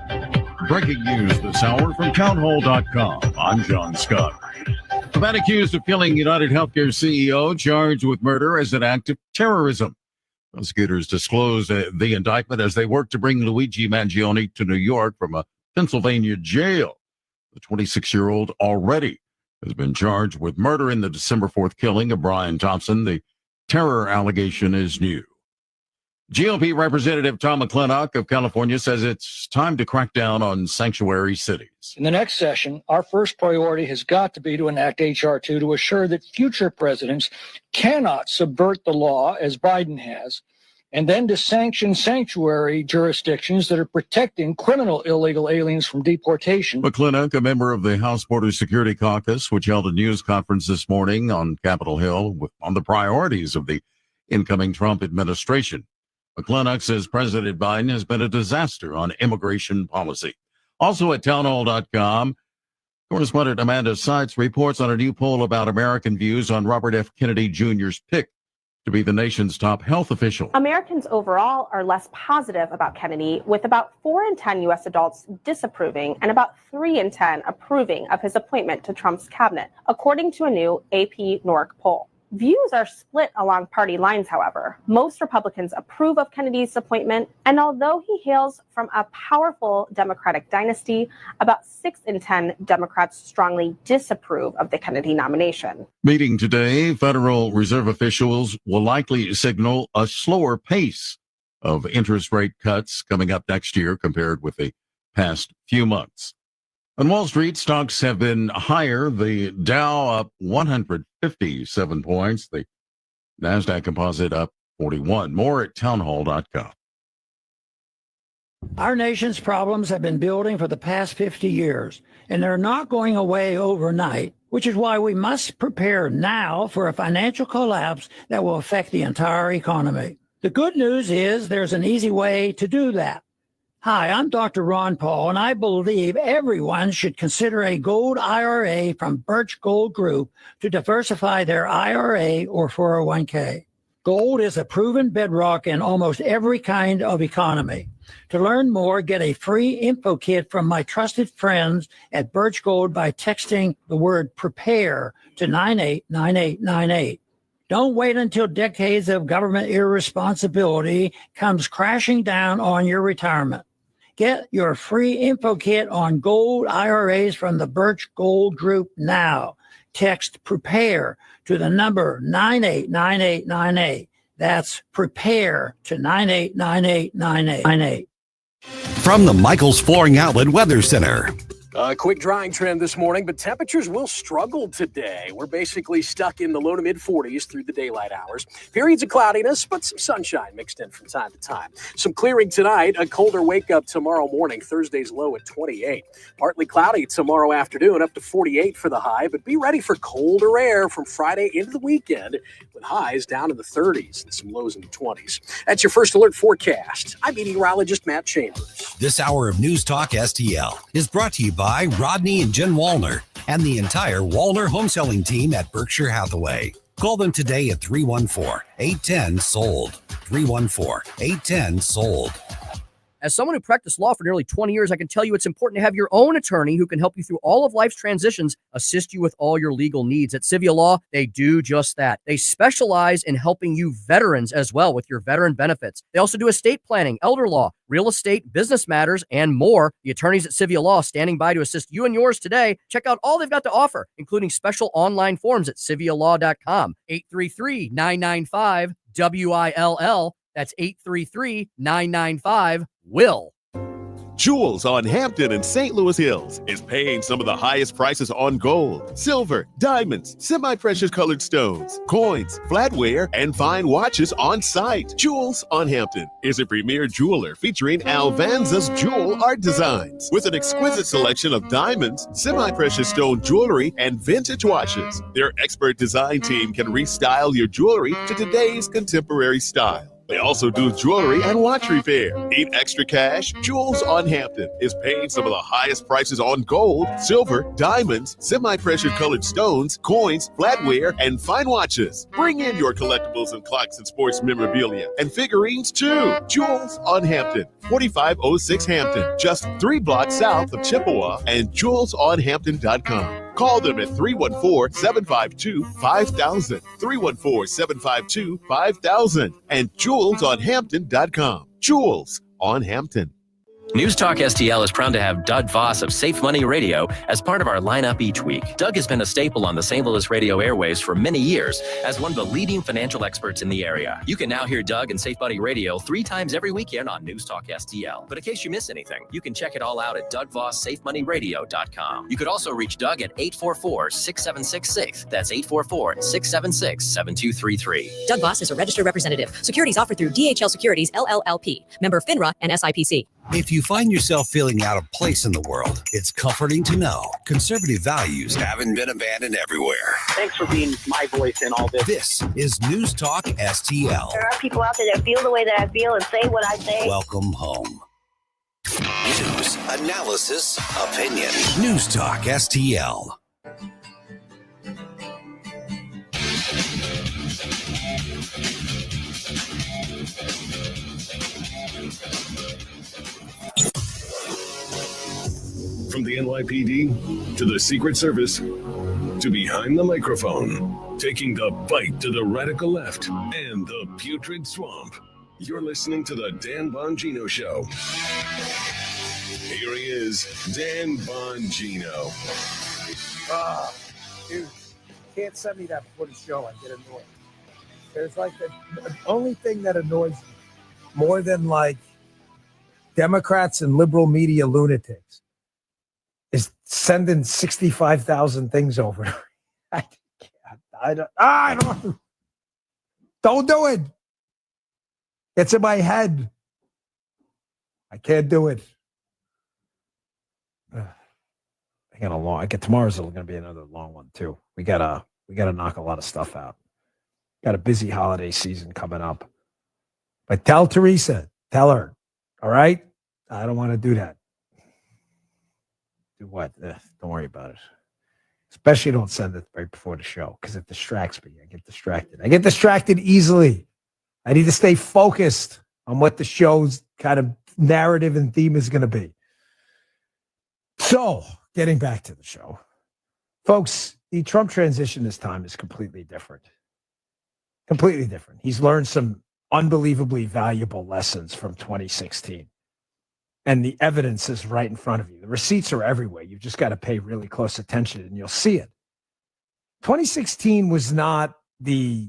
Breaking news this hour from townhall.com. I'm John Scott. A man accused of killing United Healthcare CEO charged with murder as an act of terrorism. Prosecutors disclosed the indictment as they work to bring Luigi Mangione to New York from a Pennsylvania jail. The 26-year-old already has been charged with murder in the December 4th killing of Brian Thompson. The terror allegation is new. GOP Representative Tom McClintock of California says it's time to crack down on sanctuary cities. In the next session, our first priority has got to be to enact H.R. 2 to assure that future presidents cannot subvert the law as Biden has, and then to sanction sanctuary jurisdictions that are protecting criminal illegal aliens from deportation. McClintock, a member of the House Border Security Caucus, which held a news conference this morning on Capitol Hill on the priorities of the incoming Trump administration. McClintock says President Biden has been a disaster on immigration policy. Also at townhall.com, correspondent Amanda Seitz reports on a new poll about American views on Robert F. Kennedy Jr.'s pick to be the nation's top health official. Americans overall are less positive about Kennedy, with about 4 in 10 U.S. adults disapproving and about 3 in 10 approving of his appointment to Trump's cabinet, according to a new AP NORC poll. Views are split along party lines, however. Most Republicans approve of Kennedy's appointment, and although he hails from a powerful Democratic dynasty, about 6 in 10 Democrats strongly disapprove of the Kennedy nomination. Meeting today, Federal Reserve officials will likely signal a slower pace of interest rate cuts coming up next year compared with the past few months. On Wall Street, stocks have been higher. The Dow up 157 points. The NASDAQ composite up 41. More at townhall.com. Our nation's problems have been building for the past 50 years, and they're not going away overnight, which is why we must prepare now for a financial collapse that will affect the entire economy. The good news is there's an easy way to do that. Hi, I'm Dr. Ron Paul, and I believe everyone should consider a gold IRA from Birch Gold Group to diversify their IRA or 401k. Gold is a proven bedrock in almost every kind of economy. To learn more, get a free info kit from my trusted friends at Birch Gold by texting the word PREPARE to 989898. Don't wait until decades of government irresponsibility comes crashing down on your retirement. Get your free info kit on gold IRAs from the Birch Gold Group now. Text PREPARE to the number 989898. That's PREPARE to 989898. From the Michaels Flooring Outlet Weather Center. A quick drying trend this morning, but temperatures will struggle today. We're basically stuck in the low to mid 40s through the daylight hours. Periods of cloudiness, but some sunshine mixed in from time to time. Some clearing tonight, a colder wake up tomorrow morning. Thursday's low at 28. Partly cloudy tomorrow afternoon, up to 48 for the high, but be ready for colder air from Friday into the weekend with highs down in the 30s and some lows in the 20s. That's your first alert forecast. I'm meteorologist Matt Chambers. This hour of News Talk STL is brought to you by Rodney and Jen Wallner and the entire Wallner home selling team at Berkshire Hathaway. Call them today at 314-810-SOLD. 314-810-SOLD. As someone who practiced law for nearly 20 years, I can tell you it's important to have your own attorney who can help you through all of life's transitions, assist you with all your legal needs. At Civia Law, they do just that. They specialize in helping you veterans as well with your veteran benefits. They also do estate planning, elder law, real estate, business matters, and more. The attorneys at Civia Law standing by to assist you and yours today. Check out all they've got to offer, including special online forms at CiviaLaw.com. 833-995-WILL. That's 833-995-WILL. Jewels on Hampton and St. Louis Hills is paying some of the highest prices on gold, silver, diamonds, semi-precious colored stones, coins, flatware, and fine watches on site. Jewels on Hampton is a premier jeweler featuring Alvanza's jewel art designs with an exquisite selection of diamonds, semi-precious stone jewelry, and vintage watches. Their expert design team can restyle your jewelry to today's contemporary style. They also do jewelry and watch repair. Need extra cash? Jewels on Hampton is paying some of the highest prices on gold, silver, diamonds, semi-precious colored stones, coins, flatware, and fine watches. Bring in your collectibles and clocks and sports memorabilia and figurines too. Jewels on Hampton, 4506 Hampton, just 3 blocks south of Chippewa, and jewelsonhampton.com. Call them at 314-752-5000, 314-752-5000, and jewelsonhampton.com. Jewels on Hampton. NewstalkSTL is proud to have Doug Voss of Safe Money Radio as part of our lineup each week. Doug has been a staple on the St. Louis radio airwaves for many years as one of the leading financial experts in the area. You can now hear Doug and Safe Money Radio 3 times every weekend on NewstalkSTL. But in case you miss anything, you can check it all out at DougVossSafeMoneyRadio.com. You could also reach Doug at 844-6766. That's 844-676-7233. Doug Voss is a registered representative. Securities offered through DHL Securities, LLLP. Member FINRA and SIPC. If you find yourself feeling out of place in the world, it's comforting to know conservative values haven't been abandoned everywhere. Thanks for being my voice in all this. This is News Talk STL. There are people out there that feel the way that I feel and say what I say. Welcome home. News, analysis, opinion. News Talk STL. From the NYPD to the Secret Service to behind the microphone, taking the fight to the radical left and the putrid swamp. You're listening to the Dan Bongino Show. Here he is, Dan Bongino. Dude, can't send me that before the show. I get annoyed. There's like the only thing that annoys me more than like Democrats and liberal media lunatics is sending 65,000 things over. I don't do it. It's in my head. I can't do it. Tomorrow's going to be another long one too. We gotta knock a lot of stuff out. Got a busy holiday season coming up. But tell Teresa, tell her, all right? I don't want to do that. Do what? Don't worry about it. Especially don't send it right before the show because it distracts me. I get distracted. I get distracted easily. I need to stay focused on what the show's kind of narrative and theme is going to be. So, getting back to the show. Folks, the Trump transition this time is completely different. Completely different. He's learned some unbelievably valuable lessons from 2016. And the evidence is right in front of you. The receipts are everywhere. You've just got to pay really close attention and you'll see it. 2016 was not a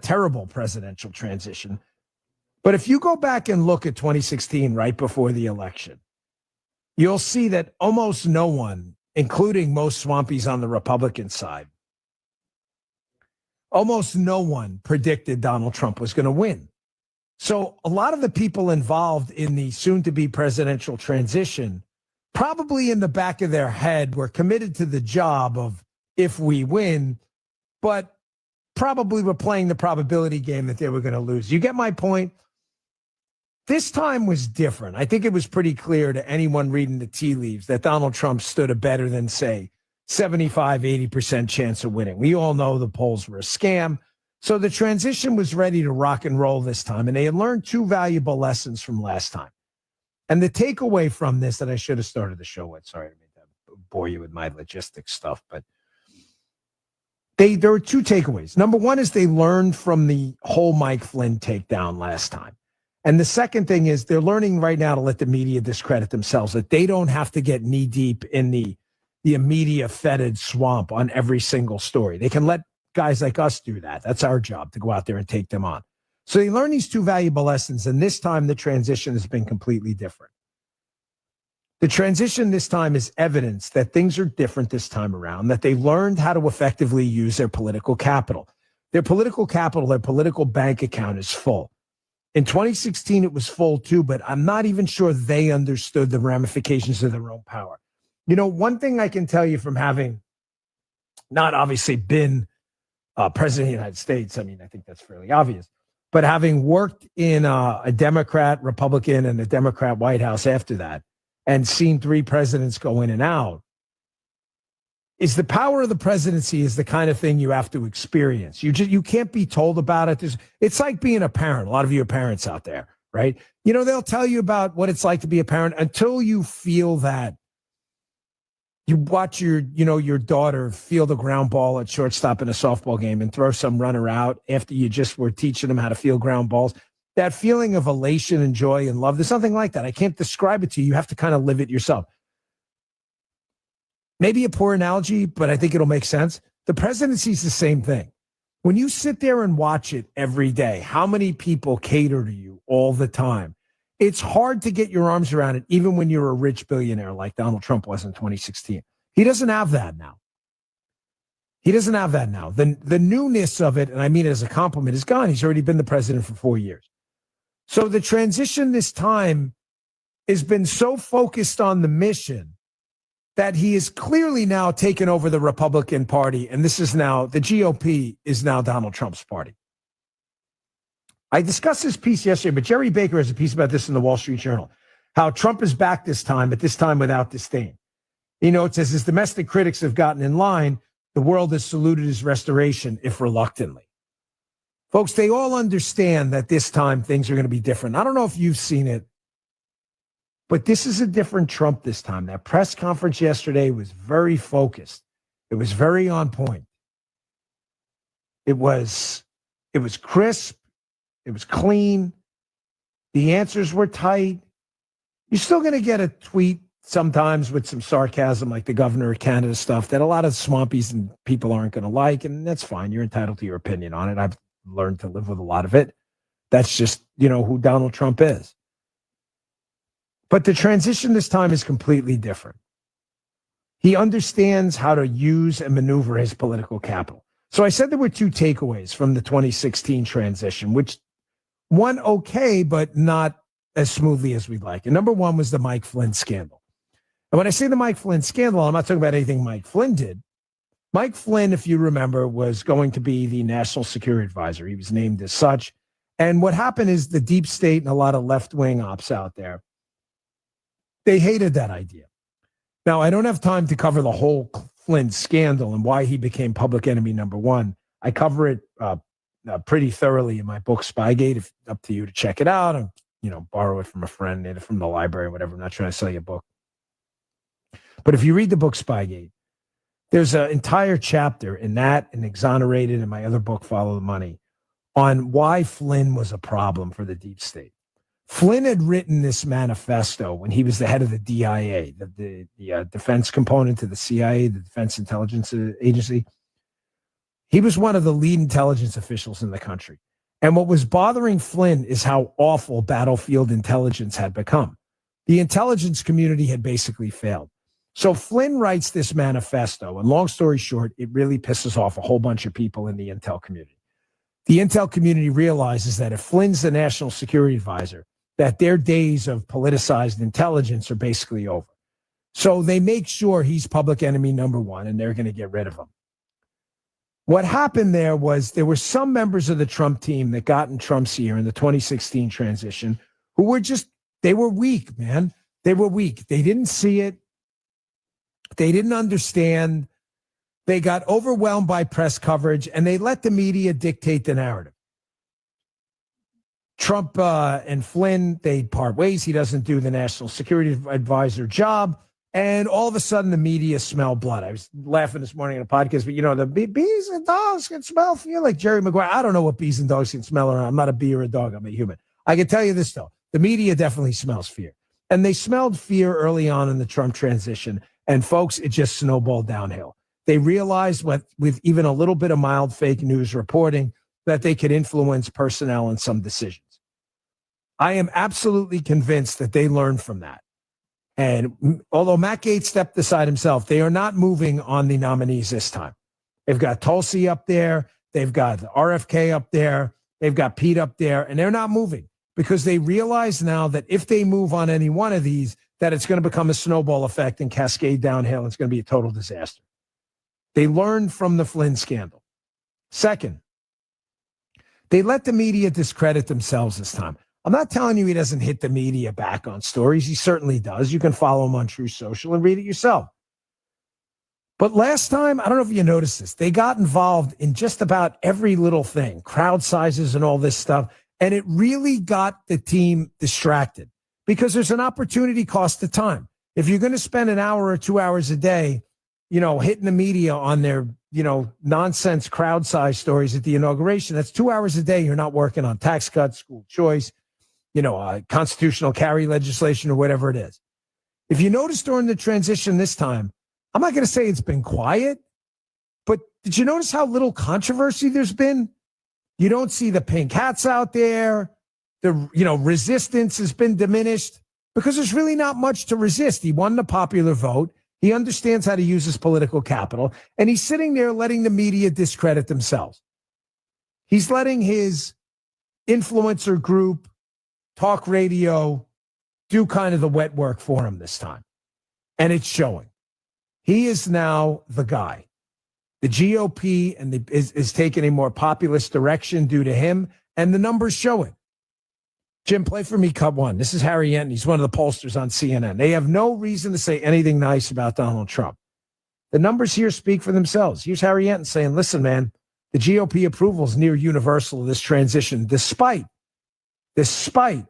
terrible presidential transition. But if you go back and look at 2016 right before the election, you'll see that almost no one, including most swampies on the Republican side, almost no one predicted Donald Trump was going to win. So a lot of the people involved in the soon-to-be presidential transition, probably in the back of their head, were committed to the job of if we win, but probably were playing the probability game that they were going to lose. You get my point? This time was different. I think it was pretty clear to anyone reading the tea leaves that Donald Trump stood a better than, say, 75, 80% chance of winning. We all know the polls were a scam. So the transition was ready to rock and roll this time, and they had learned 2 valuable lessons from last time. And the takeaway from this that I should have started the show with, sorry to bore you with my logistics stuff, but there were 2 takeaways. Number one is they learned from the whole Mike Flynn takedown last time. And the second thing is they're learning right now to let the media discredit themselves, that they don't have to get knee deep in the media fetid swamp on every single story. They can let guys like us do that. That's our job, to go out there and take them on. So they learn these 2 valuable lessons, and this time the transition has been completely different. The transition this time is evidence that things are different this time around, that they learned how to effectively use their political capital. Their political capital, their political bank account is full. In 2016, it was full too, but I'm not even sure they understood the ramifications of their own power. You know, one thing I can tell you from having not obviously been president of the United States, I mean, I think that's fairly obvious, But having worked in a Democrat, Republican, and a Democrat White House after that, and seen 3 presidents go in and out, is the power of the presidency is the kind of thing you have to experience. You can't be told about it. It's like being a parent. A lot of you are parents out there, right? You know, they'll tell you about what it's like to be a parent until you feel that. You watch your daughter field a ground ball at shortstop in a softball game and throw some runner out after you just were teaching them how to field ground balls. That feeling of elation and joy and love, there's something like that. I can't describe it to you. You have to kind of live it yourself. Maybe a poor analogy, but I think it'll make sense. The presidency is the same thing. When you sit there and watch it every day, how many people cater to you all the time? It's hard to get your arms around it, even when you're a rich billionaire like Donald Trump was in 2016. He doesn't have that now. He doesn't have that now. The newness of it, and I mean it as a compliment, is gone. He's already been the president for 4 years. So the transition this time has been so focused on the mission that he is clearly now taken over the Republican Party, and this is now, the GOP is now Donald Trump's party. I discussed this piece yesterday, but Jerry Baker has a piece about this in the Wall Street Journal, how Trump is back this time, but this time without disdain. He notes, as his domestic critics have gotten in line, the world has saluted his restoration, if reluctantly. Folks, they all understand that this time things are going to be different. I don't know if you've seen it, but this is a different Trump this time. That press conference yesterday was very focused. It was very on point. It was crisp. It was clean. The answers were tight. You're still going to get a tweet sometimes with some sarcasm, like the governor of Canada stuff, that a lot of swampies and people aren't going to like, and that's fine. You're entitled to your opinion on it. I've learned to live with a lot of it. That's just, who Donald Trump is. But the transition this time is completely different. He understands how to use and maneuver his political capital. So I said there were 2 takeaways from the 2016 transition, which one okay, but not as smoothly as we'd like. And number 1 was the Mike Flynn scandal. And when I say the Mike Flynn scandal, I'm not talking about anything Mike Flynn did. Mike Flynn, if you remember, was going to be the national security advisor. He was named as such. And what happened is the deep state and a lot of left-wing ops out there, they hated that idea. Now, I don't have time to cover the whole Flynn scandal and why he became public enemy number 1. I cover it pretty thoroughly in my book, Spygate. If up to you to check it out and, borrow it from a friend, from the library, whatever. I'm not trying to sell you a book. But if you read the book Spygate, there's an entire chapter in that and Exonerated in my other book, Follow the Money, on why Flynn was a problem for the deep state. Flynn had written this manifesto when he was the head of the DIA, the defense component to the CIA, the Defense Intelligence Agency. He was one of the lead intelligence officials in the country. And what was bothering Flynn is how awful battlefield intelligence had become. The intelligence community had basically failed. So Flynn writes this manifesto, and long story short, it really pisses off a whole bunch of people in the intel community. The intel community realizes that if Flynn's the national security advisor, that their days of politicized intelligence are basically over. So they make sure he's public enemy number 1, and they're going to get rid of him. What happened there were some members of the Trump team that got in Trump's ear in the 2016 transition who were they were weak, man. They were weak. They didn't see it. They didn't understand. They got overwhelmed by press coverage, and they let the media dictate the narrative. Trump and Flynn, they part ways. He doesn't do the national security advisor job. And all of a sudden, the media smell blood. I was laughing this morning on a podcast, but the bees and dogs can smell fear like Jerry Maguire. I don't know what bees and dogs can smell around. I'm not a bee or a dog. I'm a human. I can tell you this, though. The media definitely smells fear. And they smelled fear early on in the Trump transition. And folks, it just snowballed downhill. They realized with even a little bit of mild fake news reporting that they could influence personnel and some decisions. I am absolutely convinced that they learned from that. And although Matt Gaetz stepped aside himself, they are not moving on the nominees this time. They've got Tulsi up there. They've got RFK up there. They've got Pete up there. And they're not moving because they realize now that if they move on any one of these, that it's going to become a snowball effect and cascade downhill. And it's going to be a total disaster. They learned from the Flynn scandal. Second, They let the media discredit themselves this time. I'm not telling you he doesn't hit the media back on stories. He certainly does. You can follow him on True Social and read it yourself. But last time, I don't know if you noticed this, they got involved in just about every little thing, crowd sizes and all this stuff. And it really got the team distracted because there's an opportunity cost of time. If you're going to spend an hour or 2 hours a day, hitting the media on their, nonsense crowd size stories at the inauguration, that's 2 hours a day. You're not working on tax cuts, school choice, constitutional carry legislation or whatever it is. If you notice during the transition this time, I'm not going to say it's been quiet, but did you notice how little controversy there's been? You don't see the pink hats out there. The, resistance has been diminished because there's really not much to resist. He won the popular vote. He understands how to use his political capital, and he's sitting there letting the media discredit themselves. He's letting his influencer group, talk radio, do kind of the wet work for him this time. And it's showing. He is now the guy. The GOP is taking a more populist direction due to him, and the numbers show it. Jim, play for me, Cut 1. This is Harry Enton. He's one of the pollsters on CNN. They have no reason to say anything nice about Donald Trump. The numbers here speak for themselves. Here's Harry Enton saying, listen, man, the GOP approval is near universal of this transition, despite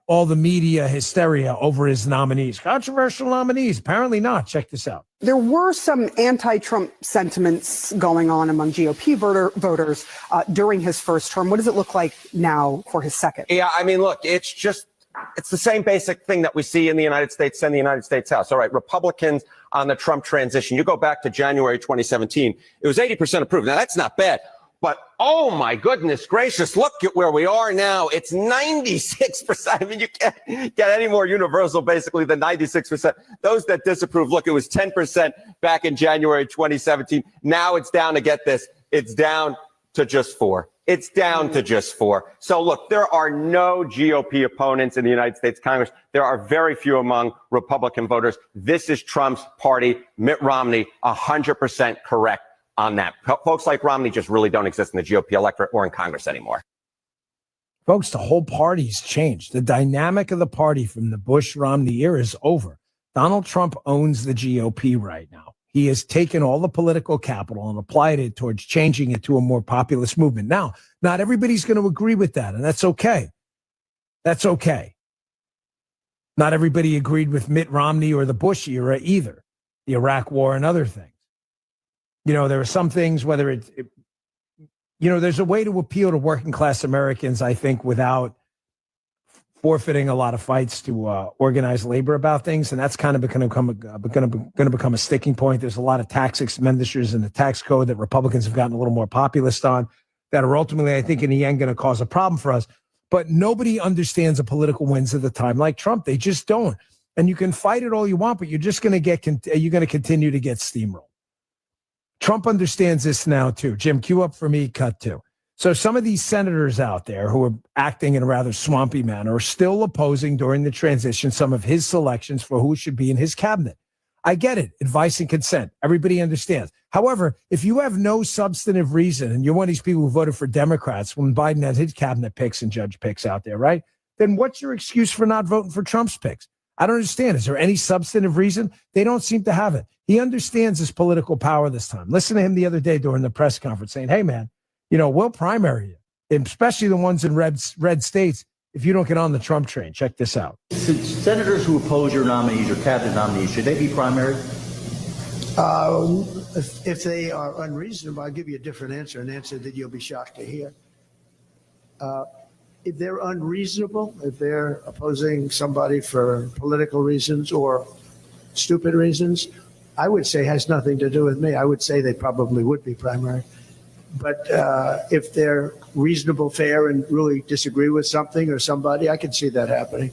all the media hysteria over his nominees. Controversial nominees. Apparently not. Check this out. There were some anti-Trump sentiments going on among GOP voters during his first term. What does it look like now for his second? Yeah, I mean, look, it's the same basic thing that we see in the United States and the United States House. All right, Republicans on the Trump transition. You go back to January 2017, it was 80% approved. Now, that's not bad. But, oh, my goodness gracious, look at where we are now. It's 96%. I mean, you can't get any more universal, basically, than 96%. Those that disapprove, look, it was 10% back in January 2017. Now it's down to, get this, it's down to just 4. It's down to just 4. So, look, there are no GOP opponents in the United States Congress. There are very few among Republican voters. This is Trump's party. Mitt Romney, 100% correct on that. Folks like Romney just really don't exist in the GOP electorate or in Congress anymore. Folks, the whole party's changed. The dynamic of the party from the Bush-Romney era is over. Donald Trump owns the GOP right now. He has taken all the political capital and applied it towards changing it to a more populist movement. Now, not everybody's going to agree with that, and that's okay. That's okay. Not everybody agreed with Mitt Romney or the Bush era either, the Iraq War and other things. There are some things, whether there's a way to appeal to working class Americans, I think, without forfeiting a lot of fights to organized labor about things. And that's kind of going to become a sticking point. There's a lot of tax expenditures in the tax code that Republicans have gotten a little more populist on that are ultimately, I think, in the end, going to cause a problem for us. But nobody understands the political winds of the time like Trump. They just don't. And you can fight it all you want, but you're just going to continue to get steamrolled. Trump understands this now, too. Jim, cue up for me, Cut 2. So some of these senators out there who are acting in a rather swampy manner are still opposing during the transition some of his selections for who should be in his cabinet. I get it. Advice and consent. Everybody understands. However, if you have no substantive reason and you're one of these people who voted for Democrats when Biden had his cabinet picks and judge picks out there, right? Then what's your excuse for not voting for Trump's picks? I don't understand. Is there any substantive reason? They don't seem to have it. He understands his political power this time. Listen to him the other day during the press conference saying, hey, man, we'll primary you, especially the ones in red states, if you don't get on the Trump train. Check this out. Senators who oppose your nominees, your cabinet nominees, should they be primaried? If they are unreasonable, I'll give you a different answer, an answer that you'll be shocked to hear. If they're unreasonable, if they're opposing somebody for political reasons or stupid reasons, I would say has nothing to do with me. I would say they probably would be primary. But if they're reasonable, fair, and really disagree with something or somebody, I can see that happening.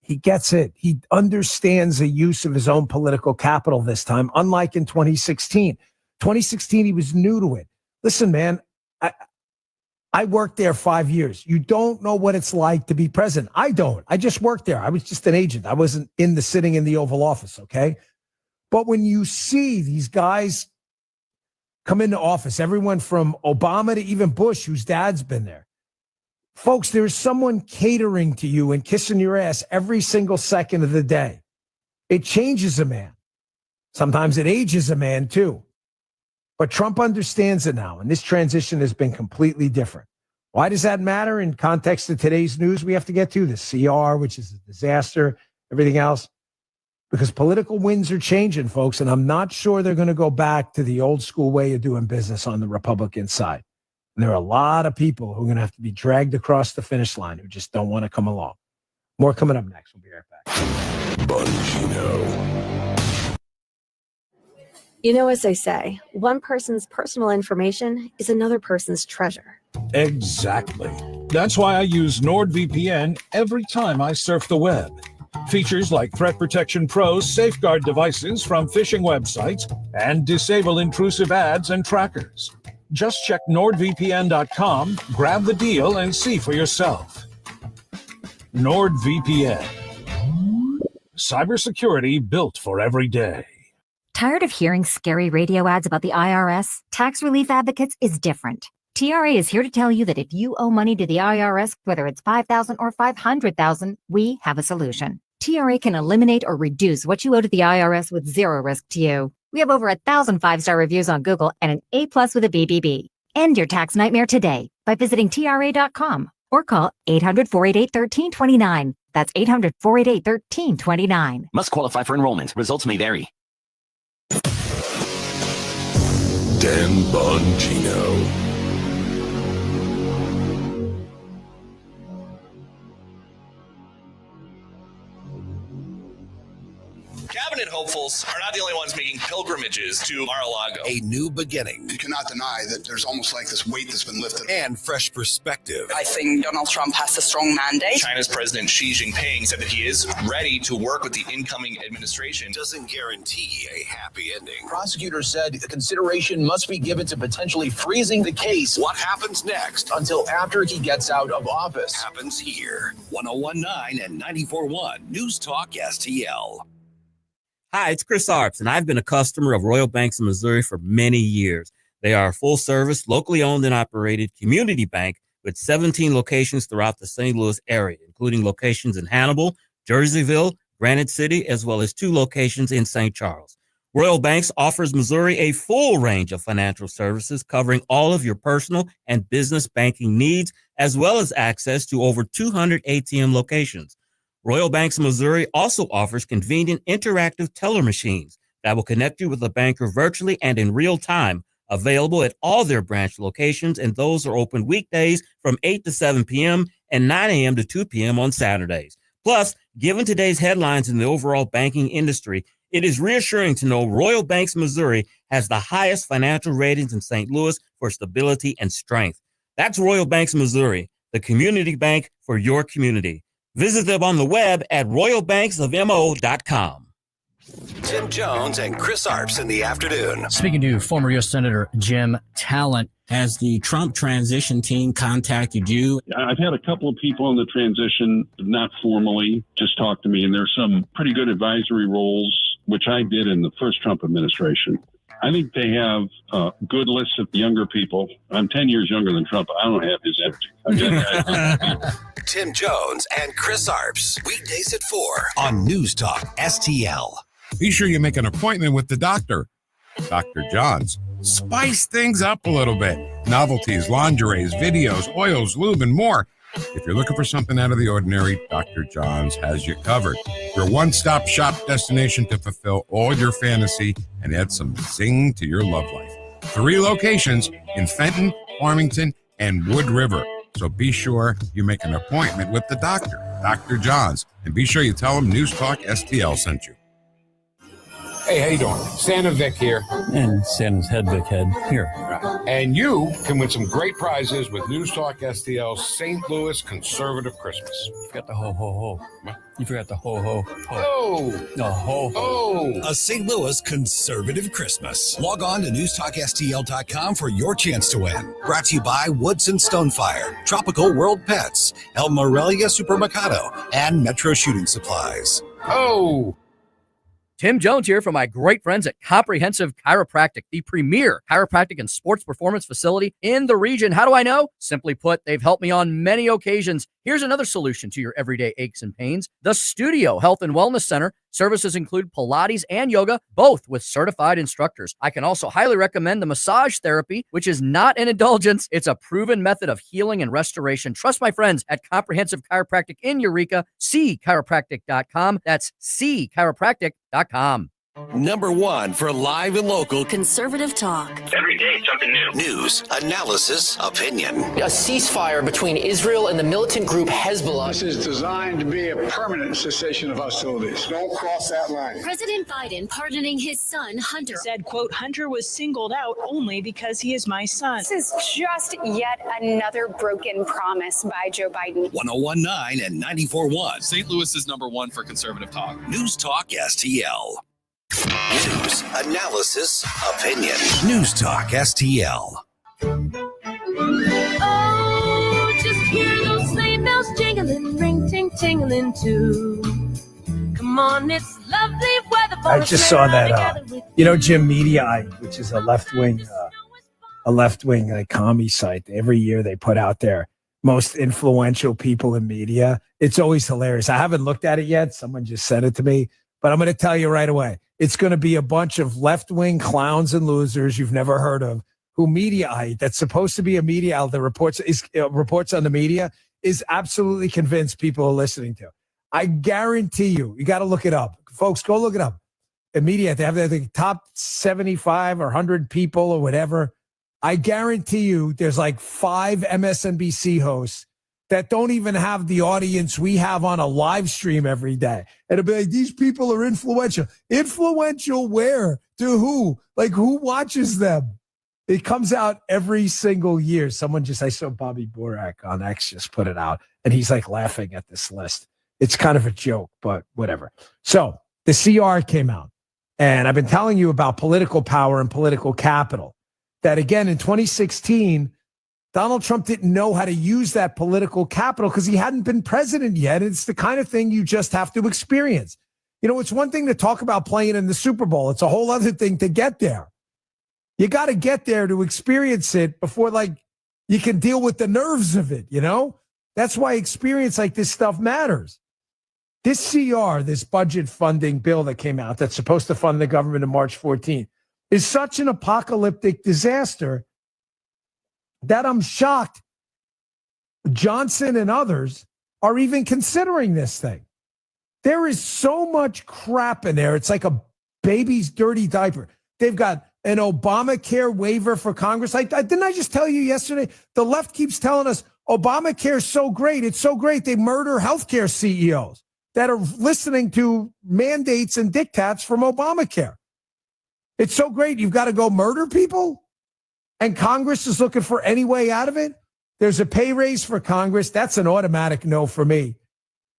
He gets it. He understands the use of his own political capital this time, unlike in 2016. 2016, he was new to it. Listen, man, I worked there 5 years. You don't know what it's like to be president. I don't. I just worked there. I was just an agent. I wasn't sitting in the Oval Office, okay? But when you see these guys come into office. Everyone from Obama to even Bush, whose dad's been there. Folks, there's someone catering to you and kissing your ass every single second of the day. It changes a man. Sometimes it ages a man too. But Trump understands it now, and this transition has been completely different. Why does that matter in context of today's news we have to get to? The CR, which is a disaster, everything else. Because political winds are changing, folks, and I'm not sure they're going to go back to the old school way of doing business on the Republican side. And there are a lot of people who are going to have to be dragged across the finish line who just don't want to come along. More coming up next. We'll be right back. Bongino. You know, as they say, one person's personal information is another person's treasure. Exactly. That's why I use NordVPN every time I surf the web. Features like Threat Protection Pro's safeguard devices from phishing websites and disable intrusive ads and trackers. Just check NordVPN.com, grab the deal, and see for yourself. NordVPN. Cybersecurity built for every day. Tired of hearing scary radio ads about the IRS? Tax Relief Advocates is different. TRA is here to tell you that if you owe money to the IRS, whether it's $5,000 or $500,000, we have a solution. TRA can eliminate or reduce what you owe to the IRS with zero risk to you. We have over 1,000 5-star reviews on Google and an A+ with a BBB. End your tax nightmare today by visiting TRA.com or call 800-488-1329. That's 800-488-1329. Must qualify for enrollment. Results may vary. Dan Bongino. Cabinet hopefuls are not the only ones making pilgrimages to Mar-a-Lago. A new beginning. You cannot deny that there's almost like this weight that's been lifted. And fresh perspective. I think Donald Trump has a strong mandate. China's President Xi Jinping said that he is ready to work with the incoming administration. Doesn't guarantee a happy ending. Prosecutors said consideration must be given to potentially freezing the case. What happens next? Until after he gets out of office. Happens here. 101.9 and 94.1 News Talk STL. Hi, it's Chris Arps, and I've been a customer of Royal Banks of Missouri for many years. They are a full-service, locally owned and operated community bank with 17 locations throughout the St. Louis area, including locations in Hannibal, Jerseyville, Granite City, as well as 2 locations in St. Charles. Royal Banks offers Missouri a full range of financial services covering all of your personal and business banking needs, as well as access to over 200 ATM locations. Royal Banks of Missouri also offers convenient interactive teller machines that will connect you with a banker virtually and in real time, available at all their branch locations, and those are open weekdays from 8 to 7 p.m. and 9 a.m. to 2 p.m. on Saturdays. Plus, given today's headlines in the overall banking industry, it is reassuring to know Royal Banks of Missouri has the highest financial ratings in St. Louis for stability and strength. That's Royal Banks of Missouri, the community bank for your community. Visit them on the web at royalbanksofmo.com. Tim Jones and Chris Arps in the afternoon. Speaking to former U.S. Senator Jim Talent, has the Trump transition team contacted you? I've had a couple of people in the transition, not formally, just talk to me, and there's some pretty good advisory roles, which I did in the first Trump administration. I think they have a good list of younger people. I'm 10 years younger than Trump. I don't have his energy. Tim Jones and Chris Arps, weekdays at 4 on News Talk STL. Be sure you make an appointment with the doctor, Dr. Johns. Spice things up a little bit. Novelties, lingeries, videos, oils, lube, and more. If you're looking for something out of the ordinary, Dr. Johns has you covered. Your one-stop shop destination to fulfill all your fantasy and add some zing to your love life. 3 locations in Fenton, Farmington, and Wood River. So be sure you make an appointment with the doctor, Dr. Johns, and be sure you tell him News Talk STL sent you. Hey, how you doing? Santa Vic here. And Santa's head, Vic head, here. And you can win some great prizes with News Talk STL's St. Louis Conservative Christmas. You forgot the ho-ho-ho. You forgot the ho-ho-ho. Oh! The ho-ho. Oh! A St. Louis Conservative Christmas. Log on to NewsTalkSTL.com for your chance to win. Brought to you by Woods and Stonefire, Tropical World Pets, El Morelia Supermercado, and Metro Shooting Supplies. Oh! Tim Jones here from my great friends at Comprehensive Chiropractic, the premier chiropractic and sports performance facility in the region. How do I know? Simply put, they've helped me on many occasions. Here's another solution to your everyday aches and pains. The Studio Health and Wellness Center. Services include Pilates and yoga, both with certified instructors. I can also highly recommend the massage therapy, which is not an indulgence. It's a proven method of healing and restoration. Trust my friends at Comprehensive Chiropractic in Eureka. cchiropractic.com. That's cchiropractic.com. Number one for live and local conservative talk. Every day, something new. News, analysis, opinion. A ceasefire between Israel and the militant group Hezbollah. This is designed to be a permanent cessation of hostilities. Don't cross that line. President Biden pardoning his son, Hunter. Said, quote, Hunter was singled out only because he is my son. This is just yet another broken promise by Joe Biden. 101.9 and 94.1. St. Louis is number one for conservative talk. News Talk STL. News, analysis, opinion. News Talk STL. Oh, just hear those sleigh bells jingling, ring ting tingling too. Come on, it's lovely weather. I just saw that. Jim Mediaite, which is a left wing commie site. Every year they put out their most influential people in media. It's always hilarious. I haven't looked at it yet. Someone just sent it to me, but I'm going to tell you right away. It's going to be a bunch of left-wing clowns and losers you've never heard of who Mediaite, that's supposed to be a media outlet that reports on the media, is absolutely convinced people are listening to. I guarantee you got to look it up. Folks, go look it up. Mediaite, they have the top 75 or 100 people or whatever. I guarantee you there's like 5 MSNBC hosts that don't even have the audience we have on a live stream every day. And it'll be like, these people are influential. Influential where? To who? Like, who watches them? It comes out every single year. I saw Bobby Borak on X just put it out, and he's like laughing at this list. It's kind of a joke, but whatever. So the CR came out, and I've been telling you about political power and political capital. That again, in 2016, Donald Trump didn't know how to use that political capital because he hadn't been president yet. It's the kind of thing you just have to experience. It's one thing to talk about playing in the Super Bowl. It's a whole other thing to get there. You got to get there to experience it before, you can deal with the nerves of it, That's why experience like this stuff matters. This CR, this budget funding bill that came out that's supposed to fund the government on March 14th, is such an apocalyptic disaster that I'm shocked Johnson and others are even considering this thing. There is so much crap in there. It's like a baby's dirty diaper. They've got an Obamacare waiver for Congress. Didn't I just tell you yesterday? The left keeps telling us Obamacare is so great. It's so great. They murder healthcare CEOs that are listening to mandates and diktats from Obamacare. It's so great. You've got to go murder people? And Congress is looking for any way out of it? There's a pay raise for Congress. That's an automatic no for me.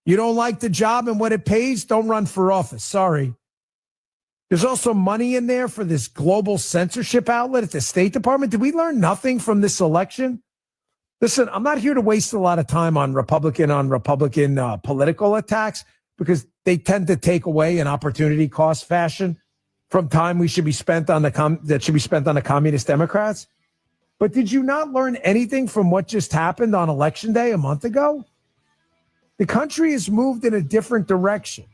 You don't like the job and what it pays? Don't run for office. Sorry. There's also money in there for this global censorship outlet at the State Department. Did we learn nothing from this election? Listen, I'm not here to waste a lot of time on Republican political attacks because they tend to take away an opportunity cost fashion from time we should be spent on that should be spent on the communist Democrats. But did you not learn anything from what just happened on Election Day a month ago? The country has moved in a different direction.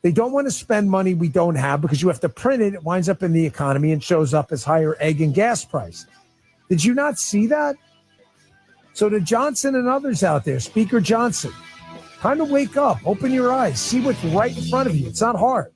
They don't want to spend money we don't have because you have to print it. It winds up in the economy and shows up as higher egg and gas prices. Did you not see that? So to Johnson and others out there, Speaker Johnson, time to wake up, open your eyes, see what's right in front of you. It's not hard.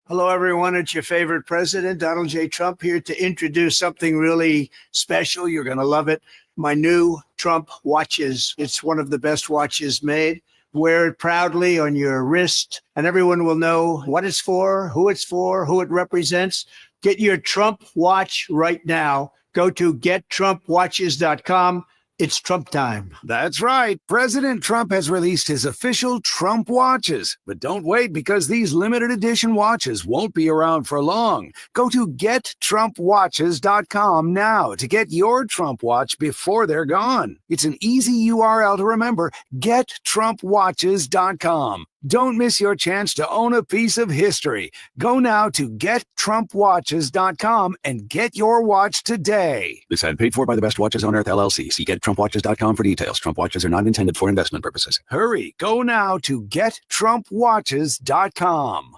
Hello, everyone. It's your favorite president, Donald J. Trump, here to introduce something really special. You're going to love it. My new Trump watches. It's one of the best watches made. Wear it proudly on your wrist, and everyone will know what it's for, who it represents. Get your Trump watch right now. Go to gettrumpwatches.com. It's Trump time. That's right. President Trump has released his official Trump watches. But don't wait, because these limited edition watches won't be around for long. Go to gettrumpwatches.com now to get your Trump watch before they're gone. It's an easy URL to remember, gettrumpwatches.com. Don't miss your chance to own a piece of history. Go now to GetTrumpWatches.com and get your watch today. This ad paid for by the Best Watches on Earth, LLC. See GetTrumpWatches.com for details. Trump watches are not intended for investment purposes. Hurry, go now to GetTrumpWatches.com.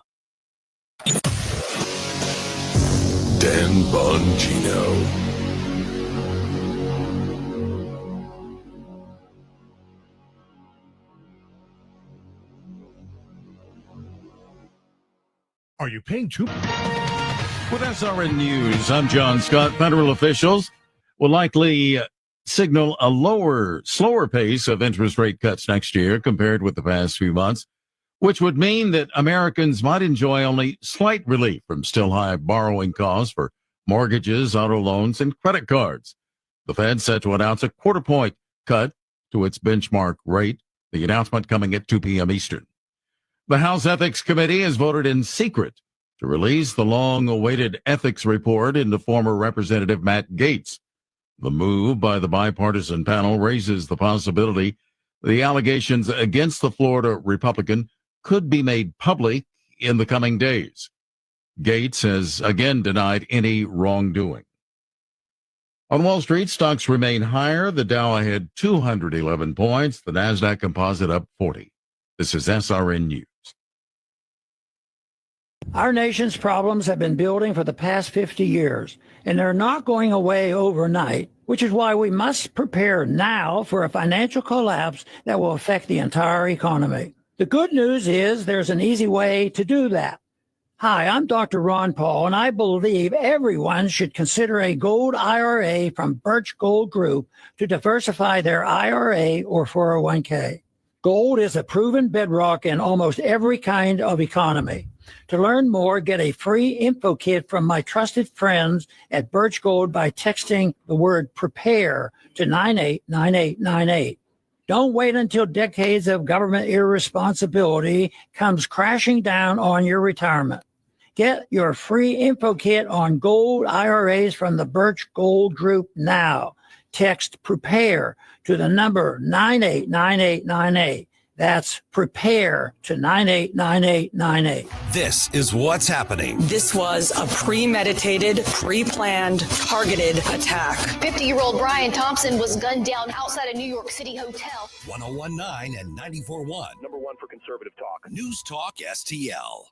Dan Bongino. Are you paying too? With SRN News, I'm John Scott. Federal officials will likely signal a slower pace of interest rate cuts next year compared with the past few months, which would mean that Americans might enjoy only slight relief from still high borrowing costs for mortgages, auto loans, and credit cards. The Fed set to announce a quarter-point cut to its benchmark rate, the announcement coming at 2 p.m. Eastern. The House Ethics Committee has voted in secret to release the long-awaited ethics report into former Representative Matt Gaetz. The move by the bipartisan panel raises the possibility the allegations against the Florida Republican could be made public in the coming days. Gaetz has again denied any wrongdoing. On Wall Street, stocks remain higher. The Dow ahead 211 points. The Nasdaq Composite up 40. This is SRN News. Our nation's problems have been building for the past 50 years, and they're not going away overnight, which is why we must prepare now for a financial collapse that will affect the entire economy. The good news is there's an easy way to do that. Hi, I'm Dr. Ron Paul, and I believe everyone should consider a gold IRA from Birch Gold Group to diversify their IRA or 401k. Gold is a proven bedrock in almost every kind of economy. To learn more, get a free info kit from my trusted friends at Birch Gold by texting the word PREPARE to 989898. Don't wait until decades of government irresponsibility comes crashing down on your retirement. Get your free info kit on gold IRAs from the Birch Gold Group now. Text PREPARE to the number 989898. That's PREPARE to 989898. This is what's happening. This was a premeditated, pre-planned, targeted attack. 50-year-old Brian Thompson was gunned down outside a New York City hotel. 1019 and 94.1. Number one for conservative talk. News Talk STL.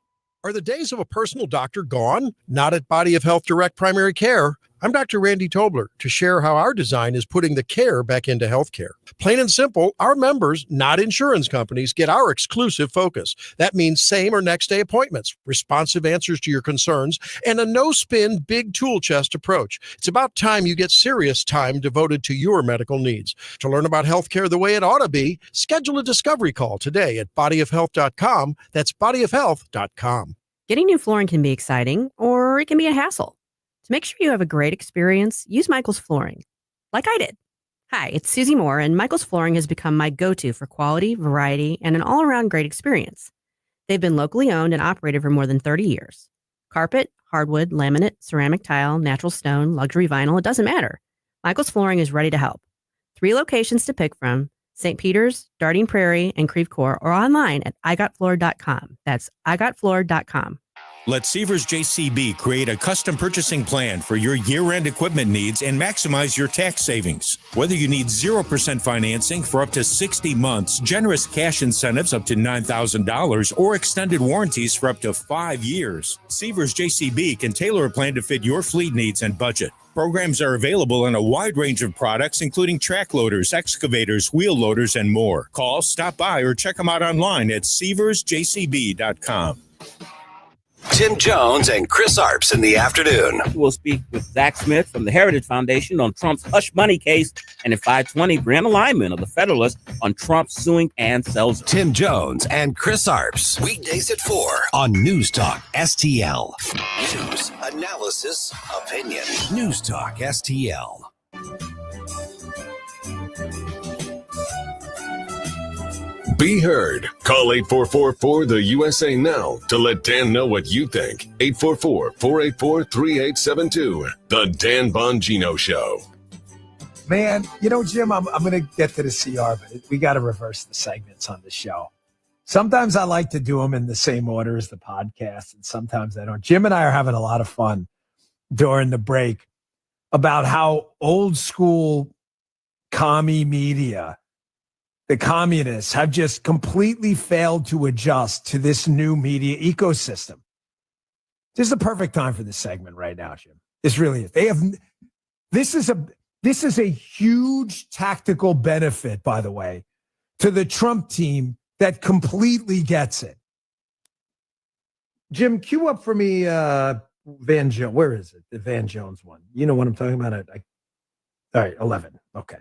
Are the days of a personal doctor gone? Not at Body of Health Direct Primary Care. I'm Dr. Randy Tobler to share how our design is putting the care back into healthcare. Plain and simple, our members, not insurance companies, get our exclusive focus. That means same or next day appointments, responsive answers to your concerns, and a no-spin, big tool chest approach. It's about time you get serious time devoted to your medical needs. To learn about healthcare the way it ought to be, schedule a discovery call today at bodyofhealth.com. That's bodyofhealth.com. Getting new flooring can be exciting, or it can be a hassle. To make sure you have a great experience, use Michael's Flooring, like I did. Hi, it's Susie Moore, and Michael's Flooring has become my go-to for quality, variety, and an all-around great experience. They've been locally owned and operated for more than 30 years. Carpet, hardwood, laminate, ceramic tile, natural stone, luxury vinyl, it doesn't matter. Michael's Flooring is ready to help. 3 locations to pick from: St. Peter's, Darting Prairie, and Creve Coeur, or online at igotfloor.com. That's igotfloor.com. Let Seavers JCB create a custom purchasing plan for your year-end equipment needs and maximize your tax savings. Whether you need 0% financing for up to 60 months, generous cash incentives up to $9,000, or extended warranties for up to 5 years, Seavers JCB can tailor a plan to fit your fleet needs and budget. Programs are available in a wide range of products, including track loaders, excavators, wheel loaders, and more. Call, stop by, or check them out online at seaversjcb.com. Tim Jones and Chris Arps in the afternoon. We'll speak with Zach Smith from the Heritage Foundation on Trump's hush money case, and at 5:20, Brianna Lyman of the Federalist on Trump suing Ann Selzer. Tim Jones and Chris Arps. Weekdays at 4 on News Talk STL. News, analysis, opinion. News Talk STL. Be heard. Call 8444-the-USA now to let Dan know what you think. 844-484-3872. The Dan Bongino Show. Man, Jim, I'm going to get to the CR, but we got to reverse the segments on the show. Sometimes I like to do them in the same order as the podcast, and sometimes I don't. Jim and I are having a lot of fun during the break about how old school commie media, the communists, have just completely failed to adjust to this new media ecosystem. This is the perfect time for this segment right now, Jim. This really is. This is a huge tactical benefit, by the way, to the Trump team that completely gets it. Jim, cue up for me Van Jones. Where is it? The Van Jones one. You know what I'm talking about? All right, 11. Okay.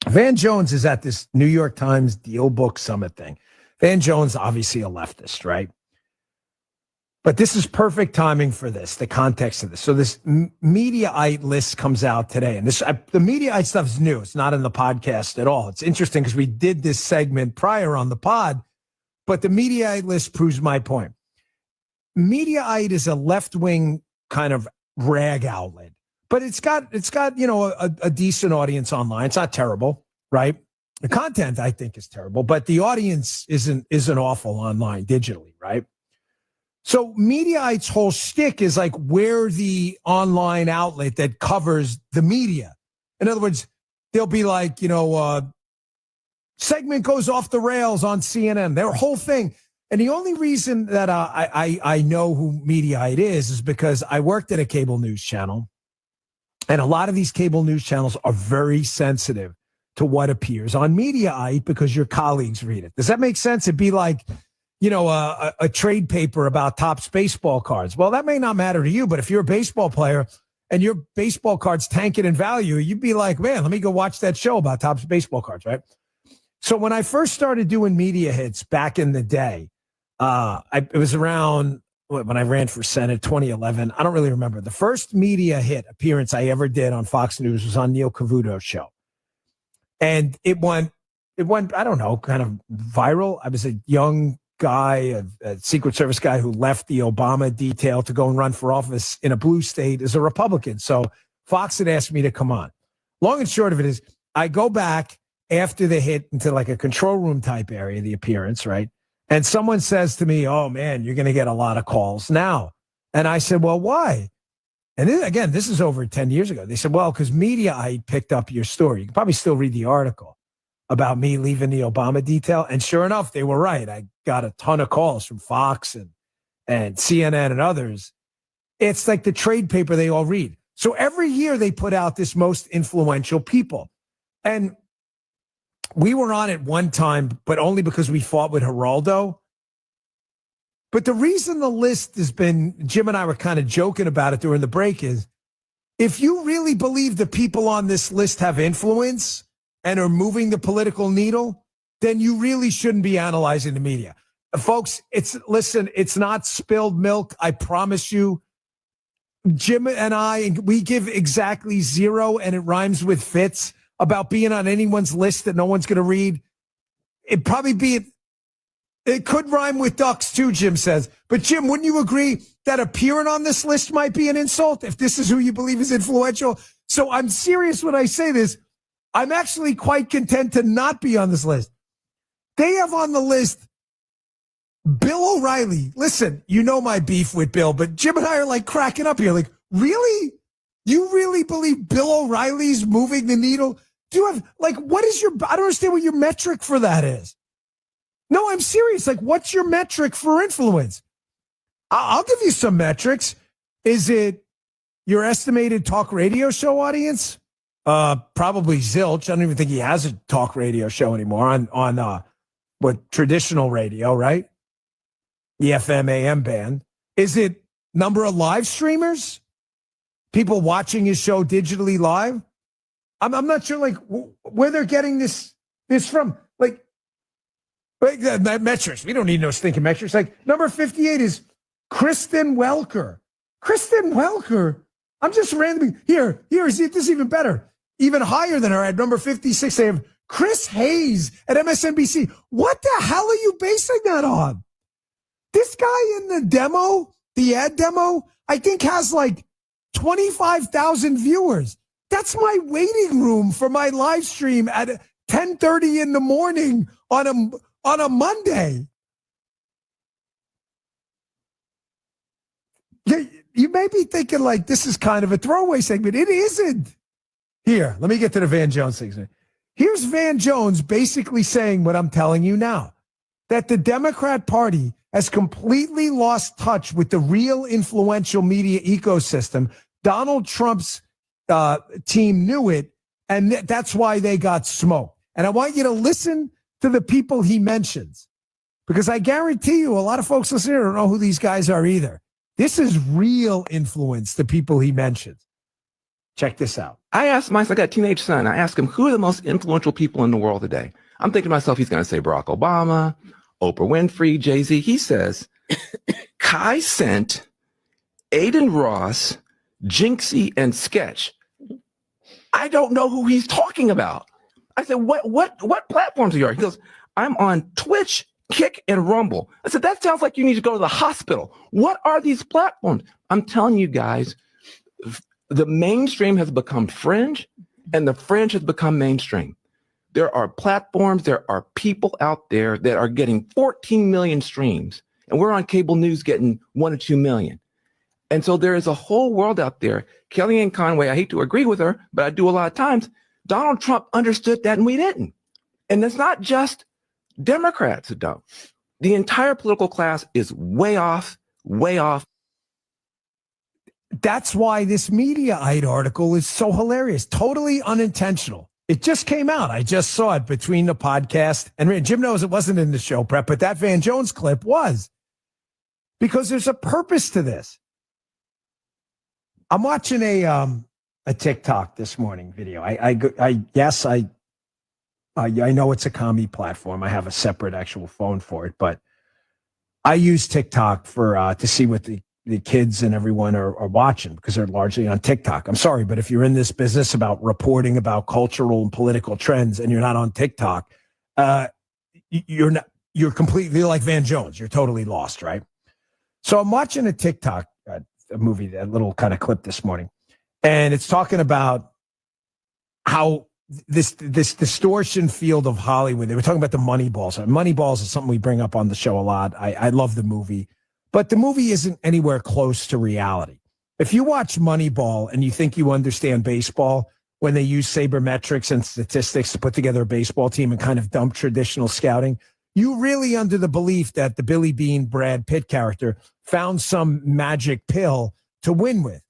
Van Jones is at this New York Times Deal Book Summit thing. Van Jones, obviously a leftist, right? But this is perfect timing for this, the context of this. So this Mediaite list comes out today. And the Mediaite stuff is new. It's not in the podcast at all. It's interesting because we did this segment prior on the pod, but the Mediaite list proves my point. Mediaite is a left-wing kind of rag outlet, but it's got a decent audience online. It's not terrible, right? The content, I think, is terrible, but the audience isn't awful online digitally, right? So Mediaite's whole shtick is like, we're the online outlet that covers the media. In other words, they'll be like, segment goes off the rails on CNN, their whole thing. And the only reason that I know who Mediaite is because I worked at a cable news channel. And a lot of these cable news channels are very sensitive to what appears on Mediaite because your colleagues read it. Does that make sense? It'd be like, a trade paper about Topps baseball cards. Well, that may not matter to you, but if you're a baseball player and your baseball cards tanking in value, you'd be like, man, let me go watch that show about Topps baseball cards, right? So when I first started doing media hits back in the day, it was around when I ran for Senate, 2011. I don't really remember. The first media hit appearance I ever did on Fox News was on Neil Cavuto's show. And it went, I don't know, kind of viral. I was a young guy, a Secret Service guy who left the Obama detail to go and run for office in a blue state as a Republican. So Fox had asked me to come on. Long and short of it is I go back after the hit into like a control room type area, the appearance, right? And someone says to me, oh man, you're going to get a lot of calls now. And I said, well, why? And then, again, this is over 10 years ago. They said, well, because Mediaite picked up your story. You can probably still read the article about me leaving the Obama detail. And sure enough, they were right. I got a ton of calls from Fox and CNN and others. It's like the trade paper they all read. So every year they put out this most influential people. And we were on it one time, but only because we fought with Geraldo. But the reason the list has been, Jim and I were kind of joking about it during the break, is if you really believe the people on this list have influence and are moving the political needle, then you really shouldn't be analyzing the media. Folks, it's not spilled milk. I promise you. Jim and we give exactly zero, and it rhymes with Fitz, about being on anyone's list that no one's going to read. It could rhyme with ducks too, Jim says. But Jim, wouldn't you agree that appearing on this list might be an insult if this is who you believe is influential? So I'm serious when I say this. I'm actually quite content to not be on this list. They have on the list Bill O'Reilly. Listen, you know my beef with Bill, but Jim and I are like cracking up here. Like, really? You really believe Bill O'Reilly's moving the needle? Do you have, like, I don't understand what your metric for that is. No, I'm serious. Like, what's your metric for influence? I'll give you some metrics. Is it your estimated talk radio show audience? Probably zilch. I don't even think he has a talk radio show anymore on traditional radio, right? The FM AM band. Is it number of live streamers? People watching his show digitally live? I'm not sure, like, where they're getting this from. Like that metrics. We don't need no stinking metrics. Like, number 58 is Kristen Welker. Kristen Welker. I'm just randomly here. This is even better. Even higher than her at number 56. They have Chris Hayes at MSNBC. What the hell are you basing that on? This guy in the demo, the ad demo, I think has like 25,000 viewers. That's my waiting room for my live stream at 10:30 in the morning on on a Monday. You may be thinking like this is kind of a throwaway segment. It isn't. Here, let me get to the Van Jones thing. Here's Van Jones basically saying what I'm telling you now, that the Democrat Party has completely lost touch with the real influential media ecosystem. Donald Trump's team knew it, and that's why they got smoked. And I want you to listen to the people he mentions, because I guarantee you a lot of folks listening don't know who these guys are either. This is real influence, the people he mentions. Check this out. I asked my son, I got a teenage son. I asked him, who are the most influential people in the world today? I'm thinking to myself, he's going to say Barack Obama, Oprah Winfrey, Jay-Z. He says, Kai Cent, Aiden Ross, Jinxie, and Sketch. I don't know who he's talking about. I said, what platforms are you on? He goes, I'm on Twitch, Kick, and Rumble. I said, that sounds like you need to go to the hospital. What are these platforms? I'm telling you guys, the mainstream has become fringe, and the fringe has become mainstream. There are platforms, there are people out there that are getting 14 million streams, and we're on cable news getting 1 or 2 million. And so there is a whole world out there. Kellyanne Conway, I hate to agree with her, but I do a lot of times. Donald Trump understood that and we didn't. And it's not just Democrats who don't. The entire political class is way off, way off. That's why this Mediaite article is so hilarious. Totally unintentional. It just came out. I just saw it between the podcast. And Jim knows it wasn't in the show prep, but that Van Jones clip was. Because there's a purpose to this. I'm watching a TikTok this morning video. I know it's a commie platform. I have a separate actual phone for it, but I use TikTok for to see what the kids and everyone are watching, because they're largely on TikTok. I'm sorry, but if you're in this business about reporting about cultural and political trends and you're not on TikTok, you're completely like Van Jones. You're totally lost, right? So I'm watching a TikTok a movie, a little kind of clip this morning, and it's talking about how this distortion field of Hollywood. They were talking about the Moneyballs. Moneyballs is something we bring up on the show a lot. I love the movie, but the movie isn't anywhere close to reality. If you watch Moneyball and you think you understand baseball, when they use sabermetrics and statistics to put together a baseball team and kind of dump traditional scouting, you really under the belief that the Billy Bean Brad Pitt character found some magic pill to win with.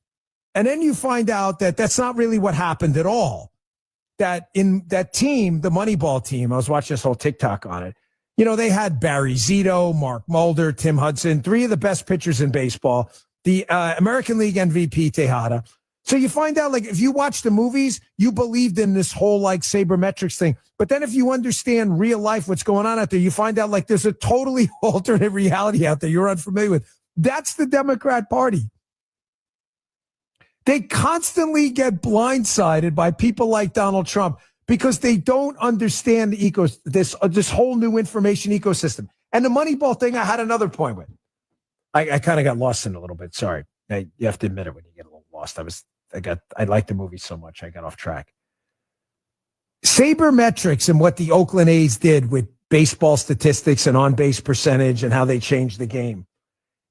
And then you find out that that's not really what happened at all. That in that team, the Moneyball team, I was watching this whole TikTok on it. You know, they had Barry Zito, Mark Mulder, Tim Hudson, 3 of the best pitchers in baseball, the American League MVP Tejada. So you find out, like, if you watch the movies, you believed in this whole, like, sabermetrics thing. But then if you understand real life, what's going on out there, you find out, like, there's a totally alternate reality out there you're unfamiliar with. That's the Democrat Party. They constantly get blindsided by people like Donald Trump because they don't understand this whole new information ecosystem. And the Moneyball thing, I had another point with. I kind of got lost in it a little bit. Sorry. You have to admit it when you get a little lost. I liked the movie so much I got off track. Sabermetrics and what the Oakland A's did with baseball statistics and on-base percentage and how they changed the game.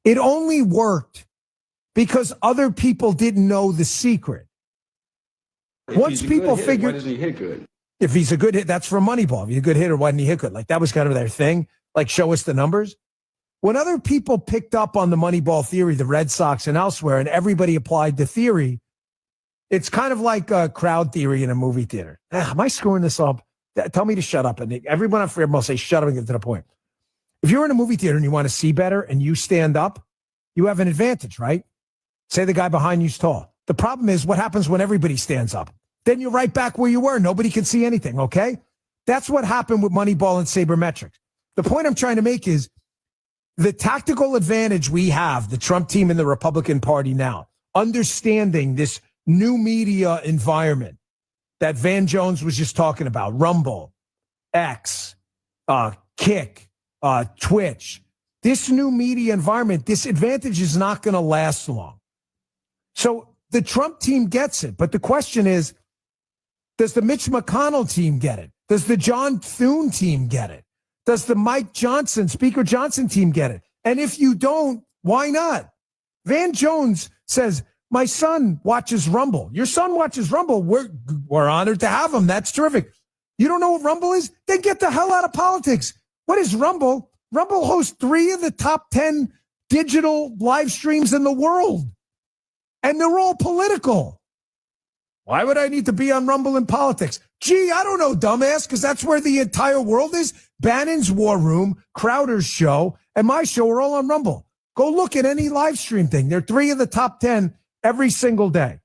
It only worked because other people didn't know the secret. Once people figured, why doesn't he hit good? If he's a good hit, that's from Moneyball. If he's a good hitter, why didn't he hit good? Like, that was kind of their thing. Like, show us the numbers. When other people picked up on the Moneyball theory, the Red Sox and elsewhere, and everybody applied the theory, it's kind of like a crowd theory in a movie theater. Am I screwing this up? Tell me to shut up. And everyone on Freedom will say, shut up and get to the point. If you're in a movie theater and you want to see better and you stand up, you have an advantage, right? Say the guy behind you's tall. The problem is what happens when everybody stands up. Then you're right back where you were. Nobody can see anything, okay? That's what happened with Moneyball and sabermetrics. The point I'm trying to make is the tactical advantage we have, the Trump team and the Republican Party now, understanding this new media environment that Van Jones was just talking about, Rumble, X, Kick, Twitch, this new media environment, this advantage is not going to last long. So the Trump team gets it. But the question is, does the Mitch McConnell team get it? Does the John Thune team get it? Does the Speaker Johnson team get it? And if you don't, why not? Van Jones says, my son watches Rumble. Your son watches Rumble. We're honored to have him. That's terrific. You don't know what Rumble is? Then get the hell out of politics. What is Rumble? Rumble hosts 3 of the top 10 digital live streams in the world. And they're all political. Why would I need to be on Rumble in politics? Gee, I don't know, dumbass, because that's where the entire world is. Bannon's War Room, Crowder's show, and my show are all on Rumble. Go look at any live stream thing. They're 3 of the top 10 every single day.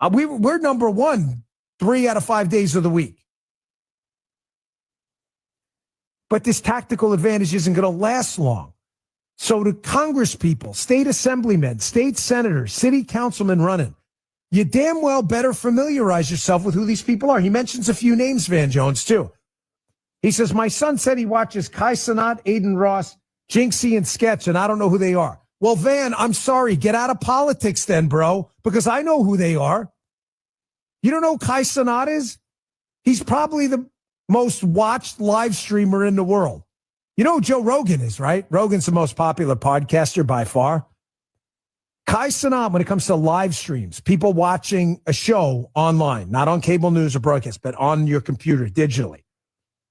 We're number 1 3 out of 5 days of the week. But this tactical advantage isn't going to last long. So to Congress people, state assemblymen, state senators, city councilmen running, you damn well better familiarize yourself with who these people are. He mentions a few names, Van Jones, too. He says, my son said he watches Kai Cenat, Aiden Ross, Jinxie, and Sketch, and I don't know who they are. Well, Van, I'm sorry. Get out of politics then, bro, because I know who they are. You don't know who Kai Cenat is? He's probably the most watched live streamer in the world. You know who Joe Rogan is, right? Rogan's the most popular podcaster by far. Kai Cenat, when it comes to live streams, people watching a show online, not on cable news or broadcast, but on your computer digitally.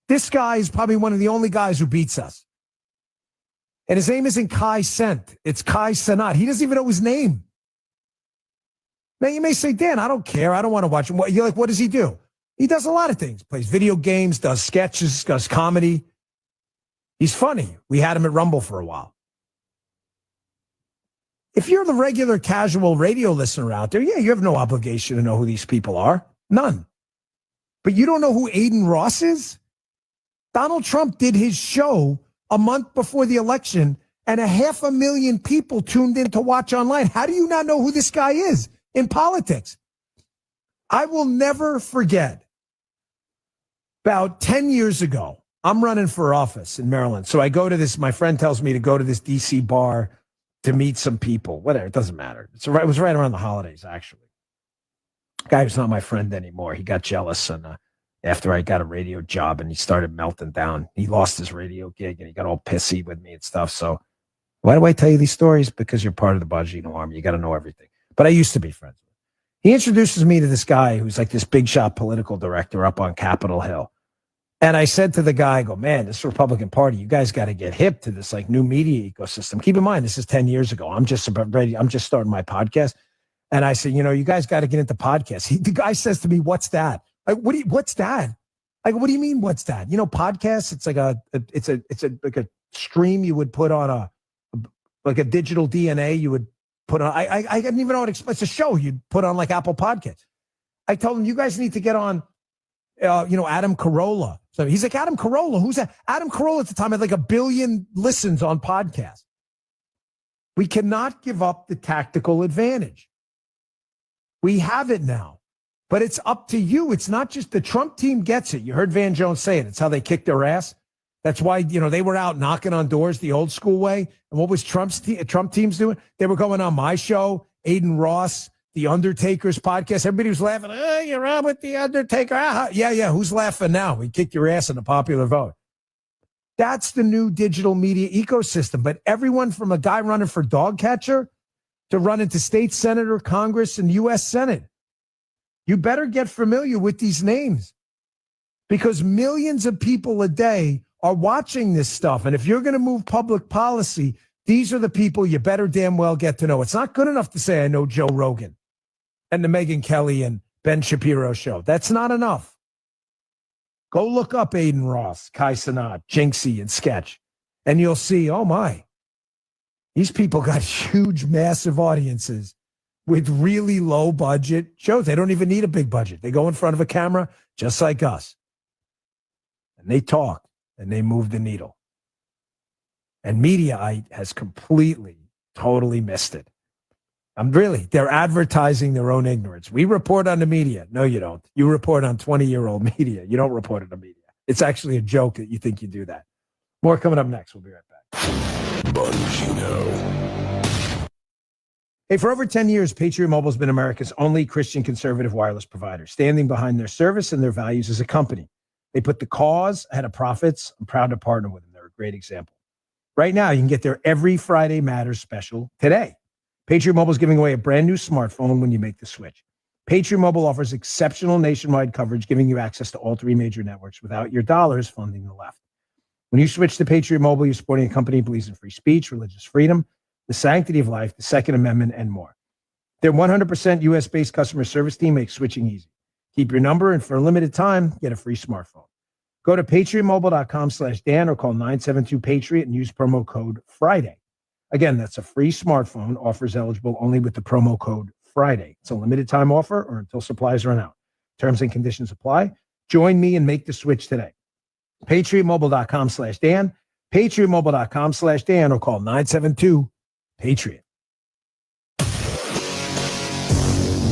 This guy is probably one of the only guys who beats us. And his name isn't Kai Cent. It's Kai Cenat. He doesn't even know his name. Now, you may say, Dan, I don't care. I don't want to watch him. You're like, what does he do? He does a lot of things. Plays video games, does sketches, does comedy. He's funny. We had him at Rumble for a while. If you're the regular casual radio listener out there, yeah, you have no obligation to know who these people are. None. But you don't know who Aiden Ross is? Donald Trump did his show a month before the election, and 500,000 people tuned in to watch online. How do you not know who this guy is in politics? I will never forget. About 10 years ago, I'm running for office in Maryland. So I go to this, my friend tells me to go to this DC bar to meet some people. Whatever, it doesn't matter. It was right around the holidays, actually. Guy who's not my friend anymore. He got jealous and after I got a radio job and he started melting down. He lost his radio gig and he got all pissy with me and stuff. So why do I tell you these stories? Because you're part of the Bongino army. You got to know everything. But I used to be friends with him. He introduces me to this guy who's like this big shot political director up on Capitol Hill. And I said to the guy, I go, man, this Republican Party, you guys got to get hip to this like new media ecosystem. Keep in mind, this is 10 years ago. I'm just about ready. I'm just starting my podcast. And I said, you guys got to get into podcasts. The guy says to me, what's that? Like, what's that? Like, what do you mean, what's that? Podcasts, it's like like a stream you would put on like a digital DNA you would put on. I didn't even know what it's a show you'd put on like Apple Podcasts. I told him, you guys need to get on, Adam Carolla. So he's like, Adam Carolla, who's that? Adam Carolla at the time had like 1 billion listens on podcasts. We cannot give up the tactical advantage. We have it now, but it's up to you. It's not just the Trump team gets it. You heard Van Jones say it. It's how they kicked their ass. That's why, they were out knocking on doors the old school way. And what was Trump teams doing? They were going on my show, Aiden Ross, The Undertaker's podcast. Everybody was laughing. Oh, you're on with The Undertaker. Yeah. Who's laughing now? We kicked your ass in the popular vote. That's the new digital media ecosystem. But everyone from a guy running for dog catcher to running to state senator, Congress, and U.S. Senate, you better get familiar with these names because millions of people a day are watching this stuff. And if you're going to move public policy, these are the people you better damn well get to know. It's not good enough to say I know Joe Rogan and the Megyn Kelly and Ben Shapiro show. That's not enough. Go look up Aiden Ross, Kai Cenat, Jinxie, and Sketch, and you'll see, oh my, these people got huge, massive audiences with really low budget shows. They don't even need a big budget. They go in front of a camera just like us, and they talk, and they move the needle. And Mediaite has completely, totally missed it. They're advertising their own ignorance. We report on the media. No, you don't. You report on 20-year-old media. You don't report on the media. It's actually a joke that you think you do that. More coming up next. We'll be right back. Bongino. Hey, for over 10 years, Patriot Mobile has been America's only Christian conservative wireless provider, standing behind their service and their values as a company. They put the cause ahead of profits. I'm proud to partner with them. They're a great example. Right now, you can get their Every Friday Matters special today. Patriot Mobile is giving away a brand new smartphone when you make the switch. Patriot Mobile offers exceptional nationwide coverage, giving you access to all 3 major networks without your dollars funding the left. When you switch to Patriot Mobile, you're supporting a company that believes in free speech, religious freedom, the sanctity of life, the Second Amendment, and more. Their 100% U.S.-based customer service team makes switching easy. Keep your number, and for a limited time, get a free smartphone. Go to patriotmobile.com/Dan or call 972-PATRIOT and use promo code Friday. Again, that's a free smartphone. Offers eligible only with the promo code Friday. It's a limited time offer or until supplies run out. Terms and conditions apply. Join me and make the switch today. patriotmobile.com/Dan, patriotmobile.com/Dan or call 972-PATRIOT.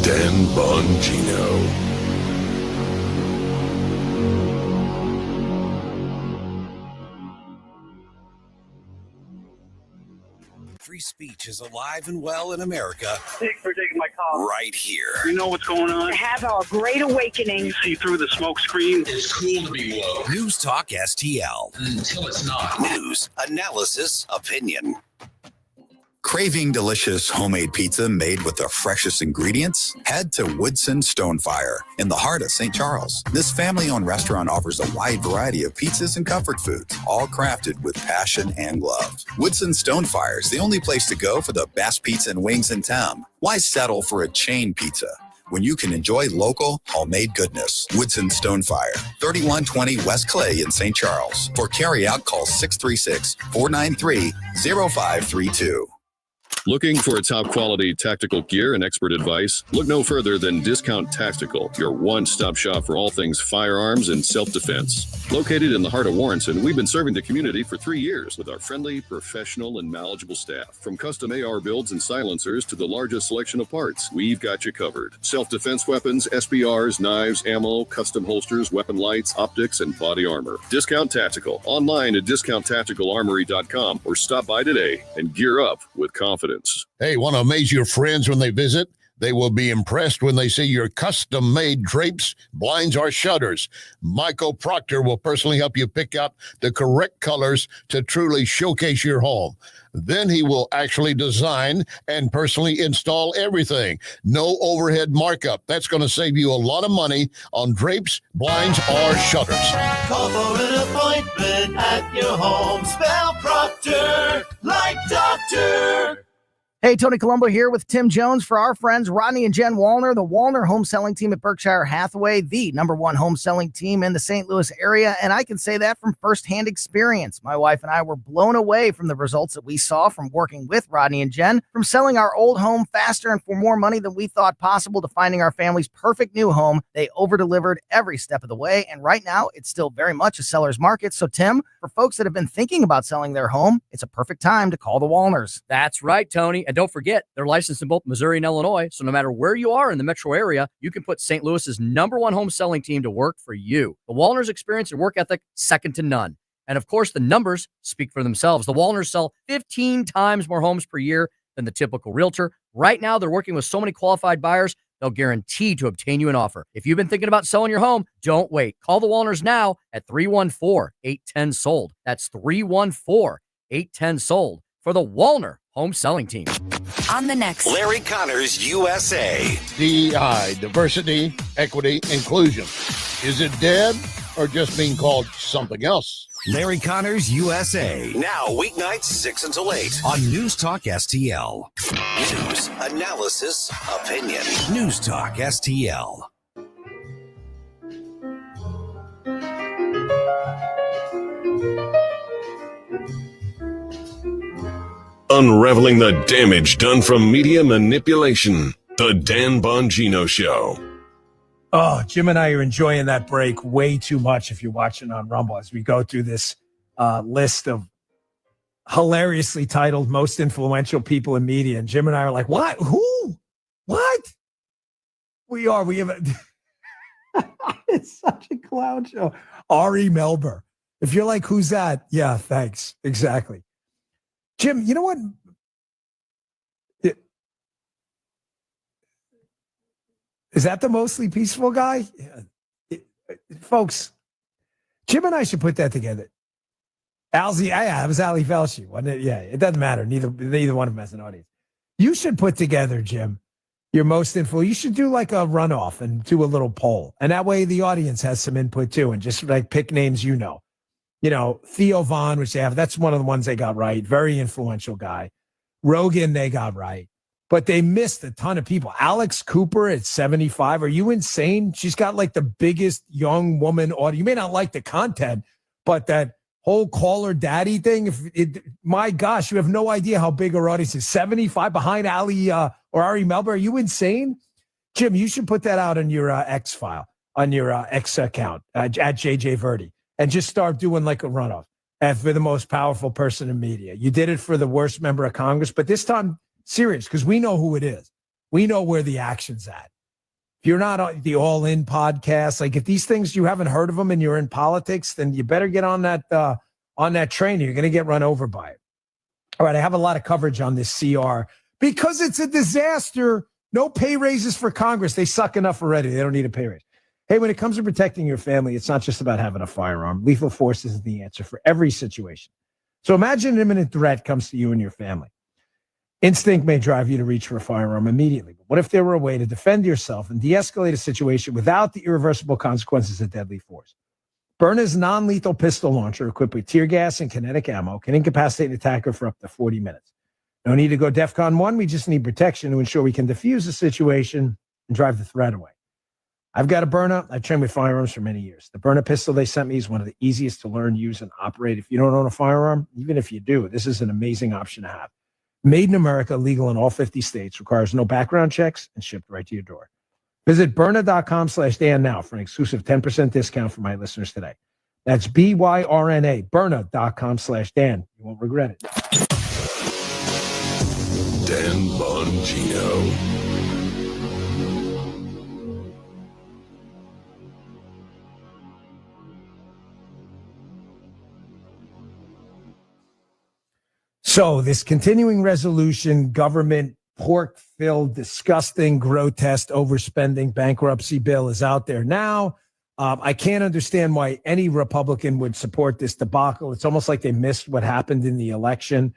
Dan Bongino. Free speech is alive and well in America. Thanks for taking my call. Right here. You know what's going on? Have our great awakening. You see through the smoke screen. It's cool to be woke. News Talk STL. Until it's not. News, analysis, opinion. Craving delicious homemade pizza made with the freshest ingredients? Head to Woodson Stonefire in the heart of St. Charles. This family-owned restaurant offers a wide variety of pizzas and comfort foods, all crafted with passion and love. Woodson Stonefire is the only place to go for the best pizza and wings in town. Why settle for a chain pizza when you can enjoy local, homemade goodness? Woodson Stonefire, 3120 West Clay in St. Charles. For carry-out, call 636-493-0532. Looking for top quality tactical gear and expert advice? Look no further than Discount Tactical, your one-stop shop for all things firearms and self-defense. Located in the heart of Warrenton, we've been serving the community for 3 years with our friendly, professional, and knowledgeable staff. From custom AR builds and silencers to the largest selection of parts, we've got you covered. Self-defense weapons, SBRs, knives, ammo, custom holsters, weapon lights, optics, and body armor. Discount Tactical. Online at discounttacticalarmory.com or stop by today and gear up with confidence. Hey, want to amaze your friends when they visit? They will be impressed when they see your custom-made drapes, blinds, or shutters. Michael Proctor will personally help you pick out the correct colors to truly showcase your home. Then he will actually design and personally install everything. No overhead markup. That's going to save you a lot of money on drapes, blinds, or shutters. Call for an appointment at your home. Spell Proctor like doctor. Hey, Tony Colombo here with Tim Jones for our friends Rodney and Jen Wallner, the Wallner home selling team at Berkshire Hathaway, the #1 home selling team in the St. Louis area. And I can say that from firsthand experience. My wife and I were blown away from the results that we saw from working with Rodney and Jen, from selling our old home faster and for more money than we thought possible to finding our family's perfect new home. They over-delivered every step of the way. And right now, it's still very much a seller's market. So, Tim, for folks that have been thinking about selling their home, it's a perfect time to call the Wallners. That's right, Tony. And don't forget, they're licensed in both Missouri and Illinois, so no matter where you are in the metro area, you can put St. Louis's #1 home selling team to work for you. The Wallners' experience and work ethic, second to none. And of course, the numbers speak for themselves. The Wallners sell 15 times more homes per year than the typical realtor. Right now, they're working with so many qualified buyers, they'll guarantee to obtain you an offer. If you've been thinking about selling your home, don't wait. Call the Wallners now at 314-810-SOLD. That's 314-810-SOLD for the Wallner home selling team. On the next Larry Connors USA. DEI, diversity, equity, inclusion. Is it dead or just being called something else? Larry Connors USA. Now weeknights 6 until 8 on News Talk STL. News, analysis, opinion. News Talk STL. Unraveling the damage done from media manipulation. The Dan Bongino Show. Oh, Jim and I are enjoying that break way too much if you're watching on Rumble as we go through this list of hilariously titled most influential people in media. And Jim and I are like, what? Who? What? We have a it's such a clown show. Ari Melber. If you're like, who's that? Yeah, thanks. Exactly. Jim, you know what? Is that the mostly peaceful guy? Folks, Jim and I should put that together. Alzy, yeah, it was Ali Velshi, wasn't it? Yeah, it doesn't matter. Neither one of them has an audience. You should put together, Jim, your most influential. You should do like a runoff and do a little poll. And that way the audience has some input too. And just like pick names you know. Theo Vaughn, which they have, that's one of the ones they got right. Very influential guy. Rogan, they got right. But they missed a ton of people. Alex Cooper at 75. Are you insane? She's got like the biggest young woman audience. You may not like the content, but that whole caller daddy thing, my gosh, you have no idea how big our audience is. 75 behind Ali or Ari Melber. Are you insane? Jim, you should put that out on your X file, on your X account at JJ Verdi, and just start doing like a runoff for the most powerful person in media. You did it for the worst member of Congress, but this time, serious, because we know who it is. We know where the action's at. If you're not on the All In podcast, like if these things, you haven't heard of them and you're in politics, then you better get on that train. You're going to get run over by it. All right, I have a lot of coverage on this CR because it's a disaster. No pay raises for Congress. They suck enough already. They don't need a pay raise. Hey, when it comes to protecting your family, it's not just about having a firearm. Lethal force isn't the answer for every situation. So imagine an imminent threat comes to you and your family. Instinct may drive you to reach for a firearm immediately. But what if there were a way to defend yourself and de-escalate a situation without the irreversible consequences of deadly force? Byrna's non-lethal pistol launcher, equipped with tear gas and kinetic ammo, can incapacitate an attacker for up to 40 minutes. No need to go DEFCON 1. We just need protection to ensure we can defuse the situation and drive the threat away. I've got a Byrna. I've trained with firearms for many years. The Byrna pistol they sent me is one of the easiest to learn, use, and operate. If you don't own a firearm, even if you do, this is an amazing option to have. Made in America, legal in all 50 states, requires no background checks, and shipped right to your door. Visit Byrna.com/Dan now for an exclusive 10% discount for my listeners today. That's BYRNA, Byrna.com/Dan. You won't regret it. Dan Bongino. So this continuing resolution, government pork-filled, disgusting, grotesque, overspending bankruptcy bill is out there now. I can't understand why any Republican would support this debacle. It's almost like they missed what happened in the election.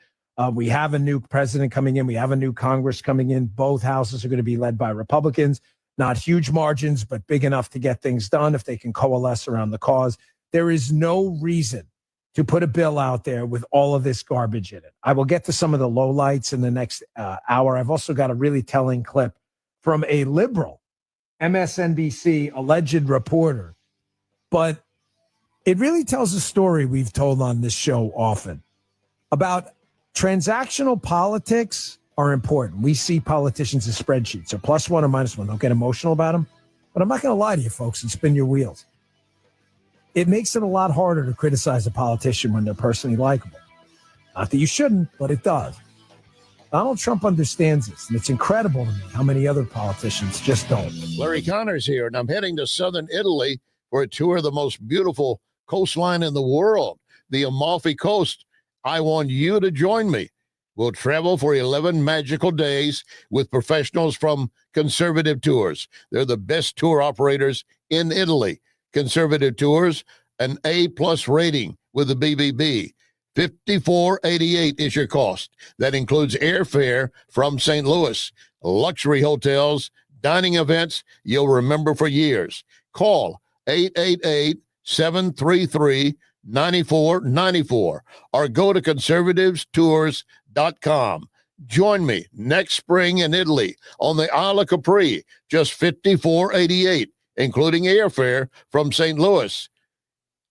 We have a new president coming in. We have a new Congress coming in. Both houses are going to be led by Republicans. Not huge margins, but big enough to get things done if they can coalesce around the cause. There is no reason to put a bill out there with all of this garbage in it. I will get to some of the lowlights in the next hour. I've also got a really telling clip from a liberal MSNBC alleged reporter, but it really tells a story we've told on this show often about transactional politics are important. We see politicians as spreadsheets, so +1 or -1. Don't get emotional about them, but I'm not going to lie to you folks and spin your wheels. It makes it a lot harder to criticize a politician when they're personally likable. Not that you shouldn't, but it does. Donald Trump understands this, and it's incredible to me how many other politicians just don't. Larry Connor's here, and I'm heading to southern Italy for a tour of the most beautiful coastline in the world, the Amalfi Coast. I want you to join me. We'll travel for 11 magical days with professionals from Conservative Tours. They're the best tour operators in Italy. Conservative Tours, an A+ rating with the BBB. $54.88 is your cost. That includes airfare from St. Louis, luxury hotels, dining events you'll remember for years. Call 888-733-9494 or go to conservativestours.com. Join me next spring in Italy on the Isle of Capri, just $54.88. Including airfare from St. Louis,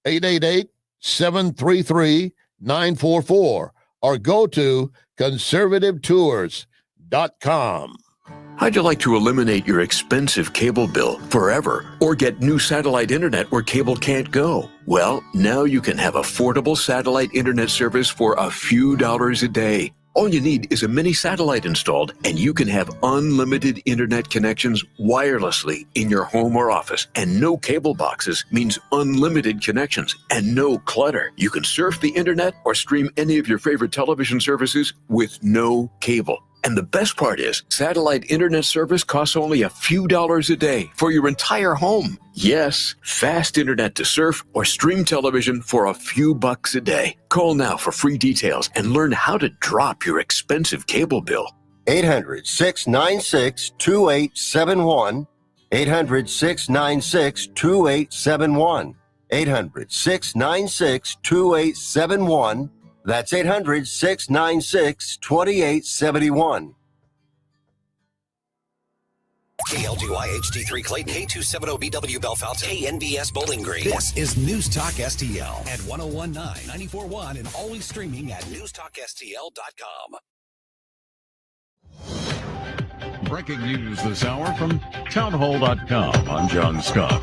888-733-9494, or go to conservativetours.com. How'd you like to eliminate your expensive cable bill forever or get new satellite internet where cable can't go? Well, now you can have affordable satellite internet service for a few dollars a day. All you need is a mini satellite installed, and you can have unlimited internet connections wirelessly in your home or office. And no cable boxes means unlimited connections and no clutter. You can surf the internet or stream any of your favorite television services with no cable. And the best part is, satellite internet service costs only a few dollars a day for your entire home. Yes, fast internet to surf or stream television for a few bucks a day. Call now for free details and learn how to drop your expensive cable bill. 800-696-2871. 800-696-2871. 800-696-2871. That's 800-696-2871. KLGY HD3 Clayton, K270BW Bellefonte, KNBS Bowling Green. This is News Talk STL at 1019, 94.1, and always streaming at NewstalkSTL.com. Breaking news this hour from townhall.com. I'm John Scott.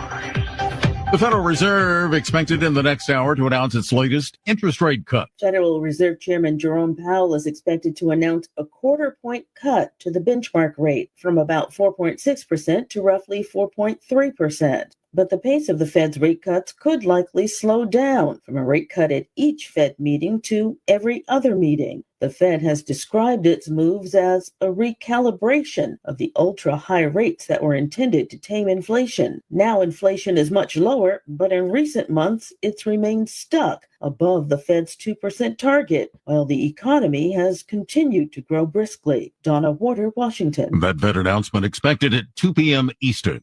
The Federal Reserve expected in the next hour to announce its latest interest rate cut. Federal Reserve Chairman Jerome Powell is expected to announce a quarter-point cut to the benchmark rate from about 4.6% to roughly 4.3%. But the pace of the Fed's rate cuts could likely slow down from a rate cut at each Fed meeting to every other meeting. The Fed has described its moves as a recalibration of the ultra-high rates that were intended to tame inflation. Now inflation is much lower, but in recent months, it's remained stuck above the Fed's 2% target, while the economy has continued to grow briskly. Donna Warder, Washington. That Fed announcement expected at 2 p.m. Eastern.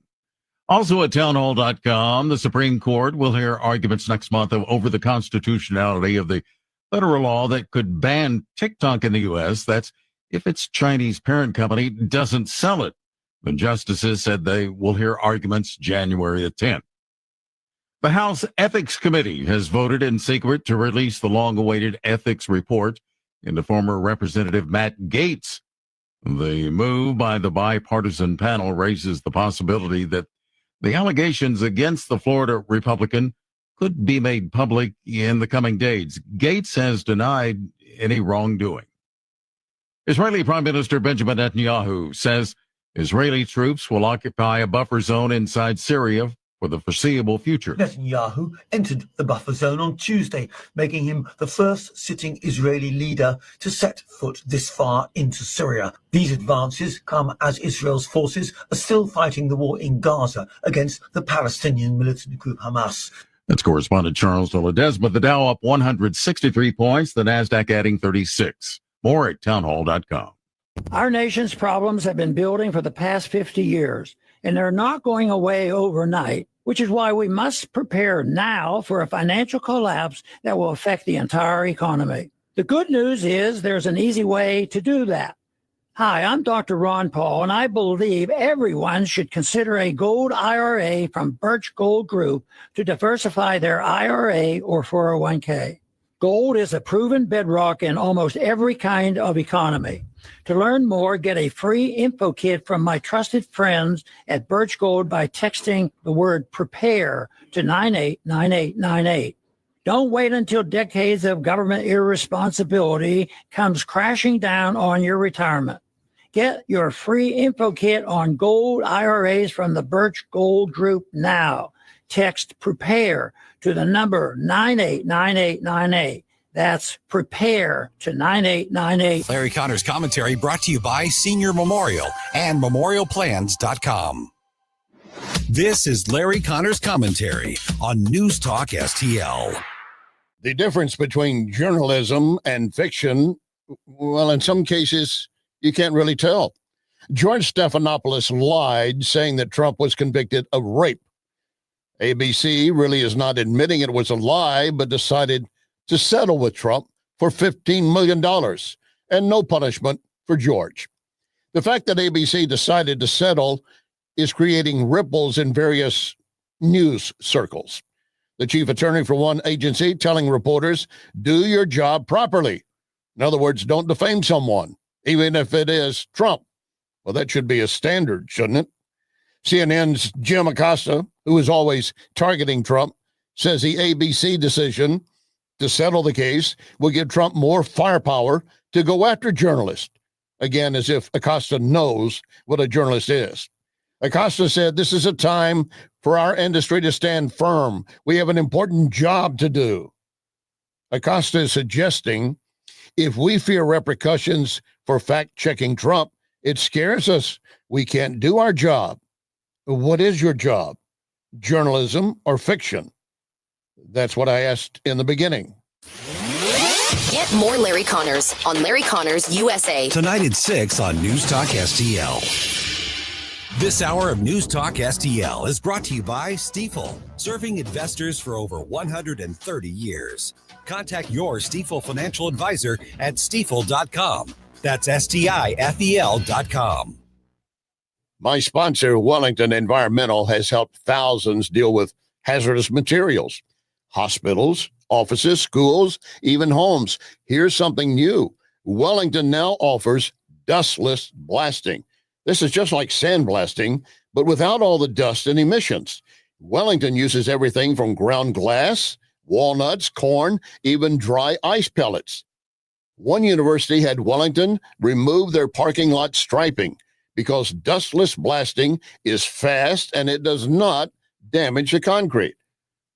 Also at townhall.com, the Supreme Court will hear arguments next month over the constitutionality of the federal law that could ban TikTok in the U.S. That's if its Chinese parent company doesn't sell it. The justices said they will hear arguments January the 10th. The House Ethics Committee has voted in secret to release the long-awaited ethics report into former Representative Matt Gaetz. The move by the bipartisan panel raises the possibility that the allegations against the Florida Republican could be made public in the coming days. Gaetz has denied any wrongdoing. Israeli Prime Minister Benjamin Netanyahu says Israeli troops will occupy a buffer zone inside Syria for the foreseeable future. Netanyahu entered the buffer zone on Tuesday, making him the first sitting Israeli leader to set foot this far into Syria. These advances come as Israel's forces are still fighting the war in Gaza against the Palestinian militant group Hamas. That's correspondent Charles de Ledesma. The Dow up 163 points, the NASDAQ adding 36. More at townhall.com. Our nation's problems have been building for the past 50 years, and they're not going away overnight, which is why we must prepare now for a financial collapse that will affect the entire economy. The good news is there's an easy way to do that. Hi, I'm Dr. Ron Paul, and I believe everyone should consider a gold IRA from Birch Gold Group to diversify their IRA or 401k. Gold is a proven bedrock in almost every kind of economy. To learn more, get a free info kit from my trusted friends at Birch Gold by texting the word PREPARE to 989898. Don't wait until decades of government irresponsibility comes crashing down on your retirement. Get your free info kit on gold IRAs from the Birch Gold Group now. Text PREPARE to the number 989898. That's PREPARE to 9898. Larry Connor's commentary brought to you by Senior Memorial and memorialplans.com. This is Larry Connor's commentary on News Talk STL. The difference between journalism and fiction, well, in some cases, you can't really tell. George Stephanopoulos lied, saying that Trump was convicted of rape. ABC really is not admitting it was a lie, but decided to settle with Trump for $15 million and no punishment for George. The fact that ABC decided to settle is creating ripples in various news circles. The chief attorney for one agency telling reporters, do your job properly. In other words, don't defame someone, even if it is Trump. Well, that should be a standard, shouldn't it? CNN's Jim Acosta, who is always targeting Trump, says the ABC decision to settle the case will give Trump more firepower to go after journalists. Again, as if Acosta knows what a journalist is. Acosta said, this is a time for our industry to stand firm. We have an important job to do. Acosta is suggesting if we fear repercussions for fact-checking Trump. It scares us. We can't do our job. What is your job? Journalism or fiction? That's what I asked in the beginning. Get more Larry Connors on Larry Connors USA. Tonight at 6 on News Talk STL. This hour of News Talk STL is brought to you by Stifel, serving investors for over 130 years. Contact your Stifel financial advisor at stifel.com. That's STIFEL.com. My sponsor, Wellington Environmental, has helped thousands deal with hazardous materials. Hospitals, offices, schools, even homes. Here's something new. Wellington now offers dustless blasting. This is just like sandblasting, but without all the dust and emissions. Wellington uses everything from ground glass, walnuts, corn, even dry ice pellets. One university had Wellington remove their parking lot striping because dustless blasting is fast and it does not damage the concrete.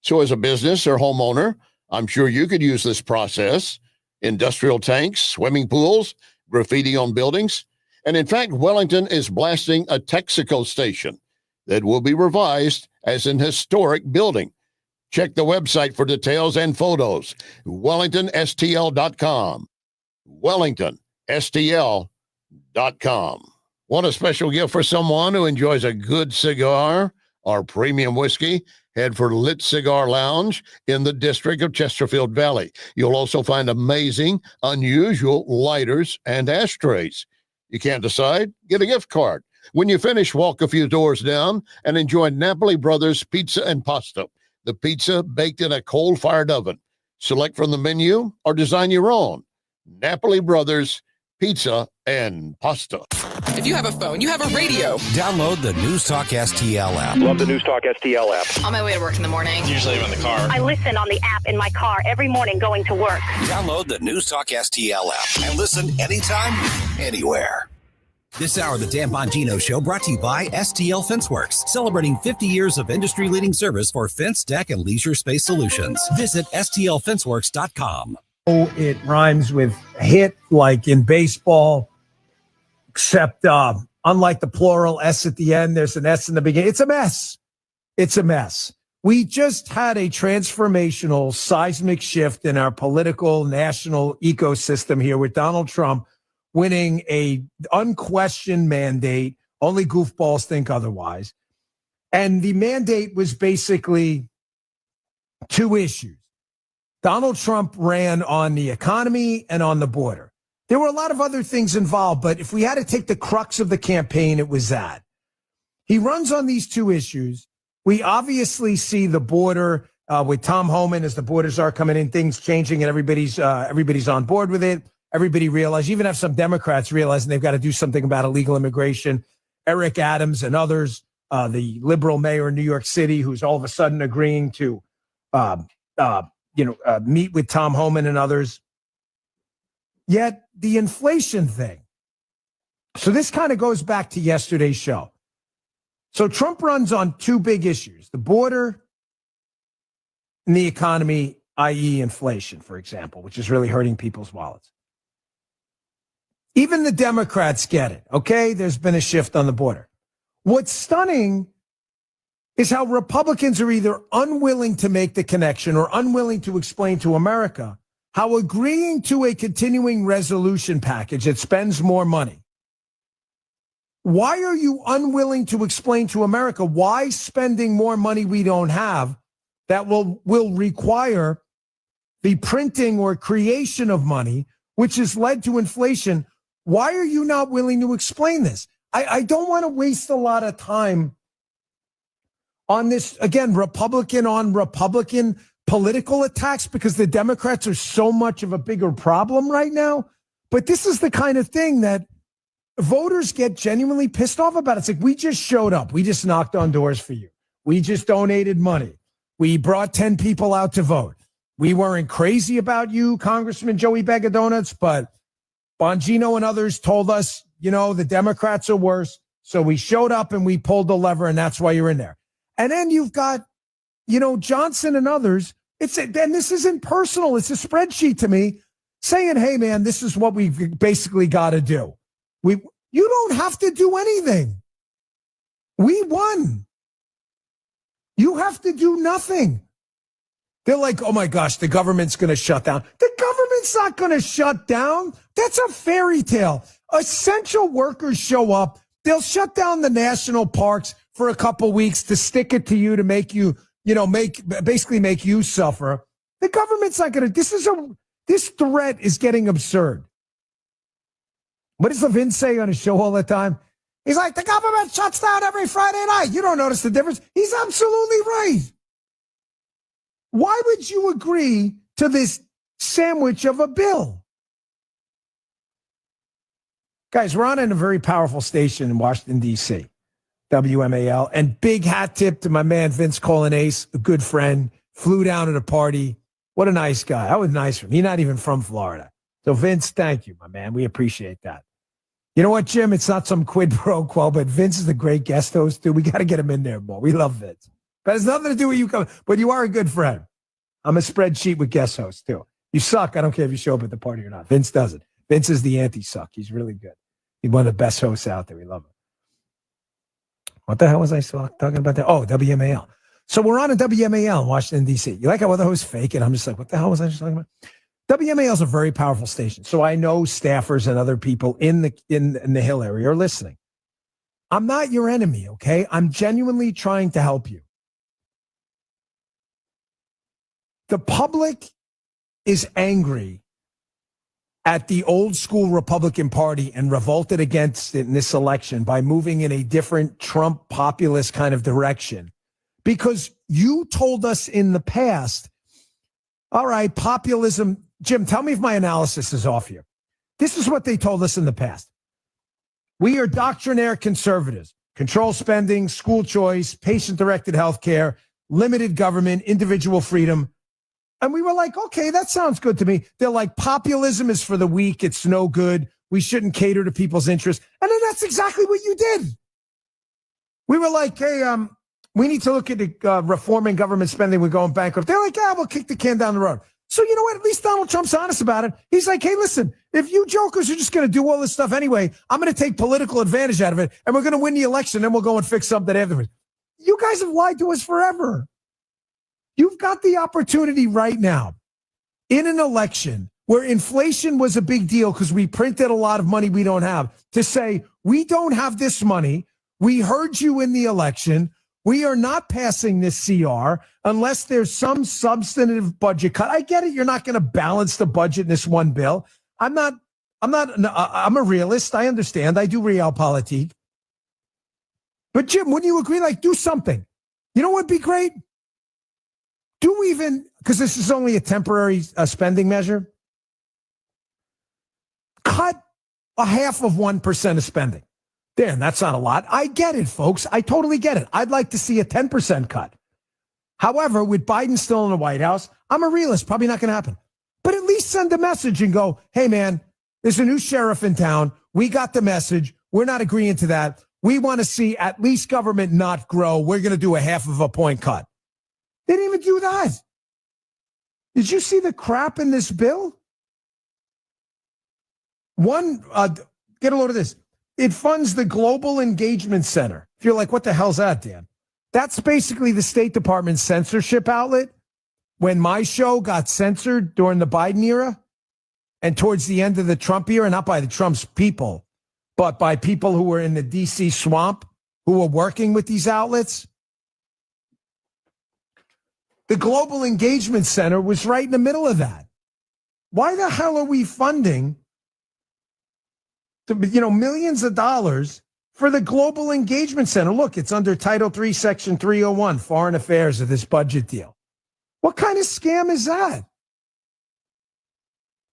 So as a business or homeowner, I'm sure you could use this process. Industrial tanks, swimming pools, graffiti on buildings. And in fact, Wellington is blasting a Texaco station that will be revised as an historic building. Check the website for details and photos. WellingtonSTL.com. WellingtonSTL.com. Want a special gift for someone who enjoys a good cigar or premium whiskey? Head for Lit Cigar Lounge in the district of Chesterfield Valley. You'll also find amazing, unusual lighters and ashtrays. You can't decide? Get a gift card. When you finish, walk a few doors down and enjoy Napoli Brothers Pizza and Pasta. The pizza baked in a coal-fired oven. Select from the menu or design your own. Napoli Brothers Pizza and Pasta. If you have a phone, you have a radio. Download the News Talk STL app. Love the News Talk STL app. On my way to work in the morning. Usually I'm in the car. I listen on the app in my car every morning going to work. Download the News Talk STL app and listen anytime, anywhere. This hour of the Dan Bongino Show brought to you by STL Fenceworks, celebrating 50 years of industry-leading service for fence, deck, and leisure space solutions. Visit STLFenceworks.com. Oh, it rhymes with hit like in baseball, except unlike the plural S at the end, there's an S in the beginning. It's a mess. It's a mess. We just had a transformational seismic shift in our political national ecosystem here with Donald Trump winning a unquestioned mandate. Only goofballs think otherwise. And the mandate was basically two issues. Donald Trump ran on the economy and on the border. There were a lot of other things involved, but if we had to take the crux of the campaign, it was that. He runs on these two issues. We obviously see the border with Tom Homan as the borders are coming in, things changing, and everybody's on board with it. Everybody realized, even have some Democrats realizing they've got to do something about illegal immigration. Eric Adams and others, the liberal mayor in New York City, who's all of a sudden agreeing to meet with Tom Homan and others. Yet the inflation thing. So this kind of goes back to yesterday's show. So Trump runs on two big issues, the border and the economy, i.e. inflation, for example, which is really hurting people's wallets. Even the Democrats get it, okay? There's been a shift on the border. What's stunning is how Republicans are either unwilling to make the connection or unwilling to explain to America how agreeing to a continuing resolution package that spends more money. Why are you unwilling to explain to America why spending more money we don't have that will require the printing or creation of money, which has led to inflation? Why are you not willing to explain this? I don't want to waste a lot of time on this, again, Republican on Republican political attacks, because the Democrats are so much of a bigger problem right now. But this is the kind of thing that voters get genuinely pissed off about. It's like, we just showed up. We just knocked on doors for you. We just donated money. We brought 10 people out to vote. We weren't crazy about you, Congressman Joey Bag of Donuts, but Bongino and others told us, the Democrats are worse. So we showed up and we pulled the lever, and that's why you're in there. And then you've got, Johnson and others. And this isn't personal. It's a spreadsheet to me. saying, hey, man, this is what we've basically got to do. You don't have to do anything. We won. You have to do nothing. They're like, oh, my gosh, the government's going to shut down. The government's not going to shut down. That's a fairy tale. Essential workers show up. They'll shut down the national parks for a couple weeks to stick it to you to make you, basically make you suffer. The government's not going to. This threat is getting absurd. What does Levin say on his show all the time? He's like, the government shuts down every Friday night. You don't notice the difference. He's absolutely right. Why would you agree to this sandwich of a bill? Guys, we're on in a very powerful station in Washington, D.C., WMAL. And big hat tip to my man, Vince Colonnese, a good friend, flew down to the party. What a nice guy. That was nice for him. He's not even from Florida. So, Vince, thank you, my man. We appreciate that. You know what, Jim? It's not some quid pro quo, but Vince is a great guest host, too. We got to get him in there more. We love Vince. But it's nothing to do with you, but you are a good friend. I'm a spreadsheet with guest hosts, too. You suck. I don't care if you show up at the party or not. Vince doesn't. Vince is the anti-suck. He's really good. He's one of the best hosts out there. We love him. What the hell was I talking about there? Oh, WMAL. So we're on a WMAL in Washington, D.C. You like how other hosts fake it? I'm just like, what the hell was I just talking about? WMAL is a very powerful station. So I know staffers and other people in the Hill area are listening. I'm not your enemy, okay? I'm genuinely trying to help you. The public is angry at the old school Republican Party and revolted against it in this election by moving in a different Trump populist kind of direction. Because you told us in the past, all right, populism. Jim, tell me if my analysis is off here. This is what they told us in the past. We are doctrinaire conservatives. Control spending, school choice, patient-directed health care, limited government, individual freedom. And we were like, okay, that sounds good to me. They're like, populism is for the weak. It's no good. We shouldn't cater to people's interests. And then that's exactly what you did. We were like, hey, we need to look at reforming government spending. We're going bankrupt. They're like, we'll kick the can down the road. So you know what? At least Donald Trump's honest about it. He's like, hey, listen, if you jokers are just going to do all this stuff anyway, I'm going to take political advantage out of it, and we're going to win the election, then we'll go and fix something afterwards. You guys have lied to us forever. You've got the opportunity right now in an election where inflation was a big deal because we printed a lot of money we don't have to say, we don't have this money. We heard you in the election. We are not passing this CR unless there's some substantive budget cut. I get it. You're not going to balance the budget in this one bill. I'm a realist. I understand. I do realpolitik. But Jim, wouldn't you agree? Like, do something. You know what would be great? Because this is only a temporary spending measure, cut 0.5% of spending. Damn, that's not a lot. I get it, folks. I totally get it. I'd like to see a 10% cut. However, with Biden still in the White House, I'm a realist. Probably not going to happen. But at least send a message and go, hey, man, there's a new sheriff in town. We got the message. We're not agreeing to that. We want to see at least government not grow. We're going to do a 0.5 point cut. They didn't even do that. Did you see the crap in this bill? Get a load of this. It funds the Global Engagement Center. If you're like, what the hell's that, Dan? That's basically the State Department's censorship outlet. When my show got censored during the Biden era and towards the end of the Trump era, not by the Trump's people, but by people who were in the D.C. swamp who were working with these outlets. The Global Engagement Center was right in the middle of that. Why the hell are we funding millions of dollars for the Global Engagement Center? Look, it's under Title III, Section 301, Foreign Affairs of this budget deal. What kind of scam is that?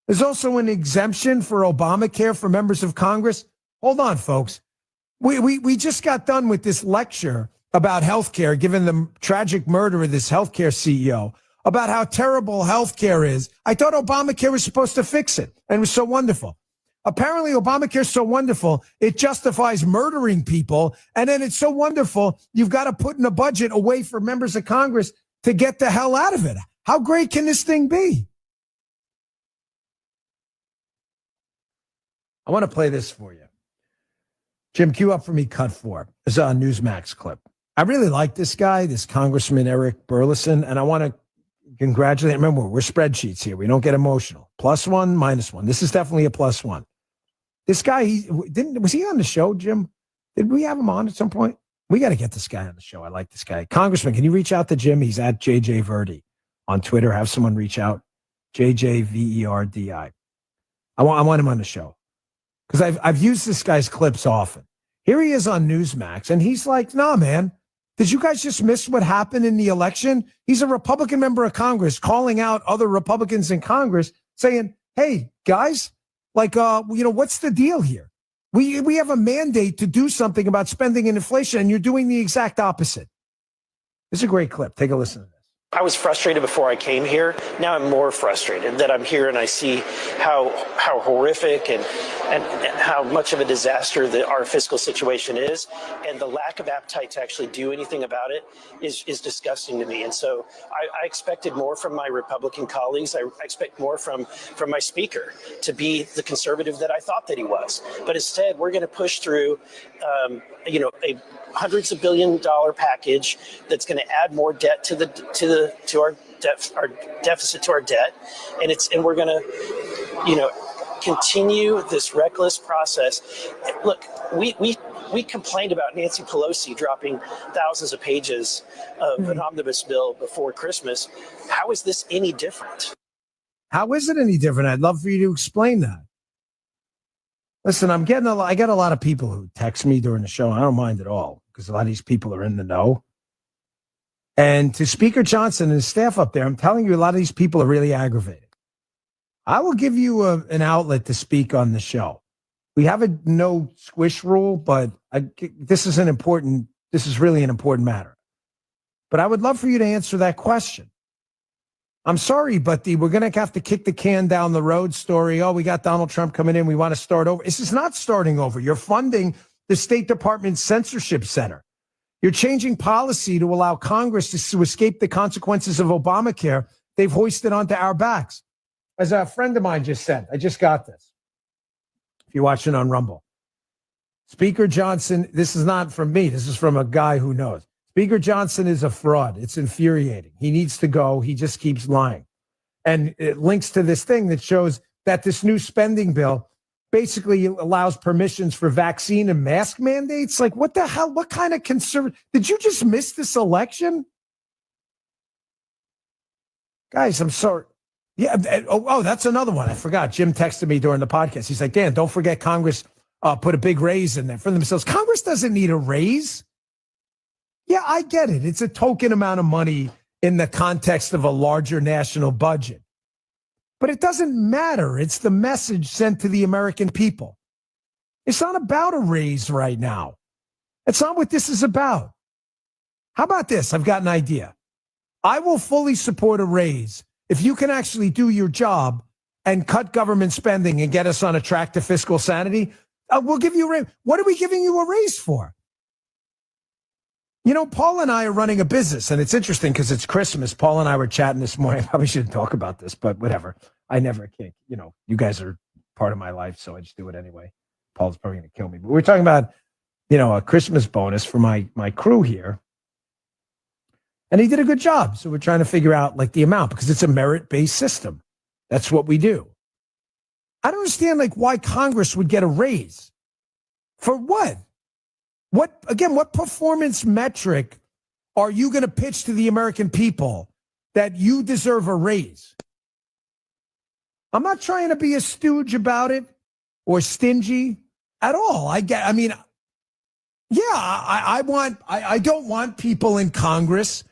There's also an exemption for Obamacare for members of Congress. Hold on, folks. We just got done with this lecture about healthcare, given the tragic murder of this healthcare CEO, about how terrible healthcare is. I thought Obamacare was supposed to fix it, and it was so wonderful. Apparently, Obamacare is so wonderful, it justifies murdering people, and then it's so wonderful, you've got to put in a budget a way for members of Congress to get the hell out of it. How great can this thing be? I want to play this for you. Jim, cue up for me cut 4. This is a Newsmax clip. I really like this guy, this Congressman Eric Burleson, and I want to congratulate. Remember, we're spreadsheets here. We don't get emotional. +1, -1. This is definitely a +1. This guy, was he on the show, Jim? Did we have him on at some point? We got to get this guy on the show. I like this guy. Congressman, can you reach out to Jim? He's at JJ Verdi on Twitter. Have someone reach out. JJVERDI. I want him on the show because I've used this guy's clips often. Here he is on Newsmax, and he's like, "Nah, man, did you guys just miss what happened in the election?" He's a Republican member of Congress calling out other Republicans in Congress, saying, "Hey, guys, like, what's the deal here? We have a mandate to do something about spending and inflation, and you're doing the exact opposite." This is a great clip. Take a listen to this. I was frustrated before I came here. Now I'm more frustrated that I'm here and I see how horrific and how much of a disaster that our fiscal situation is, and the lack of appetite to actually do anything about it is disgusting to me. And so I expected more from my Republican colleagues. I expect more from my speaker to be the conservative that I thought that he was. But instead, we're going to push through, a hundreds of $billion package that's going to add more debt to our deficit to our debt, and we're going to continue this reckless process. Look, we complained about Nancy Pelosi dropping thousands of pages of an omnibus bill before Christmas. How is this any different? How is it any different? I'd love for you to explain that. Listen, I get a lot of people who text me during the show. I don't mind at all because a lot of these people are in the know. And to Speaker Johnson and his staff up there, I'm telling you, a lot of these people are really aggravated. I will give you an outlet to speak on the show. We have a no squish rule, but this is really an important matter. But I would love for you to answer that question. I'm sorry, but we're going to have to kick the can down the road story. Oh, we got Donald Trump coming in. We want to start over. This is not starting over. You're funding the State Department Censorship Center. You're changing policy to allow Congress to escape the consequences of Obamacare they've hoisted onto our backs. As a friend of mine just said, I just got this. If you're watching on Rumble. Speaker Johnson, this is not from me. This is from a guy who knows. Speaker Johnson is a fraud. It's infuriating. He needs to go. He just keeps lying. And it links to this thing that shows that this new spending bill basically allows permissions for vaccine and mask mandates. Like, what the hell? What kind of conservative? Did you just miss this election? Guys, I'm sorry. Yeah. Oh, that's another one. I forgot. Jim texted me during the podcast. He's like, Dan, don't forget Congress put a big raise in there for themselves. Congress doesn't need a raise. Yeah, I get it. It's a token amount of money in the context of a larger national budget. But it doesn't matter. It's the message sent to the American people. It's not about a raise right now. It's not what this is about. How about this? I've got an idea. I will fully support a raise if you can actually do your job and cut government spending and get us on a track to fiscal sanity. We'll give you a raise. What are we giving you a raise for? Paul and I are running a business, and it's interesting because it's Christmas. Paul and I were chatting this morning. I probably shouldn't talk about this, but whatever. I never can. You guys are part of my life, so I just do it anyway. Paul's probably going to kill me. But we're talking about, a Christmas bonus for my crew here. And he did a good job. So we're trying to figure out, the amount, because it's a merit-based system. That's what we do. I don't understand, why Congress would get a raise. For what? What performance metric are you going to pitch to the American people that you deserve a raise? I'm not trying to be a stooge about it or stingy at all. I don't want people in Congress,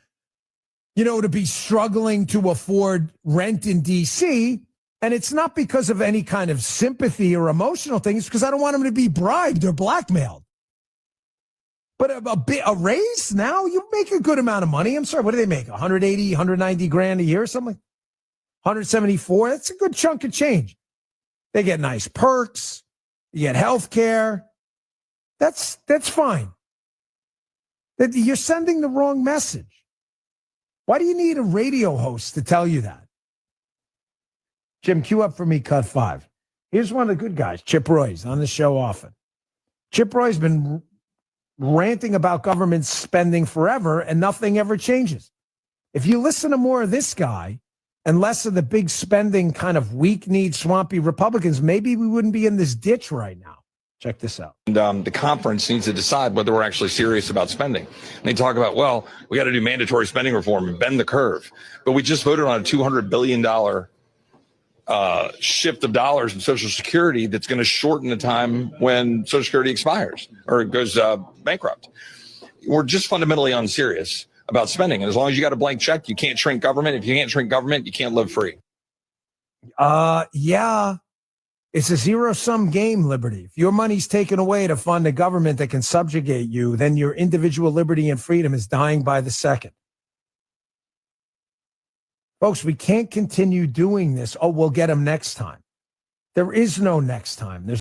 to be struggling to afford rent in D.C., and it's not because of any kind of sympathy or emotional thing. It's because I don't want them to be bribed or blackmailed. But a raise now, you make a good amount of money. I'm sorry, what do they make? 180, 190 grand a year or something? 174? That's a good chunk of change. They get nice perks. You get health care. That's fine. You're sending the wrong message. Why do you need a radio host to tell you that? Jim, cue up for me cut 5. Here's one of the good guys, Chip Roy's on the show often. Chip Roy's been ranting about government spending forever, and nothing ever changes. If you listen to more of this guy and less of the big spending kind of weak-kneed, swampy Republicans, maybe we wouldn't be in this ditch right now. Check this out. And the conference needs to decide whether we're actually serious about spending. And they talk about, well, we got to do mandatory spending reform and bend the curve. But we just voted on a $200 billion shift of dollars in Social Security that's going to shorten the time when Social Security expires or goes bankrupt. We're just fundamentally unserious about spending. And as long as you got a blank check, you can't shrink government. If you can't shrink government, you can't live free. Yeah. It's a zero-sum game, Liberty. If your money's taken away to fund a government that can subjugate you, then your individual liberty and freedom is dying by the second. Folks, we can't continue doing this. Oh, we'll get them next time. There is no next time. There's